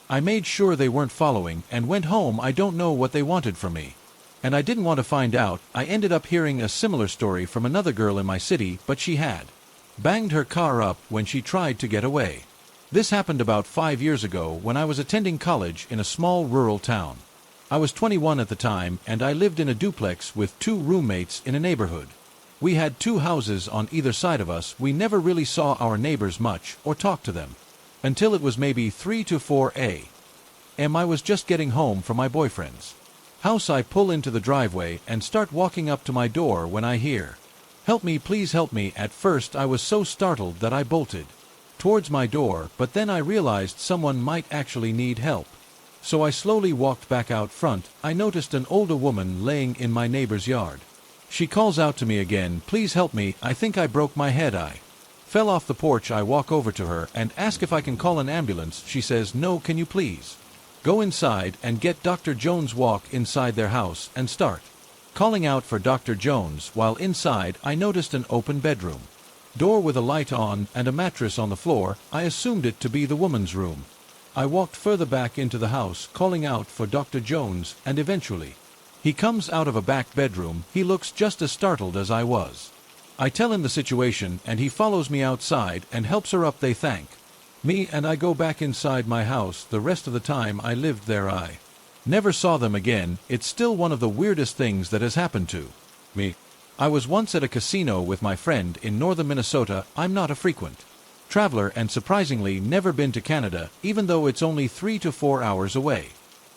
I made sure they weren't following and went home. I don't know what they wanted from me, and I didn't want to find out. I ended up hearing a similar story from another girl in my city, but she had banged her car up when she tried to get away. This happened about 5 years ago when I was attending college in a small rural town. I was 21 at the time, and I lived in a duplex with 2 roommates in a neighborhood. We had 2 houses on either side of us. We never really saw our neighbors much or talked to them until it was maybe 3 to 4 a.m. I was just getting home from my boyfriend's house. I pull into the driveway and start walking up to my door when I hear, "Help me, please help me." At first I was so startled that I bolted towards my door, but then I realized someone might actually need help. So I slowly walked back out front. I noticed an older woman laying in my neighbor's yard. She calls out to me again, "Please help me, I think I broke my head." I fell off the porch. I walk over to her and ask if I can call an ambulance. She says, "No, can you please go inside and get Dr. Jones?" Walk inside their house and start calling out for Dr. Jones. While inside, I noticed an open bedroom door with a light on and a mattress on the floor. I assumed it to be the woman's room. I walked further back into the house, calling out for Dr. Jones, and eventually he comes out of a back bedroom. He looks just as startled as I was. I tell him the situation, and he follows me outside and helps her up. They thank me, and I go back inside my house. The rest of the time I lived there, I never saw them again. It's still one of the weirdest things that has happened to me. I was once at a casino with my friend in northern Minnesota. I'm not a frequent traveler and surprisingly never been to Canada, even though it's only 3 to 4 hours away.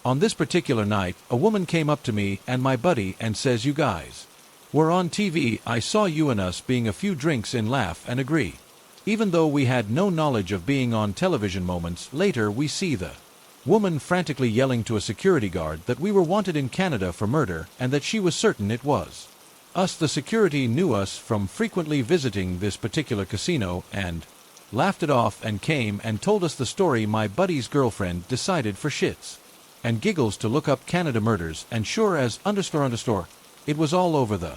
On this particular night, a woman came up to me and my buddy and says, "You guys were on TV. I saw you and us being a few drinks in, laugh and agree." Even though we had no knowledge of being on television. Moments later, we see the woman frantically yelling to a security guard that we were wanted in Canada for murder and that she was certain it was us. The security knew us from frequently visiting this particular casino and laughed it off and came and told us the story. My buddy's girlfriend decided for shits and giggles to look up Canada murders, and sure as _ it was all over the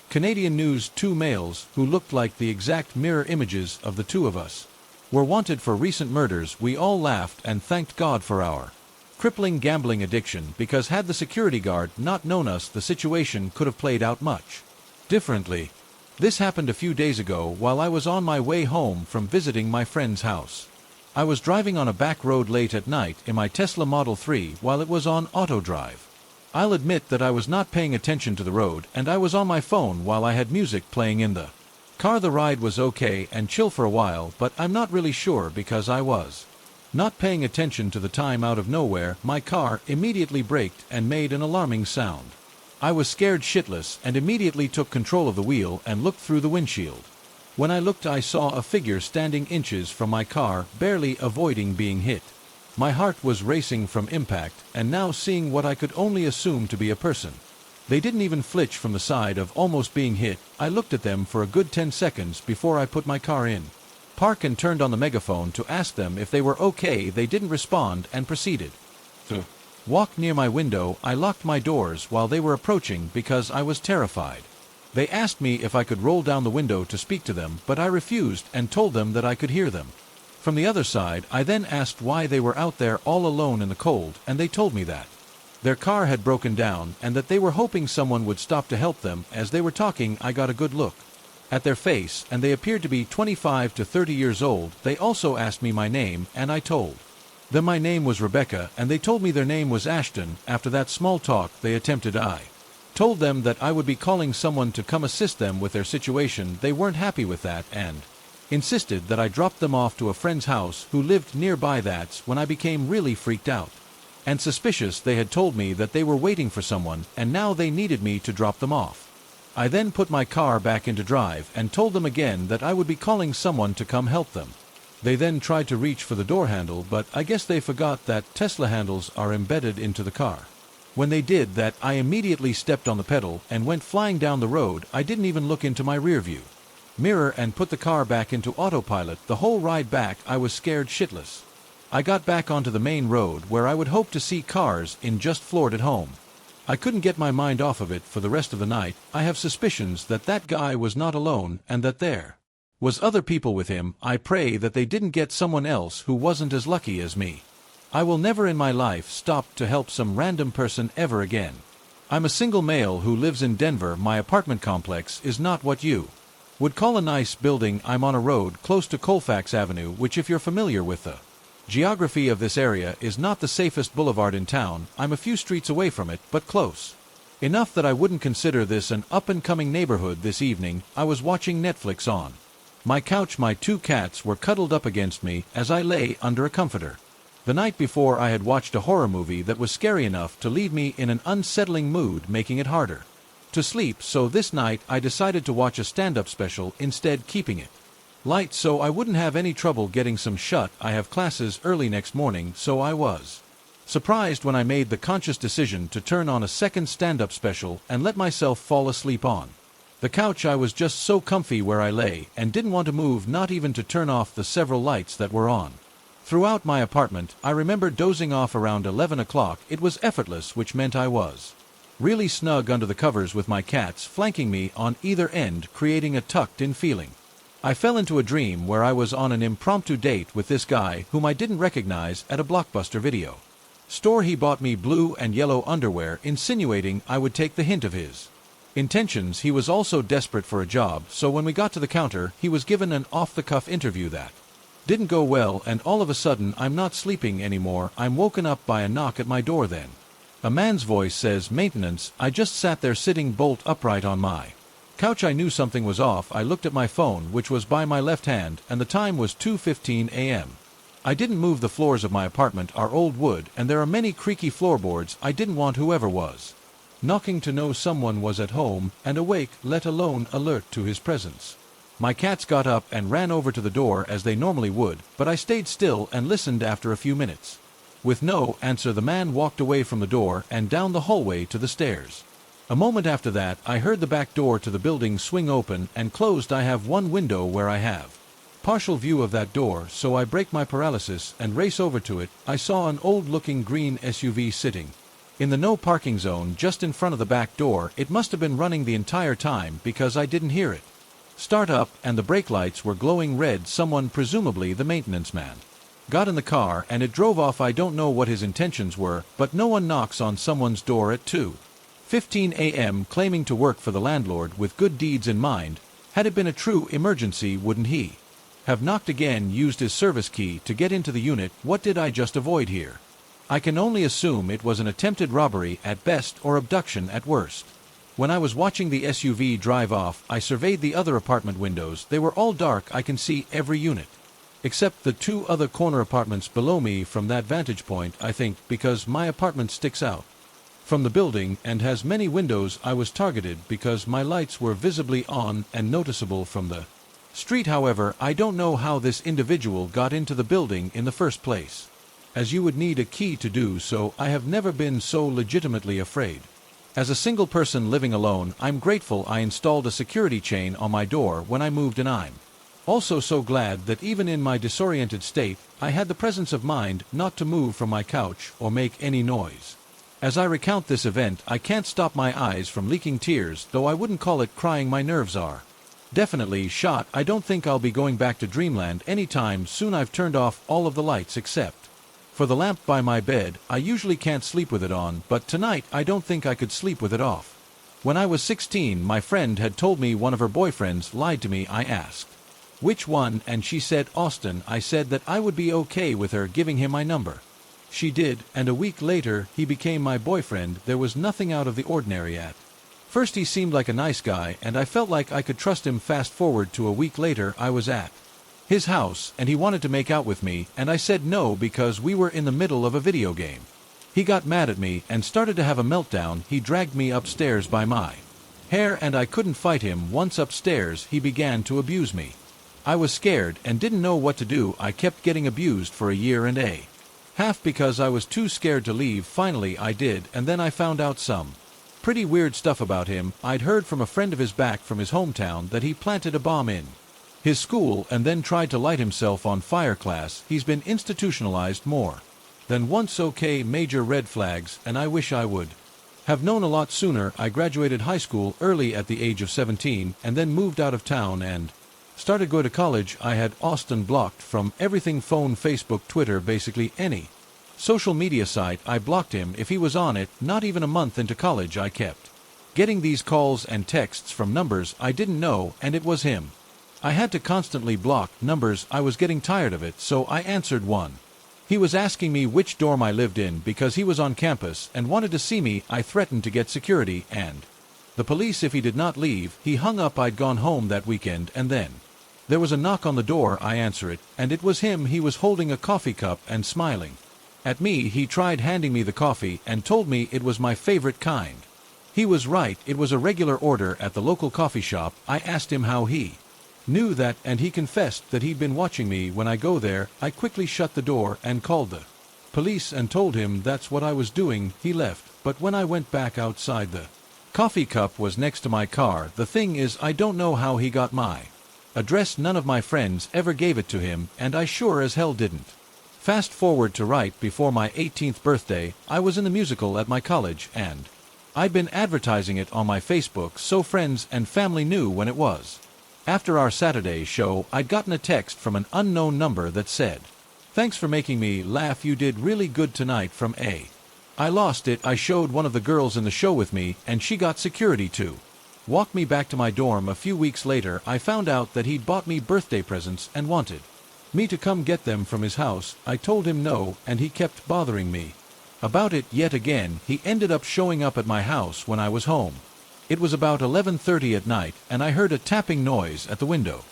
Canadian news. 2 males who looked like the exact mirror images of the 2 of us were wanted for recent murders. We all laughed and thanked God for our crippling gambling addiction, because had the security guard not known us, the situation could have played out much differently. This happened a few days ago while I was on my way home from visiting my friend's house. I was driving on a back road late at night in my Tesla Model 3 while it was on auto drive. I'll admit that I was not paying attention to the road, and I was on my phone while I had music playing in the car. The ride was okay and chill for a while, but I'm not really sure because I was not paying attention to the time. Out of nowhere, my car immediately braked and made an alarming sound. I was scared shitless and immediately took control of the wheel and looked through the windshield. When I looked, I saw a figure standing inches from my car, barely avoiding being hit. My heart was racing from impact, and now seeing what I could only assume to be a person. They didn't even flinch from the side of almost being hit. I looked at them for a good 10 seconds before I put my car in park and turned on the megaphone to ask them if they were okay. They didn't respond and proceeded to walk near my window. I locked my doors while they were approaching because I was terrified. They asked me if I could roll down the window to speak to them, but I refused and told them that I could hear them. From the other side, I then asked why they were out there all alone in the cold, and they told me that their car had broken down and that they were hoping someone would stop to help them. As they were talking, I got a good look at their face, and they appeared to be 25 to 30 years old. They also asked me my name, and I told them my name was Rebecca, and they told me their name was Ashton. After that small talk they attempted, I told them that I would be calling someone to come assist them with their situation. They weren't happy with that and insisted that I drop them off to a friend's house who lived nearby. That's when I became really freaked out and suspicious. They had told me that they were waiting for someone, and now they needed me to drop them off. I then put my car back into drive and told them again that I would be calling someone to come help them. They then tried to reach for the door handle, but I guess they forgot that Tesla handles are embedded into the car. When they did that, I immediately stepped on the pedal and went flying down the road. I didn't even look into my rearview mirror and put the car back into autopilot. The whole ride back I was scared shitless. I got back onto the main road where I would hope to see cars in, just floored at home. I couldn't get my mind off of it for the rest of the night. I have suspicions that that guy was not alone and that there was other people with him. I pray that they didn't get someone else who wasn't as lucky as me. I will never in my life stop to help some random person ever again. I'm a single male who lives in Denver. My apartment complex is not what you would call a nice building. I'm on a road close to Colfax Avenue, which, if you're familiar with the geography of this area, is not the safest boulevard in town. I'm a few streets away from it, but close enough that I wouldn't consider this an up-and-coming neighborhood. This evening, I was watching Netflix on my couch. My two cats were cuddled up against me as I lay under a comforter. The night before, I had watched a horror movie that was scary enough to leave me in an unsettling mood, making it harder to sleep. So this night, I decided to watch a stand-up special instead, keeping it light so I wouldn't have any trouble getting some shut. I have classes early next morning, so I was surprised when I made the conscious decision to turn on a second stand-up special and let myself fall asleep on the couch. I was just so comfy where I lay and didn't want to move, not even to turn off the several lights that were on throughout my apartment. I remember dozing off around 11 o'clock. It was effortless, which meant I was really snug under the covers with my cats flanking me on either end, creating a tucked-in feeling. I fell into a dream where I was on an impromptu date with this guy whom I didn't recognize at a Blockbuster video store. He bought me blue and yellow underwear, insinuating I would take the hint of his intentions. He was also desperate for a job, so when we got to the counter, he was given an off-the-cuff interview that didn't go well, and all of a sudden I'm not sleeping anymore. I'm woken up by a knock at my door. Then a man's voice says, "Maintenance." I just sat there sitting bolt upright on my couch. I knew something was off. I looked at my phone, which was by my left hand, and the time was 2:15 a.m. I didn't move. The floors of my apartment are old wood, and there are many creaky floorboards. I didn't want whoever was knocking to know someone was at home and awake, let alone alert to his presence. My cats got up and ran over to the door as they normally would, but I stayed still and listened. After a few minutes, with no answer, the man walked away from the door and down the hallway to the stairs. A moment after that, I heard the back door to the building swing open and closed. I have one window where I have partial view of that door, so I break my paralysis and race over to it. I saw an old-looking green SUV sitting in the no parking zone just in front of the back door. It must have been running the entire time because I didn't hear it start up, and the brake lights were glowing red. Someone, presumably the maintenance man, got in the car and it drove off. I don't know what his intentions were, but no one knocks on someone's door at 2:15 a.m. claiming to work for the landlord with good deeds in mind. Had it been a true emergency, wouldn't he have knocked again, used his service key to get into the unit? What did I just avoid here? I can only assume it was an attempted robbery at best, or abduction at worst. When I was watching the SUV drive off, I surveyed the other apartment windows. They were all dark. I can see every unit except the two other corner apartments below me from that vantage point, I think, because my apartment sticks out from the building and has many windows. I was targeted because my lights were visibly on and noticeable from the street. However, I don't know how this individual got into the building in the first place, as you would need a key to do so. I have never been so legitimately afraid. As a single person living alone, I'm grateful I installed a security chain on my door when I moved, and I'm also so glad that even in my disoriented state, I had the presence of mind not to move from my couch or make any noise. As I recount this event, I can't stop my eyes from leaking tears, though I wouldn't call it crying, my nerves are definitely shot. I don't think I'll be going back to Dreamland anytime soon. I've turned off all of the lights except for the lamp by my bed. I usually can't sleep with it on, but tonight I don't think I could sleep with it off. When I was 16, my friend had told me one of her boyfriends lied to me. I asked which one, and she said Austin. I said that I would be okay with her giving him my number. She did, and a week later he became my boyfriend. There was nothing out of the ordinary at first. He seemed like a nice guy, and I felt like I could trust him. Fast forward to a week later, I was at his house, and he wanted to make out with me, and I said no because we were in the middle of a video game. He got mad at me and started to have a meltdown. He dragged me upstairs by my hair, and I couldn't fight him. Once upstairs, he began to abuse me. I was scared and didn't know what to do. I kept getting abused for a year and a half because I was too scared to leave. Finally I did, and then I found out some pretty weird stuff about him. I'd heard from a friend of his back from his hometown that he planted a bomb in his school and then tried to light himself on fire. Class, he's been institutionalized more than once. Okay, major red flags, and I wish I would have known a lot sooner. I graduated high school early at the age of 17 and then moved out of town and started going to college. I had Austin blocked from everything: phone, Facebook, Twitter, basically any social media site. I blocked him if he was on it. Not even a month into college, I kept getting these calls and texts from numbers I didn't know, and it was him. I had to constantly block numbers. I was getting tired of it, so I answered one. He was asking me which dorm I lived in because he was on campus and wanted to see me. I threatened to get security and the police if he did not leave. He hung up. I'd gone home that weekend, and then there was a knock on the door. I answer it, and it was him. He was holding a coffee cup and smiling at me. He tried handing me the coffee and told me it was my favorite kind. He was right. It was a regular order at the local coffee shop. I asked him how he knew that, and he confessed that he'd been watching me when I go there. I quickly shut the door and called the police and told him that's what I was doing. He left, but when I went back outside, the coffee cup was next to my car. The thing is, I don't know how he got my address. None of my friends ever gave it to him, and I sure as hell didn't. Fast forward to right before my 18th birthday. I was in the musical at my college, and I'd been advertising it on my Facebook so friends and family knew when it was. After our Saturday show, I'd gotten a text from an unknown number that said, "Thanks for making me laugh. You did really good tonight," from A. I lost it. I showed one of the girls in the show with me, and she got security to walk me back to my dorm. A few weeks later, I found out that he'd bought me birthday presents and wanted me to come get them from his house. I told him no, and he kept bothering me about it. Yet again, he ended up showing up at my house when I was home. It was about 11:30 at night, and I heard a tapping noise at the window.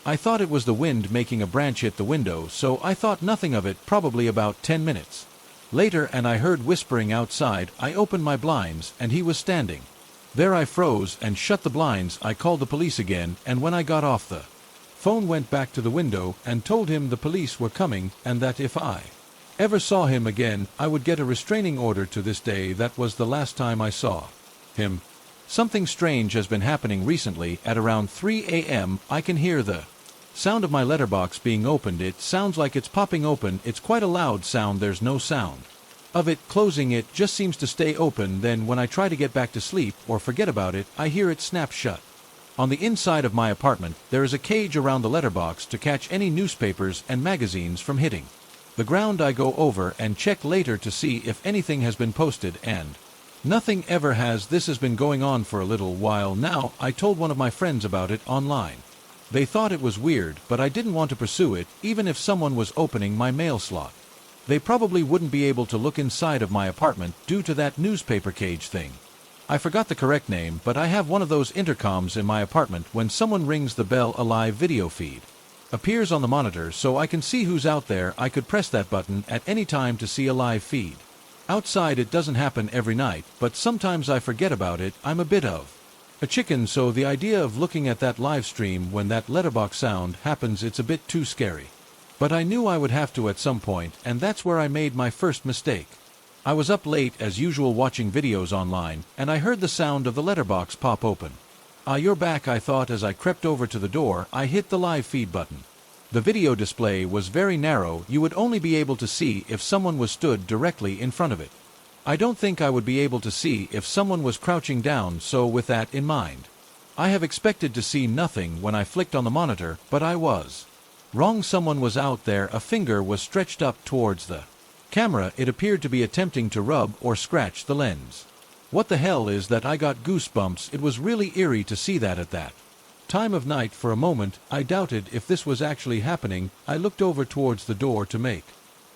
I thought it was the wind making a branch hit the window, so I thought nothing of it. Probably about 10 minutes later, and I heard whispering outside. I opened my blinds, and he was standing there. I froze and shut the blinds. I called the police again, and when I got off the phone, went back to the window and told him the police were coming, and that if I ever saw him again, I would get a restraining order. To this day, that was the last time I saw him. Something strange has been happening recently. At around 3 a.m., I can hear the sound of my letterbox being opened. It sounds like it's popping open. It's quite a loud sound. There's no sound of it closing. It just seems to stay open. Then when I try to get back to sleep or forget about it, I hear it snap shut. On the inside of my apartment, there is a cage around the letterbox to catch any newspapers and magazines from hitting the ground. I go over and check later to see if anything has been posted, and nothing ever has. This has been going on for a little while now. I told one of my friends about it online. They thought it was weird, but I didn't want to pursue it. Even if someone was opening my mail slot, they probably wouldn't be able to look inside of my apartment due to that newspaper cage thing. I forgot the correct name, but I have one of those intercoms in my apartment. When someone rings the bell, a live video feed appears on the monitor so I can see who's out there. I could press that button at any time to see a live feed. Outside, it doesn't happen every night, but sometimes I forget about it. I'm a bit of a chicken, so the idea of looking at that live stream when that letterbox sound happens, it's a bit too scary. But I knew I would have to at some point, and that's where I made my first mistake. I was up late as usual watching videos online, and I heard the sound of the letterbox pop open. "Ah, you're back," I thought as I crept over to the door. I hit the live feed button. The video display was very narrow. You would only be able to see if someone was stood directly in front of it. I don't think I would be able to see if someone was crouching down, so with that in mind, I have expected to see nothing when I flicked on the monitor, but I was wrong. Someone was out there. A finger was stretched up towards the camera. It appeared to be attempting to rub or scratch the lens. What the hell is that? I got goosebumps. It was really eerie to see that at that time of night. For a moment, I doubted if this was actually happening. I looked over towards the door to make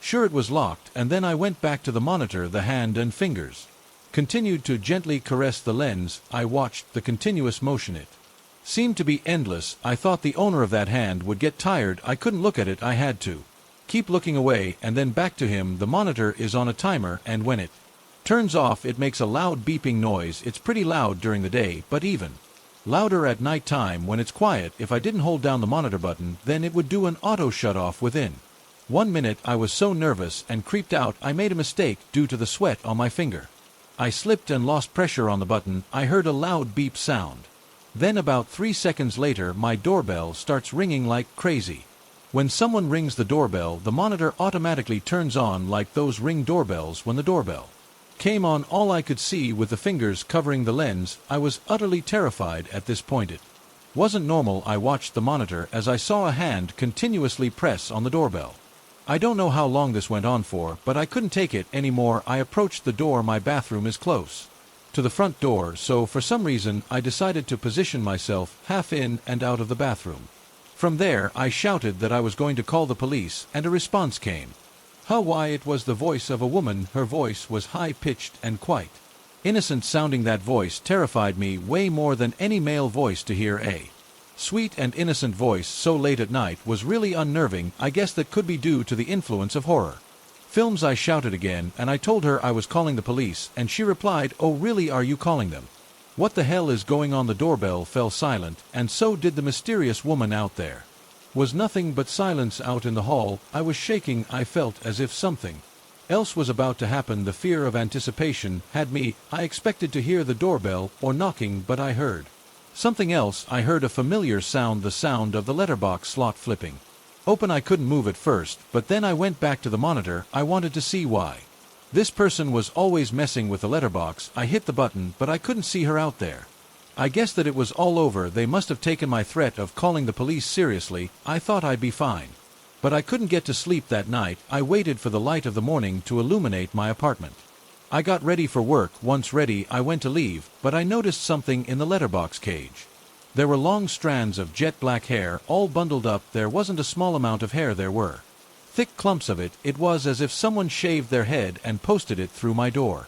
sure it was locked, and then I went back to the monitor. The hand and fingers continued to gently caress the lens. I watched the continuous motion. It seemed to be endless. I thought the owner of that hand would get tired. I couldn't look at it. I had to keep looking away and then back to him. The monitor is on a timer, and when it turns off, it makes a loud beeping noise. It's pretty loud during the day, but even louder at night time when it's quiet. If I didn't hold down the monitor button, then it would do an auto shut-off within 1 minute. I was so nervous and creeped out. I made a mistake due to the sweat on my finger. I slipped and lost pressure on the button. I heard a loud beep sound. Then about 3 seconds later, my doorbell starts ringing like crazy. When someone rings the doorbell, the monitor automatically turns on like those Ring doorbells. When the doorbell came on, all I could see with the fingers covering the lens. I was utterly terrified at this point. It wasn't normal. I watched the monitor as I saw a hand continuously press on the doorbell. I don't know how long this went on for, but I couldn't take it anymore. I approached the door. My bathroom is close to the front door, so for some reason I decided to position myself half in and out of the bathroom. From there, I shouted that I was going to call the police, and a response came. Why, it was the voice of a woman. Her voice was high-pitched and quite innocent sounding. That voice terrified me way more than any male voice. To hear a sweet and innocent voice so late at night was really unnerving. I guess that could be due to the influence of horror films. I shouted again, and I told her I was calling the police, and she replied, "Oh really, are you calling them? What the hell is going on?" The doorbell fell silent, and so did the mysterious woman. Out there was nothing but silence out in the hall. I was shaking. I felt as if something else was about to happen. The fear of anticipation had me. I expected to hear the doorbell or knocking, but I heard something else. I heard a familiar sound, the sound of the letterbox slot flipping open. I couldn't move at first, but then I went back to the monitor. I wanted to see why this person was always messing with the letterbox. I hit the button, but I couldn't see her out there. I guess that it was all over. They must have taken my threat of calling the police seriously. I thought I'd be fine, but I couldn't get to sleep that night. I waited for the light of the morning to illuminate my apartment. I got ready for work. Once ready, I went to leave, but I noticed something in the letterbox cage. There were long strands of jet black hair, all bundled up. There wasn't a small amount of hair. There were thick clumps of it. It was as if someone shaved their head and posted it through my door.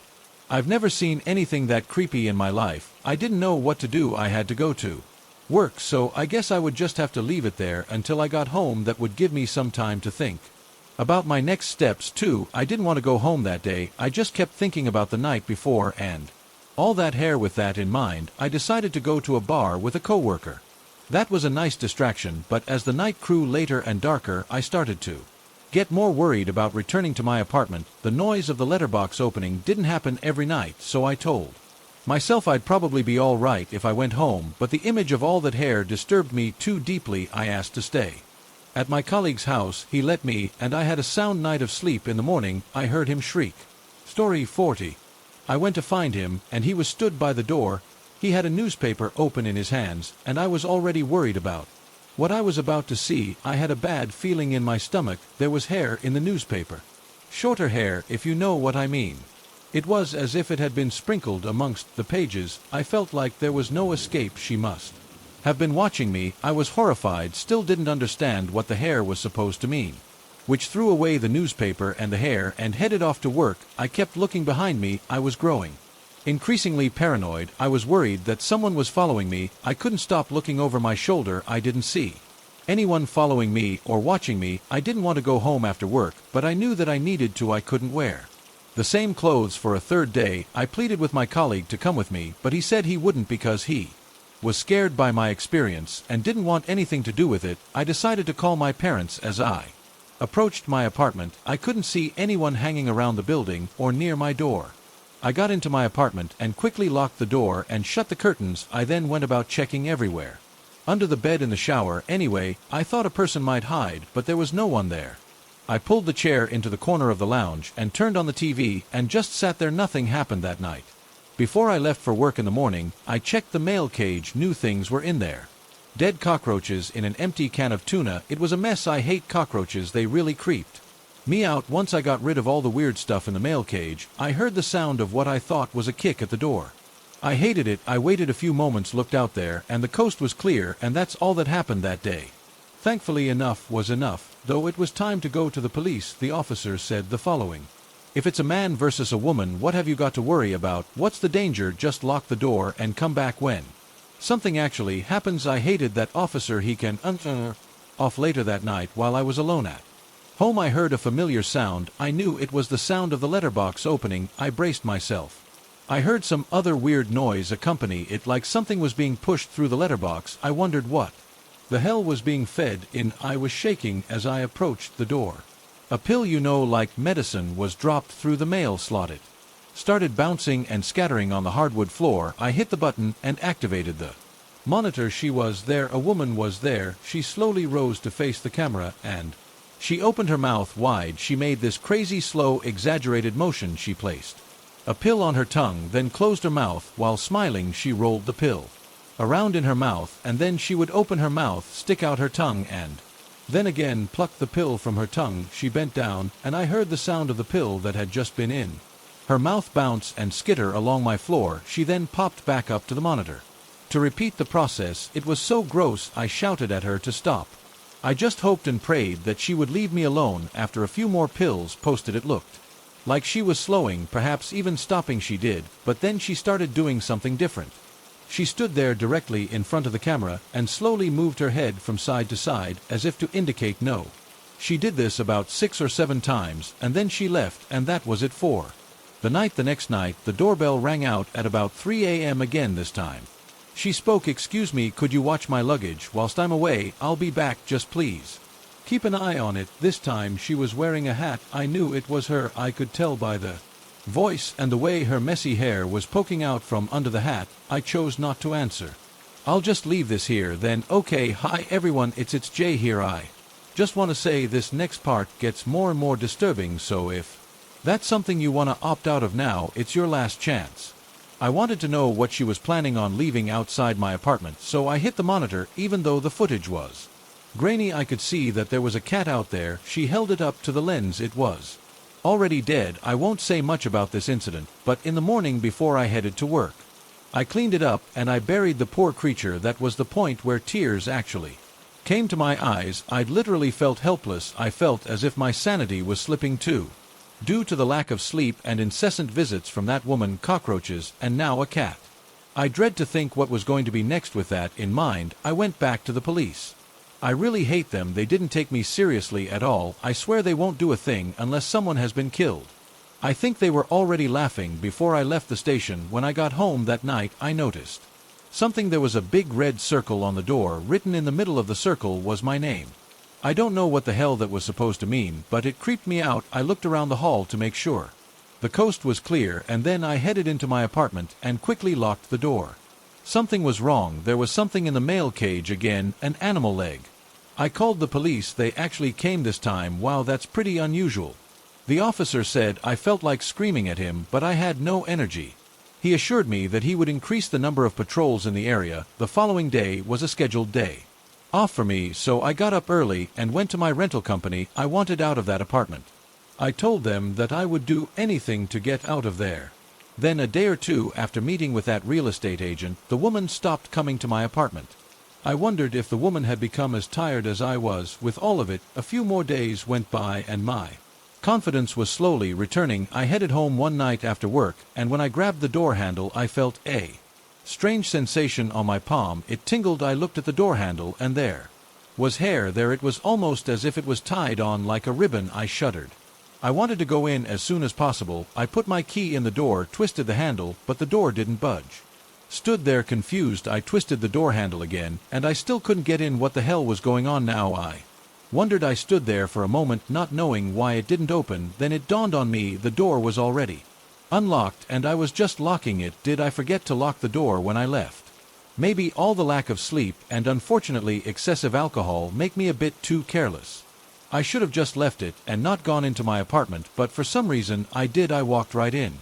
I've never seen anything that creepy in my life. I didn't know what to do. I had to go to work, so I guess I would just have to leave it there until I got home. That would give me some time to think about my next steps too. I didn't want to go home that day. I just kept thinking about the night before and all that hair. With that in mind, I decided to go to a bar with a coworker. That was a nice distraction, but as the night grew later and darker, I started to get more worried about returning to my apartment. The noise of the letterbox opening didn't happen every night, so I told myself I'd probably be all right if I went home, but the image of all that hair disturbed me too deeply. I asked to stay at my colleague's house. He let me, and I had a sound night of sleep. In the morning, I heard him shriek. Story 40. I went to find him, and he was stood by the door. He had a newspaper open in his hands, and I was already worried about what I was about to see. I had a bad feeling in my stomach. There was hair in the newspaper. Shorter hair, if you know what I mean. It was as if it had been sprinkled amongst the pages. I felt like there was no escape. She must have been watching me. I was horrified, still didn't understand what the hair was supposed to mean, which threw away the newspaper and the hair and headed off to work. I kept looking behind me. I was growing increasingly paranoid. I was worried that someone was following me. I couldn't stop looking over my shoulder. I didn't see anyone following me or watching me. I didn't want to go home after work, but I knew that I needed to. I couldn't wear the same clothes for a third day. I pleaded with my colleague to come with me, but he said he wouldn't because he was scared by my experience and didn't want anything to do with it. I decided to call my parents. As I approached my apartment, I couldn't see anyone hanging around the building or near my door. I got into my apartment and quickly locked the door and shut the curtains. I then went about checking everywhere. Under the bed, in the shower. Anyway, I thought a person might hide, but there was no one there. I pulled the chair into the corner of the lounge and turned on the TV and just sat there. Nothing happened that night. Before I left for work in the morning, I checked the mail cage. New things were in there. Dead cockroaches in an empty can of tuna. It was a mess. I hate cockroaches, they really creeped me out. Once I got rid of all the weird stuff in the mail cage, I heard the sound of what I thought was a kick at the door. I hated it. I waited a few moments, looked out there, and the coast was clear, and that's all that happened that day. Thankfully enough was enough, though it was time to go to the police. The officer said the following: "If it's a man versus a woman, what have you got to worry about? What's the danger? Just lock the door and come back when something actually happens." I hated that officer. He can off. Later that night, while I was alone at home, I heard a familiar sound. I knew it was the sound of the letterbox opening. I braced myself. I heard some other weird noise accompany it, like something was being pushed through the letterbox. I wondered what the hell was being fed in. I was shaking as I approached the door. A pill, like medicine, was dropped through the mail slot. It started bouncing and scattering on the hardwood floor. I hit the button and activated the monitor. She was there. A woman was there. She slowly rose to face the camera, and she opened her mouth wide. She made this crazy, slow, exaggerated motion. She placed a pill on her tongue, then closed her mouth. While smiling, she rolled the pill around in her mouth, and then she would open her mouth, stick out her tongue, and then again pluck the pill from her tongue. She bent down, and I heard the sound of the pill that had just been in her mouth bounce and skitter along my floor. She then popped back up to the monitor to repeat the process. It was so gross, I shouted at her to stop. I just hoped and prayed that she would leave me alone. After a few more pills posted, it looked like she was slowing, perhaps even stopping. She did, but then she started doing something different. She stood there directly in front of the camera and slowly moved her head from side to side as if to indicate no. She did this about 6 or 7 times, and then she left, and that was it for the night. The next night, the doorbell rang out at about 3 a.m. again. This time she spoke. "Excuse me, could you watch my luggage whilst I'm away? I'll be back, just please keep an eye on it." This time she was wearing a hat. I knew it was her. I could tell by the voice and the way her messy hair was poking out from under the hat. I chose not to answer. "I'll just leave this here then." "Okay, hi everyone, it's Jay here. I just want to say this next part gets more and more disturbing, so if that's something you want to opt out of now, it's your last chance." I wanted to know what she was planning on leaving outside my apartment, so I hit the monitor. Even though the footage was grainy, I could see that there was a cat out there. She held it up to the lens. It was already dead. I won't say much about this incident, but in the morning before I headed to work, I cleaned it up and I buried the poor creature. That was the point where tears actually came to my eyes. I'd literally felt helpless. I felt as if my sanity was slipping too, due to the lack of sleep and incessant visits from that woman. Cockroaches, and now a cat. I dread to think what was going to be next. With that in mind, I went back to the police. I really hate them. They didn't take me seriously at all. I swear they won't do a thing unless someone has been killed. I think they were already laughing before I left the station. When I got home that night, I noticed something. There was a big red circle on the door. Written in the middle of the circle was my name. I don't know what the hell that was supposed to mean, but it creeped me out. I looked around the hall to make sure the coast was clear, and then I headed into my apartment and quickly locked the door. Something was wrong. There was something in the mail cage again, an animal leg. I called the police. They actually came this time. Wow, that's pretty unusual. The officer said I felt like screaming at him, but I had no energy. He assured me that he would increase the number of patrols in the area. The following day was a scheduled day off for me, so I got up early and went to my rental company. I wanted out of that apartment. I told them that I would do anything to get out of there. Then a day or two after meeting with that real estate agent, the woman stopped coming to my apartment. I wondered if the woman had become as tired as I was with all of it. A few more days went by and my confidence was slowly returning. I headed home one night after work, and when I grabbed the door handle, I felt a strange sensation on my palm. It tingled. I looked at the door handle, and there was hair there. It was almost as if it was tied on like a ribbon. I shuddered. I wanted to go in as soon as possible. I put my key in the door, twisted the handle, but the door didn't budge. Stood there confused. I twisted the door handle again, and I still couldn't get in. What the hell was going on now? I wondered. I stood there for a moment, not knowing why it didn't open. Then it dawned on me the door was already unlocked, and I was just locking it. Did I forget to lock the door when I left? Maybe all the lack of sleep and unfortunately excessive alcohol make me a bit too careless. I should have just left it and not gone into my apartment, but for some reason I did. I walked right in.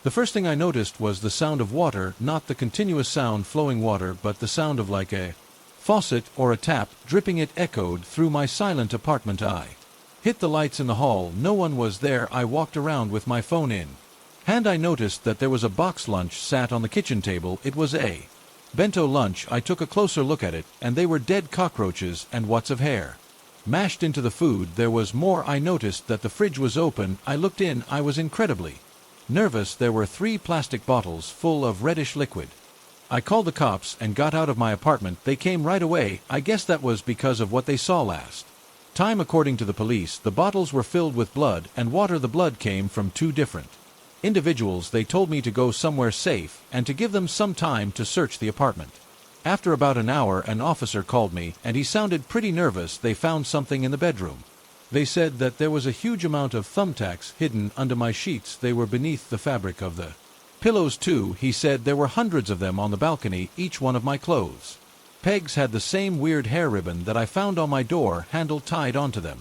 The first thing I noticed was the sound of water, not the continuous sound flowing water, but the sound of like a faucet or a tap dripping. It echoed through my silent apartment. I hit the lights in the hall. No one was there. I walked around with my phone in hand. I noticed that there was a box lunch sat on the kitchen table. It was a bento lunch. I took a closer look at it, and they were dead cockroaches and wats of hair mashed into the food. There was more. I noticed that the fridge was open. I looked in. I was incredibly nervous. There were 3 plastic bottles full of reddish liquid. I called the cops and got out of my apartment. They came right away. I guess that was because of what they saw last time. According to the police, the bottles were filled with blood and water. The blood came from 2 different individuals. They told me to go somewhere safe and to give them some time to search the apartment. After about an hour, an officer called me, and he sounded pretty nervous. They found something in the bedroom. They said that there was a huge amount of thumbtacks hidden under my sheets. They were beneath the fabric of the pillows too. He said there were hundreds of them on the balcony, each one of my clothes pegs had the same weird hair ribbon that I found on my door handle tied onto them.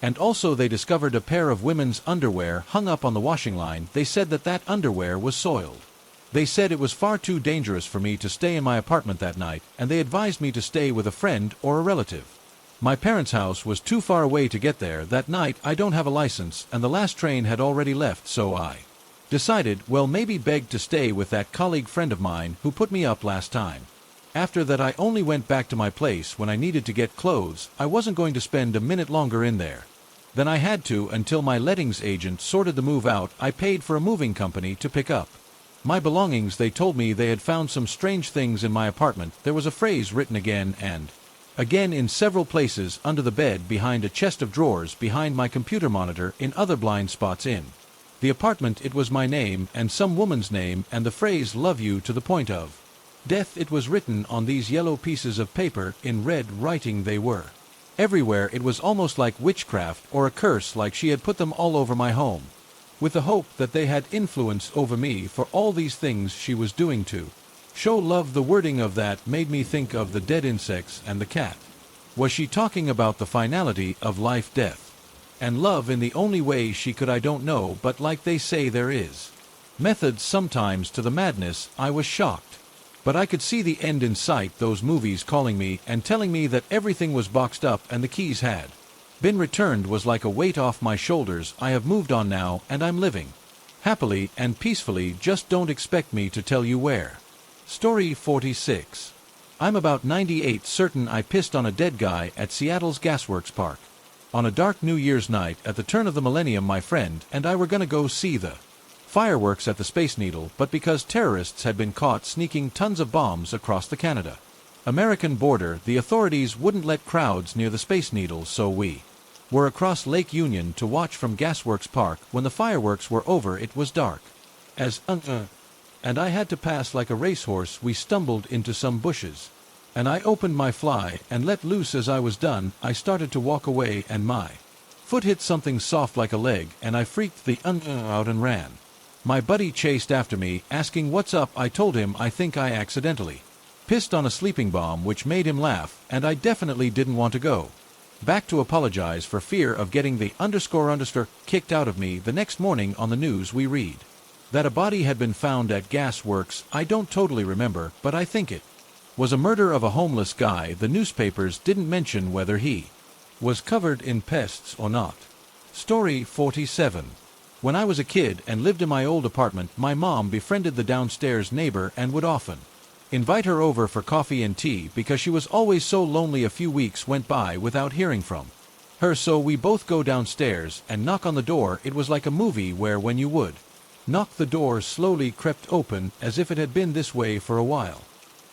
And also they discovered a pair of women's underwear hung up on the washing line. They said that that underwear was soiled. They said it was far too dangerous for me to stay in my apartment that night, and they advised me to stay with a friend or a relative. My parents' house was too far away to get there that night. I don't have a license, and the last train had already left, so I decided, well, maybe begged to stay with that colleague friend of mine who put me up last time. After that I only went back to my place when I needed to get clothes. I wasn't going to spend a minute longer in there than I had to until my lettings agent sorted the move out. I paid for a moving company to pick up my belongings. They told me they had found some strange things in my apartment. There was a phrase written again and again in several places: under the bed, behind a chest of drawers, behind my computer monitor, in other blind spots in the apartment. It was my name and some woman's name, and the phrase "love you to the point of death." It was written on these yellow pieces of paper in red writing. They were everywhere. It was almost like witchcraft or a curse, like she had put them all over my home with the hope that they had influence over me for all these things she was doing to show love. The wording of that made me think of the dead insects and the cat. Was she talking about the finality of life, death, and love in the only way she could? I don't know, but like they say, there is methods sometimes to the madness. I was shocked, but I could see the end in sight. Those movies calling me and telling me that everything was boxed up and the keys had been returned was like a weight off my shoulders. I have moved on now, and I'm living happily and peacefully. Just don't expect me to tell you where. Story 46. I'm about 98 certain I pissed on a dead guy at Seattle's Gasworks Park. On a dark New Year's night at the turn of the millennium, my friend and I were gonna go see the fireworks at the Space Needle, but because terrorists had been caught sneaking tons of bombs across the Canada-American border, the authorities wouldn't let crowds near the Space Needle, so we were across Lake Union to watch from Gasworks Park. When the fireworks were over, it was dark as and I had to pass like a racehorse. We stumbled into some bushes, and I opened my fly and let loose. As I was done, I started to walk away, and my foot hit something soft like a leg, and I freaked the out and ran. My buddy chased after me, asking what's up. I told him I think I accidentally pissed on a sleeping bomb, which made him laugh, and I definitely didn't want to go back to apologize for fear of getting the kicked out of me. The next morning on the news we read that a body had been found at gas works. I don't totally remember, but I think it was a murder of a homeless guy. The newspapers didn't mention whether he was covered in pests or not. Story 47. When I was a kid and lived in my old apartment, my mom befriended the downstairs neighbor and would often invite her over for coffee and tea because she was always so lonely. A few weeks went by without hearing from her, so we both go downstairs and knock on the door. It was like a movie where when you would knock, the door slowly crept open as if it had been this way for a while.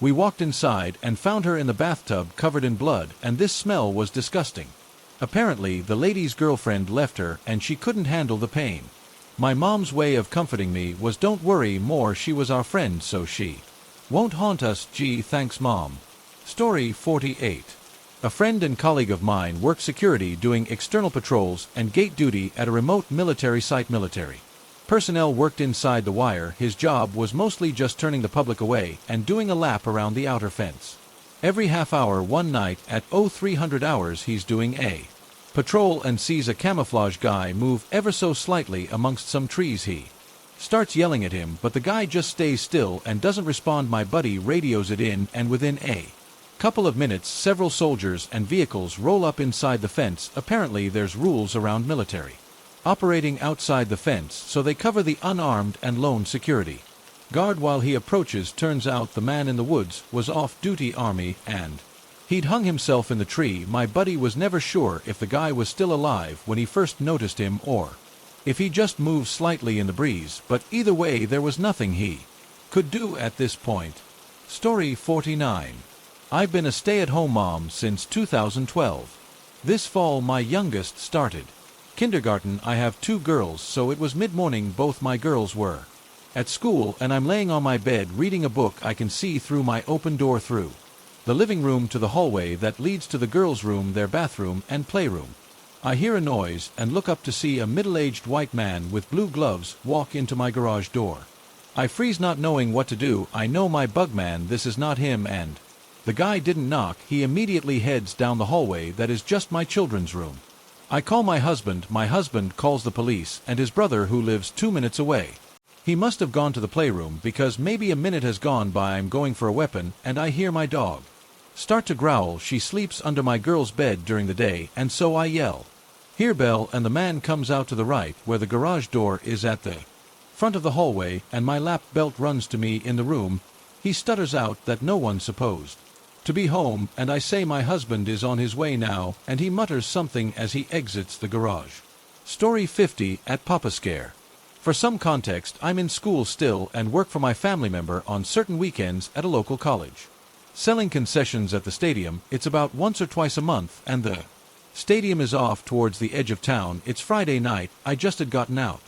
We walked inside and found her in the bathtub covered in blood, and this smell was disgusting. Apparently the lady's girlfriend left her and she couldn't handle the pain. My mom's way of comforting me was, don't worry more, she was our friend, so she won't haunt us. Gee, thanks Mom. Story 48. A friend and colleague of mine worked security, doing external patrols and gate duty at a remote military site. Military personnel worked inside the wire. His job was mostly just turning the public away and doing a lap around the outer fence every half hour. One night at 0300 hours he's doing a Patrol and sees a camouflage guy move ever so slightly amongst some trees. He starts yelling at him, but the guy just stays still and doesn't respond. My buddy radios it in, and within a couple of minutes several soldiers and vehicles roll up inside the fence. Apparently there's rules around military operating outside the fence, so they cover the unarmed and lone security guard while he approaches. Turns out the man in the woods was off-duty army, and he'd hung himself in the tree. My buddy was never sure if the guy was still alive when he first noticed him or if he just moved slightly in the breeze, but either way there was nothing he could do at this point. Story 49. I've been a stay-at-home mom since 2012. This fall my youngest started kindergarten. I have 2 girls, so it was mid-morning. Both my girls were at school, and I'm laying on my bed reading a book. I can see through my open door through the living room to the hallway that leads to the girls' room, their bathroom and playroom. I hear a noise and look up to see a middle-aged white man with blue gloves walk into my garage door. I freeze, not knowing what to do. I know my bug man, this is not him, and the guy didn't knock. He immediately heads down the hallway that is just my children's room. I call my husband calls the police, and his brother, who lives 2 minutes away. He must have gone to the playroom because maybe a minute has gone by. I'm going for a weapon, and I hear my dog start to growl. She sleeps under my girl's bed during the day, and so I yell, "Here, Belle," and the man comes out to the right where the garage door is at the front of the hallway, and my lap belt runs to me in the room. He stutters out that no one's supposed to be home, and I say my husband is on his way now, and he mutters something as he exits the garage. Story 50. At Papa Scare. For some context, I'm in school still and work for my family member on certain weekends at a local college, selling concessions at the stadium. It's about once or twice a month, and the stadium is off towards the edge of town. It's Friday night. I just had gotten out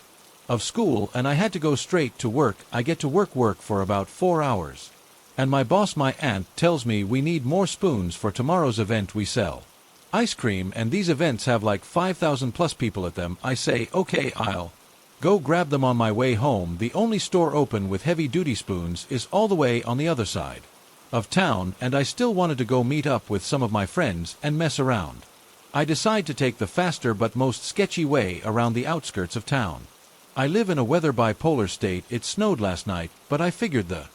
of school and I had to go straight to work. I get to work for about 4 hours. And my boss, my aunt, tells me we need more spoons for tomorrow's event. We sell ice cream, and these events have like 5,000 plus people at them. I say, okay, I'll go grab them. On my way home, the only store open with heavy-duty spoons is all the way on the other side of town, and I still wanted to go meet up with some of my friends and mess around. I decide to take the faster but most sketchy way around the outskirts of town. I live in a weather bipolar state. It snowed last night, but I figured the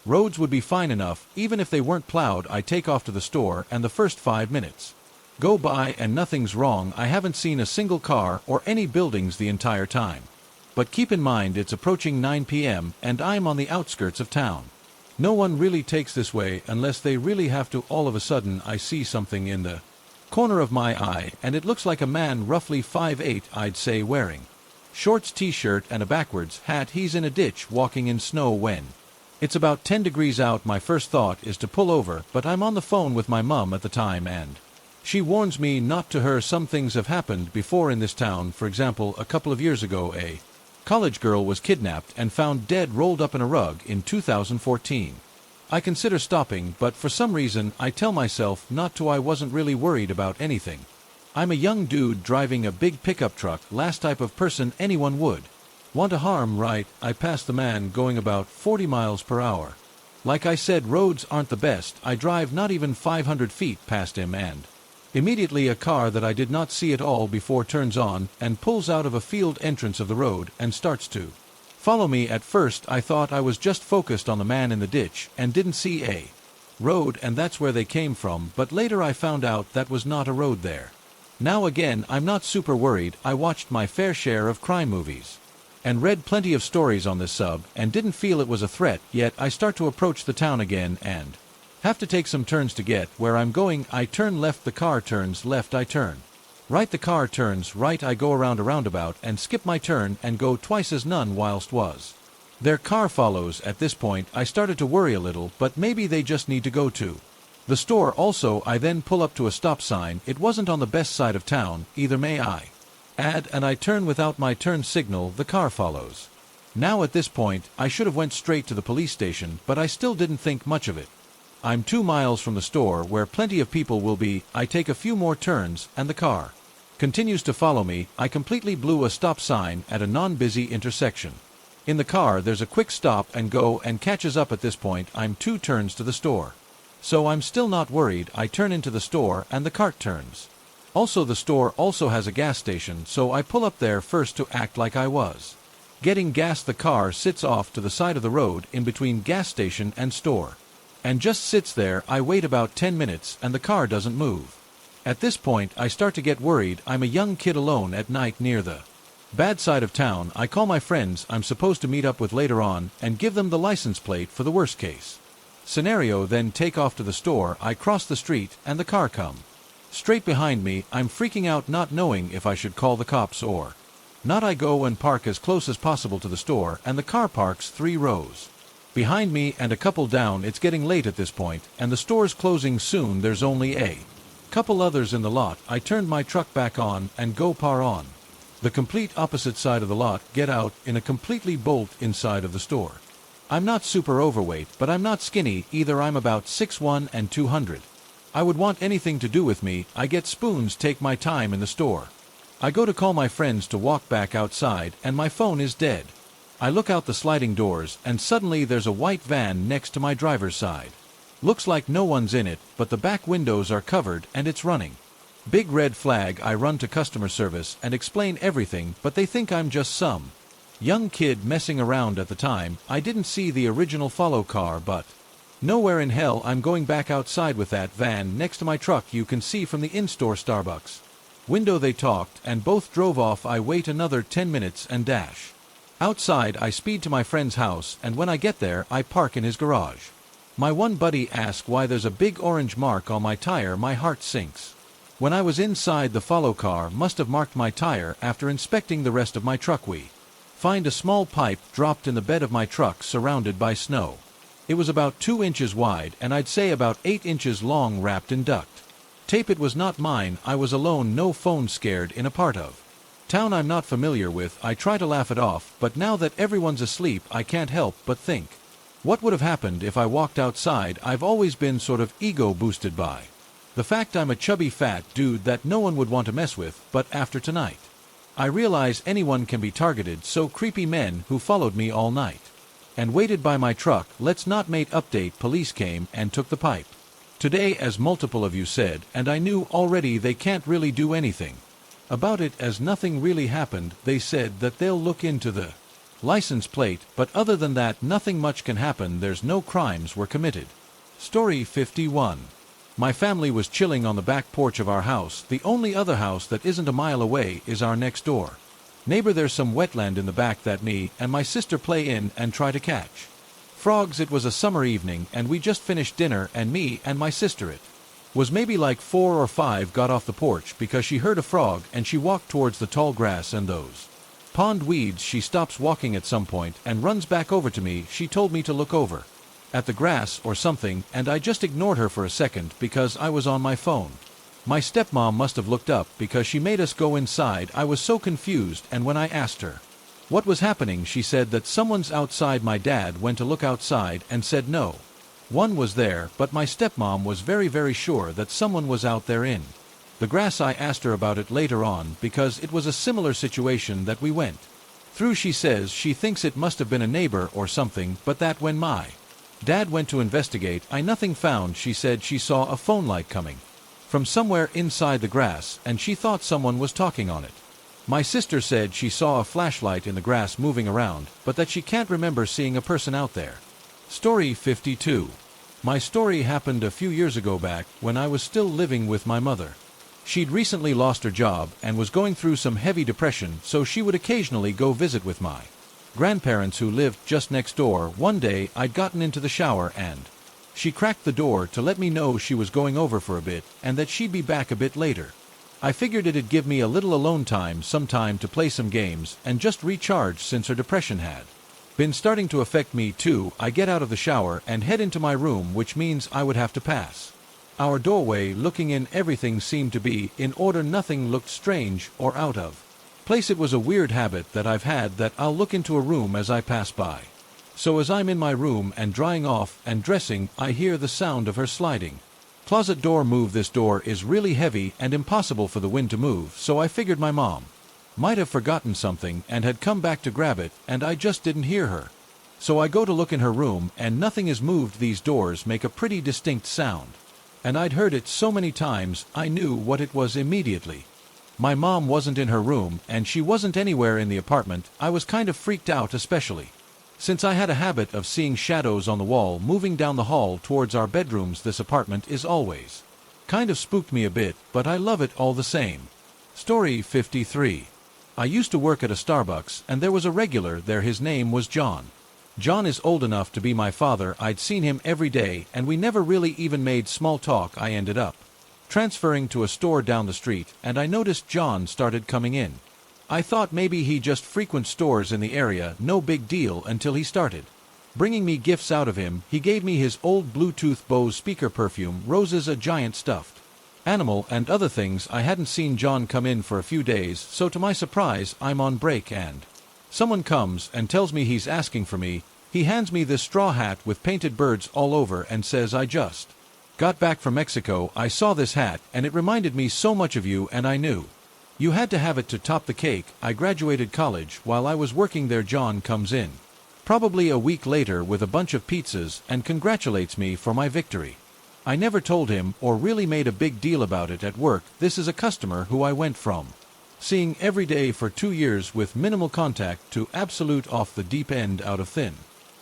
roads would be fine enough, even if they weren't plowed. I take off to the store, and the first 5 minutes go by and nothing's wrong. I haven't seen a single car or any buildings the entire time. But keep in mind it's approaching 9 p.m. and I'm on the outskirts of town. No one really takes this way unless they really have to. All of a sudden I see something in the corner of my eye, and it looks like a man roughly 5'8", I'd say, wearing shorts, t-shirt and a backwards hat. He's in a ditch walking in snow when it's about 10 degrees out. My first thought is to pull over, but I'm on the phone with my mom at the time, and she warns me not to. Her some things have happened before in this town. For example, a couple of years ago a college girl was kidnapped and found dead rolled up in a rug in 2014. I consider stopping, but for some reason I tell myself not to. I wasn't really worried about anything. I'm a young dude driving a big pickup truck, last type of person anyone would want to harm, right? I passed the man going about 40 miles per hour. Like I said, roads aren't the best. I drive not even 500 feet past him, and immediately a car that I did not see at all before turns on and pulls out of a field entrance of the road and starts to follow me. At first I thought I was just focused on the man in the ditch and didn't see a road, and that's where they came from, but later I found out that was not a road there. Now again, I'm not super worried. I watched my fair share of crime movies and read plenty of stories on this sub and didn't feel it was a threat. Yet I start to approach the town again and have to take some turns to get where I'm going. I turn left, the car turns left, I turn right, the car turns right. I go around a roundabout and skip my turn and go twice as none whilst was their car follows. At this point I started to worry a little, but maybe they just need to go to the store also. I then pull up to a stop sign. It wasn't on the best side of town either, may I add, and I turn without my turn signal. The car follows. Now at this point I should have went straight to the police station, but I still didn't think much of it. I'm 2 miles from the store where plenty of people will be. I take a few more turns and the car continues to follow me. I completely blew a stop sign at a non-busy intersection. In the car there's a quick stop and go and catches up. At this point I'm 2 turns to the store, so I'm still not worried. I turn into the store and the cart turns Also, the store also has a gas station, so I pull up there first to act like I was getting gas. The car sits off to the side of the road in between gas station and store, and just sits there. I wait about 10 minutes and the car doesn't move. At this point I start to get worried. I'm a young kid alone at night near the bad side of town. I call my friends I'm supposed to meet up with later on and give them the license plate for the worst case scenario, then take off to the store. I cross the street and the car come straight behind me. I'm freaking out, not knowing if I should call the cops or not. I go and park as close as possible to the store, and the car parks 3 rows behind me and a couple down. It's getting late at this point, and the store's closing soon. There's only a couple others in the lot. I turned my truck back on and go par on the complete opposite side of the lot, get out in a completely bolt inside of the store. I'm not super overweight, but I'm not skinny either. I'm about 6'1" and 200. I would want anything to do with me. I get spoons, take my time in the store. I go to call my friends to walk back outside, and my phone is dead. I look out the sliding doors, and suddenly there's a white van next to my driver's side. Looks like no one's in it, but the back windows are covered and it's running. Big red flag. I run to customer service and explain everything, but they think I'm just some young kid messing around. At the time, I didn't see the original follow car, but nowhere in hell I'm going back outside with that van next to my truck. You can see from the in-store Starbucks window. They talked and both drove off. I wait another 10 minutes and dash outside. I speed to my friend's house, and when I get there I park in his garage. My one buddy asks why there's a big orange mark on my tire. My heart sinks. When I was inside, the follow car must have marked my tire. After inspecting the rest of my truck, we find a small pipe dropped in the bed of my truck surrounded by snow. It was about 2 inches wide and I'd say about 8 inches long, wrapped in duct tape. It was not mine. I was alone, no phone, scared in a part of town I'm not familiar with. I try to laugh it off, but now that everyone's asleep I can't help but think, what would have happened if I walked outside? I've always been sort of ego boosted by the fact I'm a chubby fat dude that no one would want to mess with, but after tonight I realize anyone can be targeted. So creepy men who followed me all night and waited by my truck. Let's not make update. Police came and took the pipe today, as multiple of you said, and I knew already they can't really do anything about it as nothing really happened. They said that they'll look into the license plate, but other than that nothing much can happen. There's no crimes were committed. Story 51. My family was chilling on the back porch of our house. The only other house that isn't a mile away is our next door neighbor. There's some wetland in the back that me and my sister play in and try to catch frogs. It was a summer evening and we just finished dinner, and me and my sister, it was maybe like 4 or 5, got off the porch because she heard a frog and she walked towards the tall grass and those pond weeds. She stops walking at some point and runs back over to me. She told me to look over at the grass or something, and I just ignored her for a second because I was on my phone. My stepmom must have looked up because she made us go inside. I was so confused, and when I asked her what was happening, she said that someone's outside. My dad went to look outside and said no one was there, but my stepmom was very sure that someone was out there in the grass. I asked her about it later on because it was a similar situation that we went through. She says she thinks it must have been a neighbor or something, but that when my dad went to investigate, nothing found. She said she saw a phone light coming from somewhere inside the grass and she thought someone was talking on it. My sister said she saw a flashlight in the grass moving around, but that she can't remember seeing a person out there. Story 52. My story happened a few years ago, back when I was still living with my mother. She'd recently lost her job and was going through some heavy depression, so she would occasionally go visit with my grandparents who lived just next door. One day I'd gotten into the shower and she cracked the door to let me know she was going over for a bit and that she'd be back a bit later. I figured it'd give me a little alone time, some time to play some games and just recharge since her depression had been starting to affect me too. I get out of the shower and head into my room, which means I would have to pass our doorway. Looking in, everything seemed to be in order. Nothing looked strange or out of place. It was a weird habit that I've had that I'll look into a room as I pass by. So as I'm in my room and drying off and dressing, I hear the sound of her sliding closet door move. This door is really heavy and impossible for the wind to move, so I figured my mom might have forgotten something and had come back to grab it, and I just didn't hear her. So I go to look in her room and nothing is moved. These doors make a pretty distinct sound. and I'd heard it so many times I knew what it was immediately. My mom wasn't in her room, and she wasn't anywhere in the apartment. I was kind of freaked out, especially since I had a habit of seeing shadows on the wall moving down the hall towards our bedrooms. This apartment is always kind of spooked me a bit, but I love it all the same. Story 53. I used to work at a Starbucks, and there was a regular there. His name was John. John is old enough to be my father. I'd seen him every day, and we never really even made small talk. I ended up transferring to a store down the street, and I noticed John started coming in. I thought maybe he just frequents stores in the area, no big deal, until he started bringing me gifts out of him. He gave me his old Bluetooth Bose speaker perfume, roses, a giant stuffed animal, and other things. I hadn't seen John come in for a few days, so to my surprise, I'm on break and someone comes and tells me he's asking for me. He hands me this straw hat with painted birds all over and says, "I just got back from Mexico. I saw this hat, and it reminded me so much of you, and I knew you had to have it to top the cake. I graduated college. While I was working there, John comes in, probably a week later, with a bunch of pizzas and congratulates me for my victory. I never told him or really made a big deal about it at work. This is a customer who I went from seeing every day for 2 years with minimal contact to absolute off the deep end, out of thin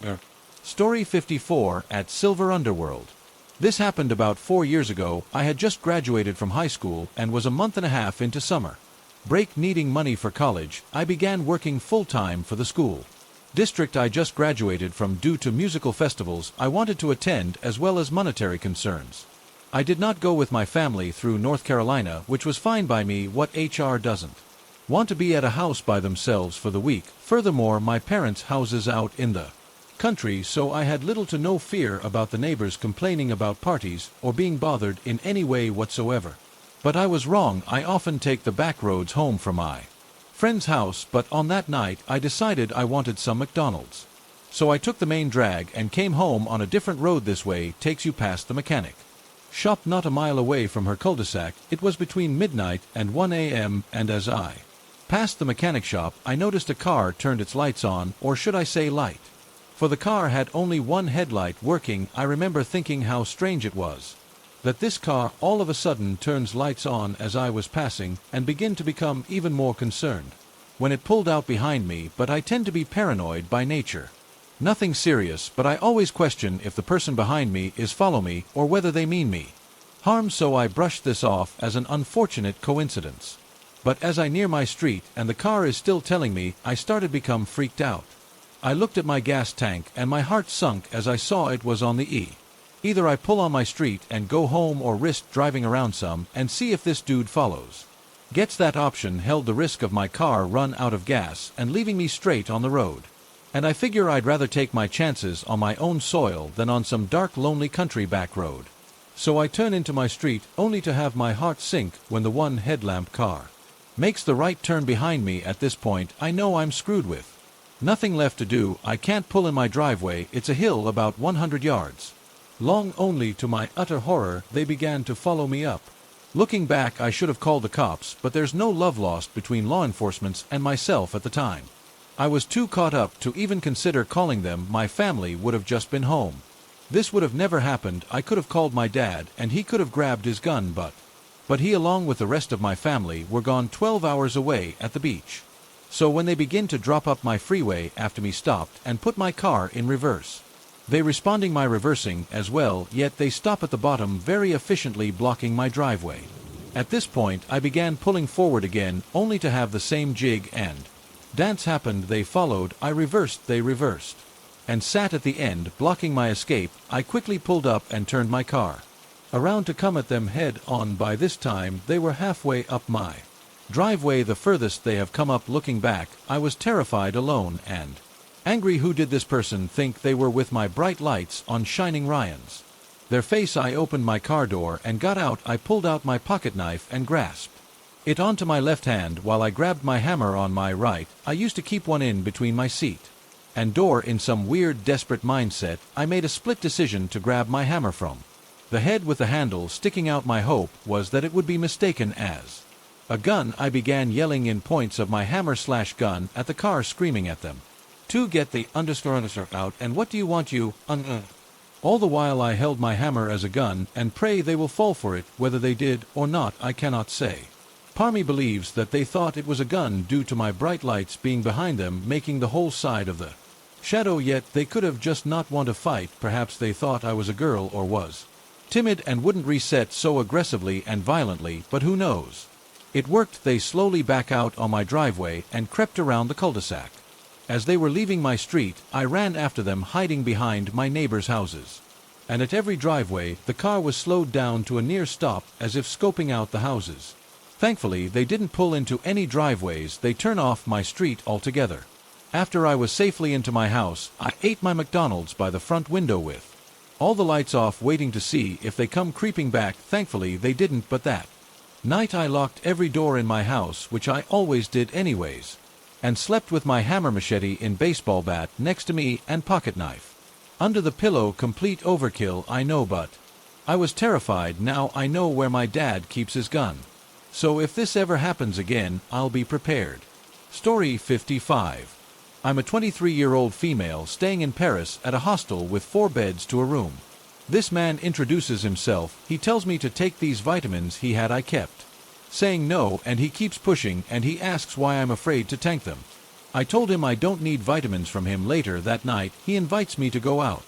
air." Story 54. At Silver Underworld. This happened about 4 years ago. I had just graduated from high school and was a month and a half into summer break. Needing money for college, I began working full-time for the school district I just graduated from. Due to musical festivals I wanted to attend, as well as monetary concerns, I did not go with my family through North Carolina, which was fine by me. What HR doesn't want to be at a house by themselves for the week? Furthermore, my parents' houses out in the country, so I had little to no fear about the neighbors complaining about parties or being bothered in any way whatsoever. But I was wrong. I often take the back roads home from my friend's house, but on that night I decided I wanted some McDonald's. So I took the main drag and came home on a different road. This way takes you past the mechanic shop not a mile away from her cul-de-sac. It was between midnight and 1 a.m., and as I passed the mechanic shop, I noticed a car turned its lights on, or should I say light, for the car had only one headlight working. I remember thinking how strange it was that this car all of a sudden turns lights on as I was passing, and begin to become even more concerned when it pulled out behind me. But I tend to be paranoid by nature. Nothing serious, but I always question if the person behind me is follow me or whether they mean me harm, so I brushed this off as an unfortunate coincidence. But as I near my street and the car is still telling me, I started become freaked out. I looked at my gas tank and my heart sunk as I saw it was on the E. Either I pull on my street and go home, or risk driving around some and see if this dude follows. Gets that option held the risk of my car run out of gas and leaving me straight on the road. And I figure I'd rather take my chances on my own soil than on some dark, lonely country back road. So I turn into my street, only to have my heart sink when the one headlamp car makes the right turn behind me. At this point I know I'm screwed with nothing left to do. I can't pull in my driveway. It's a hill about 100 yards long. Only to my utter horror, they began to follow me up. Looking back, I should have called the cops, but there's no love lost between law enforcement and myself at the time. I was too caught up to even consider calling them. My family would have just been home. This would have never happened. I could have called my dad, and he could have grabbed his gun, but he, along with the rest of my family, were gone 12 hours away at the beach. So when they begin to drop up my freeway after me, stopped and put my car in reverse. They responding my reversing as well, yet they stop at the bottom very efficiently, blocking my driveway. At this point I began pulling forward again, only to have the same jig and dance happened. They followed, I reversed, they reversed, and sat at the end, blocking my escape. I quickly pulled up and turned my car around to come at them head on. By this time they were halfway up my driveway, the furthest they have come up. Looking back, I was terrified, alone, and angry. Who did this person think they were with my bright lights on shining Ryans? Their face. I opened my car door and got out. I pulled out my pocket knife and grasped it onto my left hand while I grabbed my hammer on my right. I used to keep one in between my seat and door. In some weird, desperate mindset, I made a split decision to grab my hammer from the head with the handle sticking out. My hope was that it would be mistaken as a gun. I began yelling in points of my hammer/gun at the car, screaming at them to get the underscore out. And what do you want, you All the while I held my hammer as a gun, and pray they will fall for it, whether they did or not I cannot say. Parmy believes that they thought it was a gun due to my bright lights being behind them making the whole side of the shadow, yet they could have just not want to fight. Perhaps they thought I was a girl or was timid and wouldn't reset so aggressively and violently, but who knows. It worked. They slowly back out on my driveway and crept around the cul-de-sac. As they were leaving my street, I ran after them, hiding behind my neighbors' houses. And at every driveway, the car was slowed down to a near stop as if scoping out the houses. Thankfully, they didn't pull into any driveways. They turned off my street altogether. After I was safely into my house, I ate my McDonald's by the front window with all the lights off, waiting to see if they come creeping back. Thankfully, they didn't, but that night I locked every door in my house, which I always did anyways, and slept with my hammer, machete in baseball bat next to me and pocket knife under the pillow. Complete overkill, I know, but I was terrified. Now I know where my dad keeps his gun, so if this ever happens again, I'll be prepared. Story 55. I'm a 23-year-old female staying in Paris at a hostel with 4 beds to a room. This man introduces himself. He tells me to take these vitamins he had. I kept saying no, and he keeps pushing, and he asks why I'm afraid to take them. I told him I don't need vitamins from him. Later that night, he invites me to go out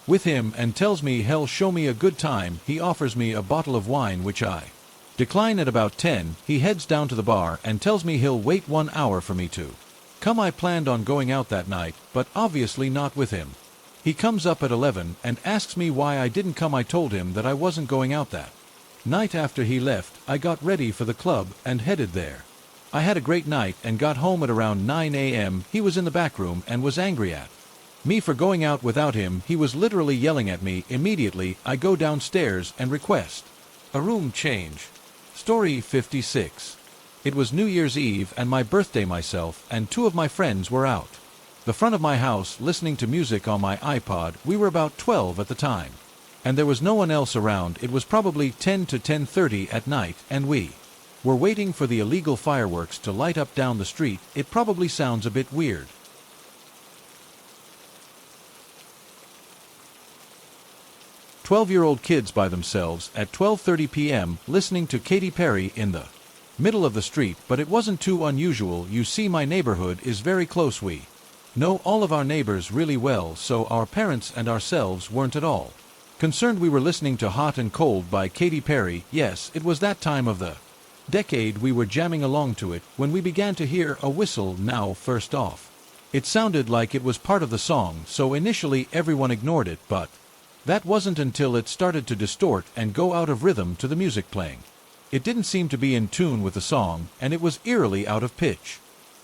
with him and tells me he'll show me a good time. He offers me a bottle of wine, which I decline. At about 10, he heads down to the bar and tells me he'll wait 1 hour for me to come. I planned on going out that night, but obviously not with him. He comes up at 11 and asks me why I didn't come. I told him that I wasn't going out that night. After he left, I got ready for the club and headed there. I had a great night and got home at around 9 a.m. He was in the back room and was angry at me for going out without him. He was literally yelling at me. Immediately, I go downstairs and request a room change. Story 56. It was New Year's Eve and my birthday. Myself and 2 of my friends were out the front of my house listening to music on my iPod. We were about 12 at the time, and there was no one else around. It was probably 10 to 10:30 at night, and we were waiting for the illegal fireworks to light up down the street. It probably sounds a bit weird. 12-year-old kids by themselves at 12:30 p.m. listening to Katy Perry in the middle of the street, but it wasn't too unusual. You see, my neighborhood is very close. We know all of our neighbors really well, so our parents and ourselves weren't at all concerned. We were listening to Hot and Cold by Katy Perry. Yes, it was that time of the decade. We were jamming along to it when we began to hear a whistle. Now, first off, it sounded like it was part of the song, so initially everyone ignored it, but that wasn't until it started to distort and go out of rhythm to the music playing. It didn't seem to be in tune with the song, and it was eerily out of pitch.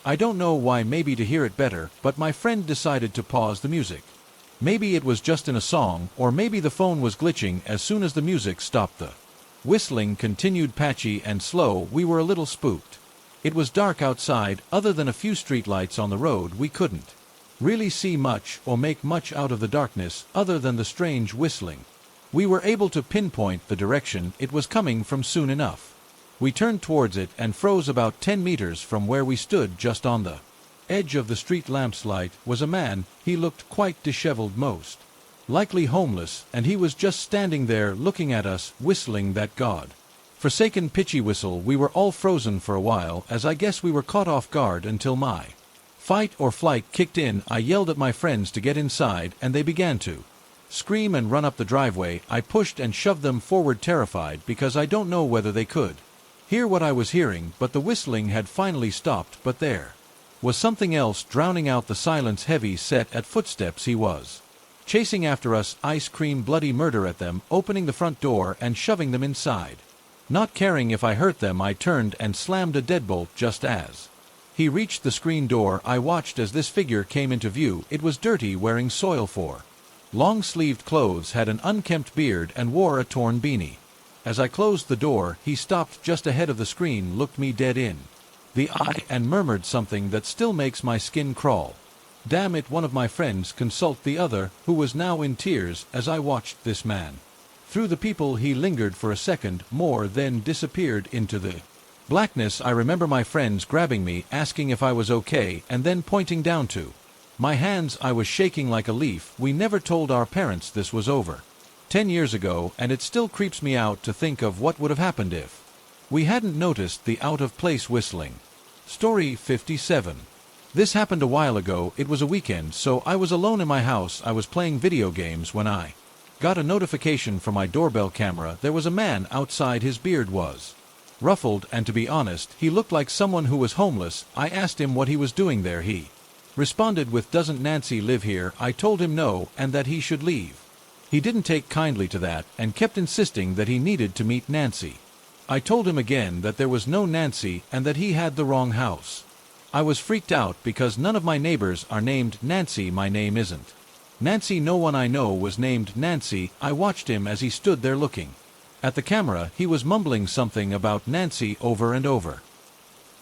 I don't know why. Maybe to hear it better, but my friend decided to pause the music. Maybe it was just in a song, or maybe the phone was glitching. As soon as the music stopped, the whistling continued, patchy and slow. We were a little spooked. It was dark outside. Other than a few streetlights on the road, we couldn't really see much or make much out of the darkness other than the strange whistling. We were able to pinpoint the direction it was coming from soon enough. We turned towards it and froze. About 10 meters from where we stood, just on the edge of the street lamp's light, was a man. He looked quite disheveled, most likely homeless, and he was just standing there looking at us, whistling that god-forsaken pitchy whistle. We were all frozen for a while, as I guess we were caught off guard, until my fight or flight kicked in. I yelled at my friends to get inside, and they began to scream and run up the driveway. I pushed and shoved them forward, terrified, because I don't know whether they could hear what I was hearing, but the whistling had finally stopped. But there was something else drowning out the silence. Heavy set at footsteps. He was chasing after us. I screamed bloody murder at them, opening the front door and shoving them inside. Not caring if I hurt them, I turned and slammed a deadbolt. Just as he reached the screen door, I watched as this figure came into view. It was dirty, wearing soil for long-sleeved clothes, had an unkempt beard, and wore a torn beanie. As I closed the door, he stopped just ahead of the screen, looked me dead in the eye, and murmured something that still makes my skin crawl. Damn it! One of my friends consulted the other, who was now in tears, as I watched this man. Through the people, he lingered for a second more, then disappeared into the blackness. I remember my friends grabbing me, asking if I was okay, and then pointing down to My hands, I was shaking like a leaf. We never told our parents this was over. 10 years ago, and it still creeps me out to think of what would have happened if we hadn't noticed the out-of-place whistling. Story 57. This happened a while ago. It was a weekend, so I was alone in my house. I was playing video games when I got a notification from my doorbell camera. There was a man outside. His beard was ruffled, and to be honest, he looked like someone who was homeless. I asked him what he was doing there. He responded with, "Doesn't Nancy live here?" I told him no, and that he should leave. He didn't take kindly to that, and kept insisting that he needed to meet Nancy. I told him again that there was no Nancy and that he had the wrong house. I was freaked out because none of my neighbors are named Nancy. My name isn't Nancy. No one I know was named Nancy. I watched him as he stood there looking at the camera. He was mumbling something about Nancy over and over.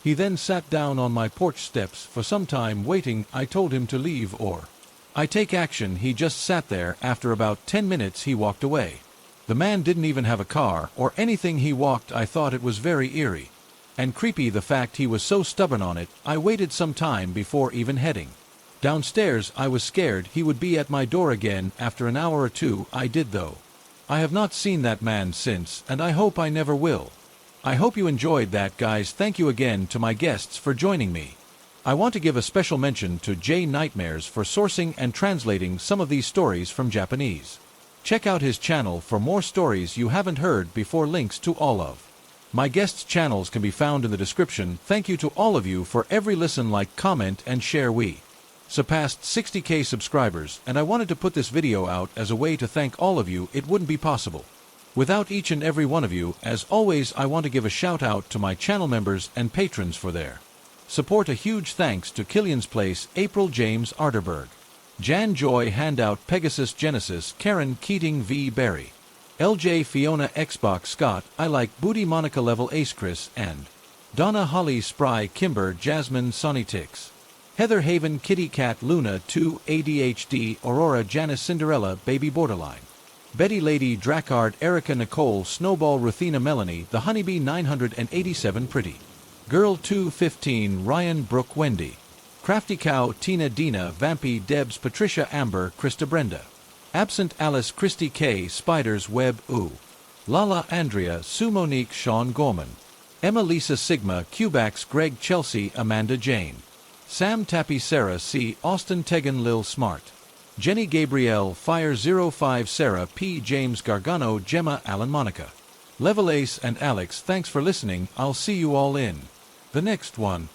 He then sat down on my porch steps for some time waiting. I told him to leave or I take action. He just sat there. After about 10 minutes he walked away. The man didn't even have a car or anything. He walked. I thought it was very eerie and creepy, the fact he was so stubborn on it. I waited some time before even heading downstairs. I was scared he would be at my door again after an hour or two. I did though. I have not seen that man since, and I hope I never will. I hope you enjoyed that, guys. Thank you again to my guests for joining me. I want to give a special mention to J Nightmares for sourcing and translating some of these stories from Japanese. Check out his channel for more stories you haven't heard before. Links to all of my guests' channels can be found in the description. Thank you to all of you for every listen, like, comment, and share. We surpassed 60K subscribers, and I wanted to put this video out as a way to thank all of you. It wouldn't be possible without each and every one of you. As always, I want to give a shout out to my channel members and patrons for their support. A huge thanks to Killian's Place, April, James Arterberg, Jan Joy, Handout, Pegasus, Genesis, Karen, Keating, V. Berry, LJ, Fiona, Xbox, Scott, I Like, Booty, Monica, Level, Ace, Chris, and Donna, Holly, Spry, Kimber, Jasmine, Sonny Tix, Heather, Haven, Kitty Cat, Luna 2, ADHD, Aurora, Janice, Cinderella, Baby Borderline, Betty, Lady, Dracard, Erica, Nicole, Snowball, Ruthina, Melanie, The Honeybee 987, Pretty Girl 215, Ryan, Brooke, Wendy, Crafty Cow, Tina, Dina, Vampy, Debs, Patricia, Amber, Krista, Brenda, Absent, Alice, Christy K, Spiders Web, Ooh, Lala, Andrea, Sue, Monique, Sean Gorman, Emma, Lisa, Sigma, Cubax, Greg, Chelsea, Amanda, Jane, Sam, Tappy, Sarah C, Austin, Tegan, Lil Smart, Jenny, Gabrielle, Fire 05, Sarah P, James, Gargano, Gemma, Alan, Monica, Level, Ace, and Alex. Thanks for listening. I'll see you all in the next one.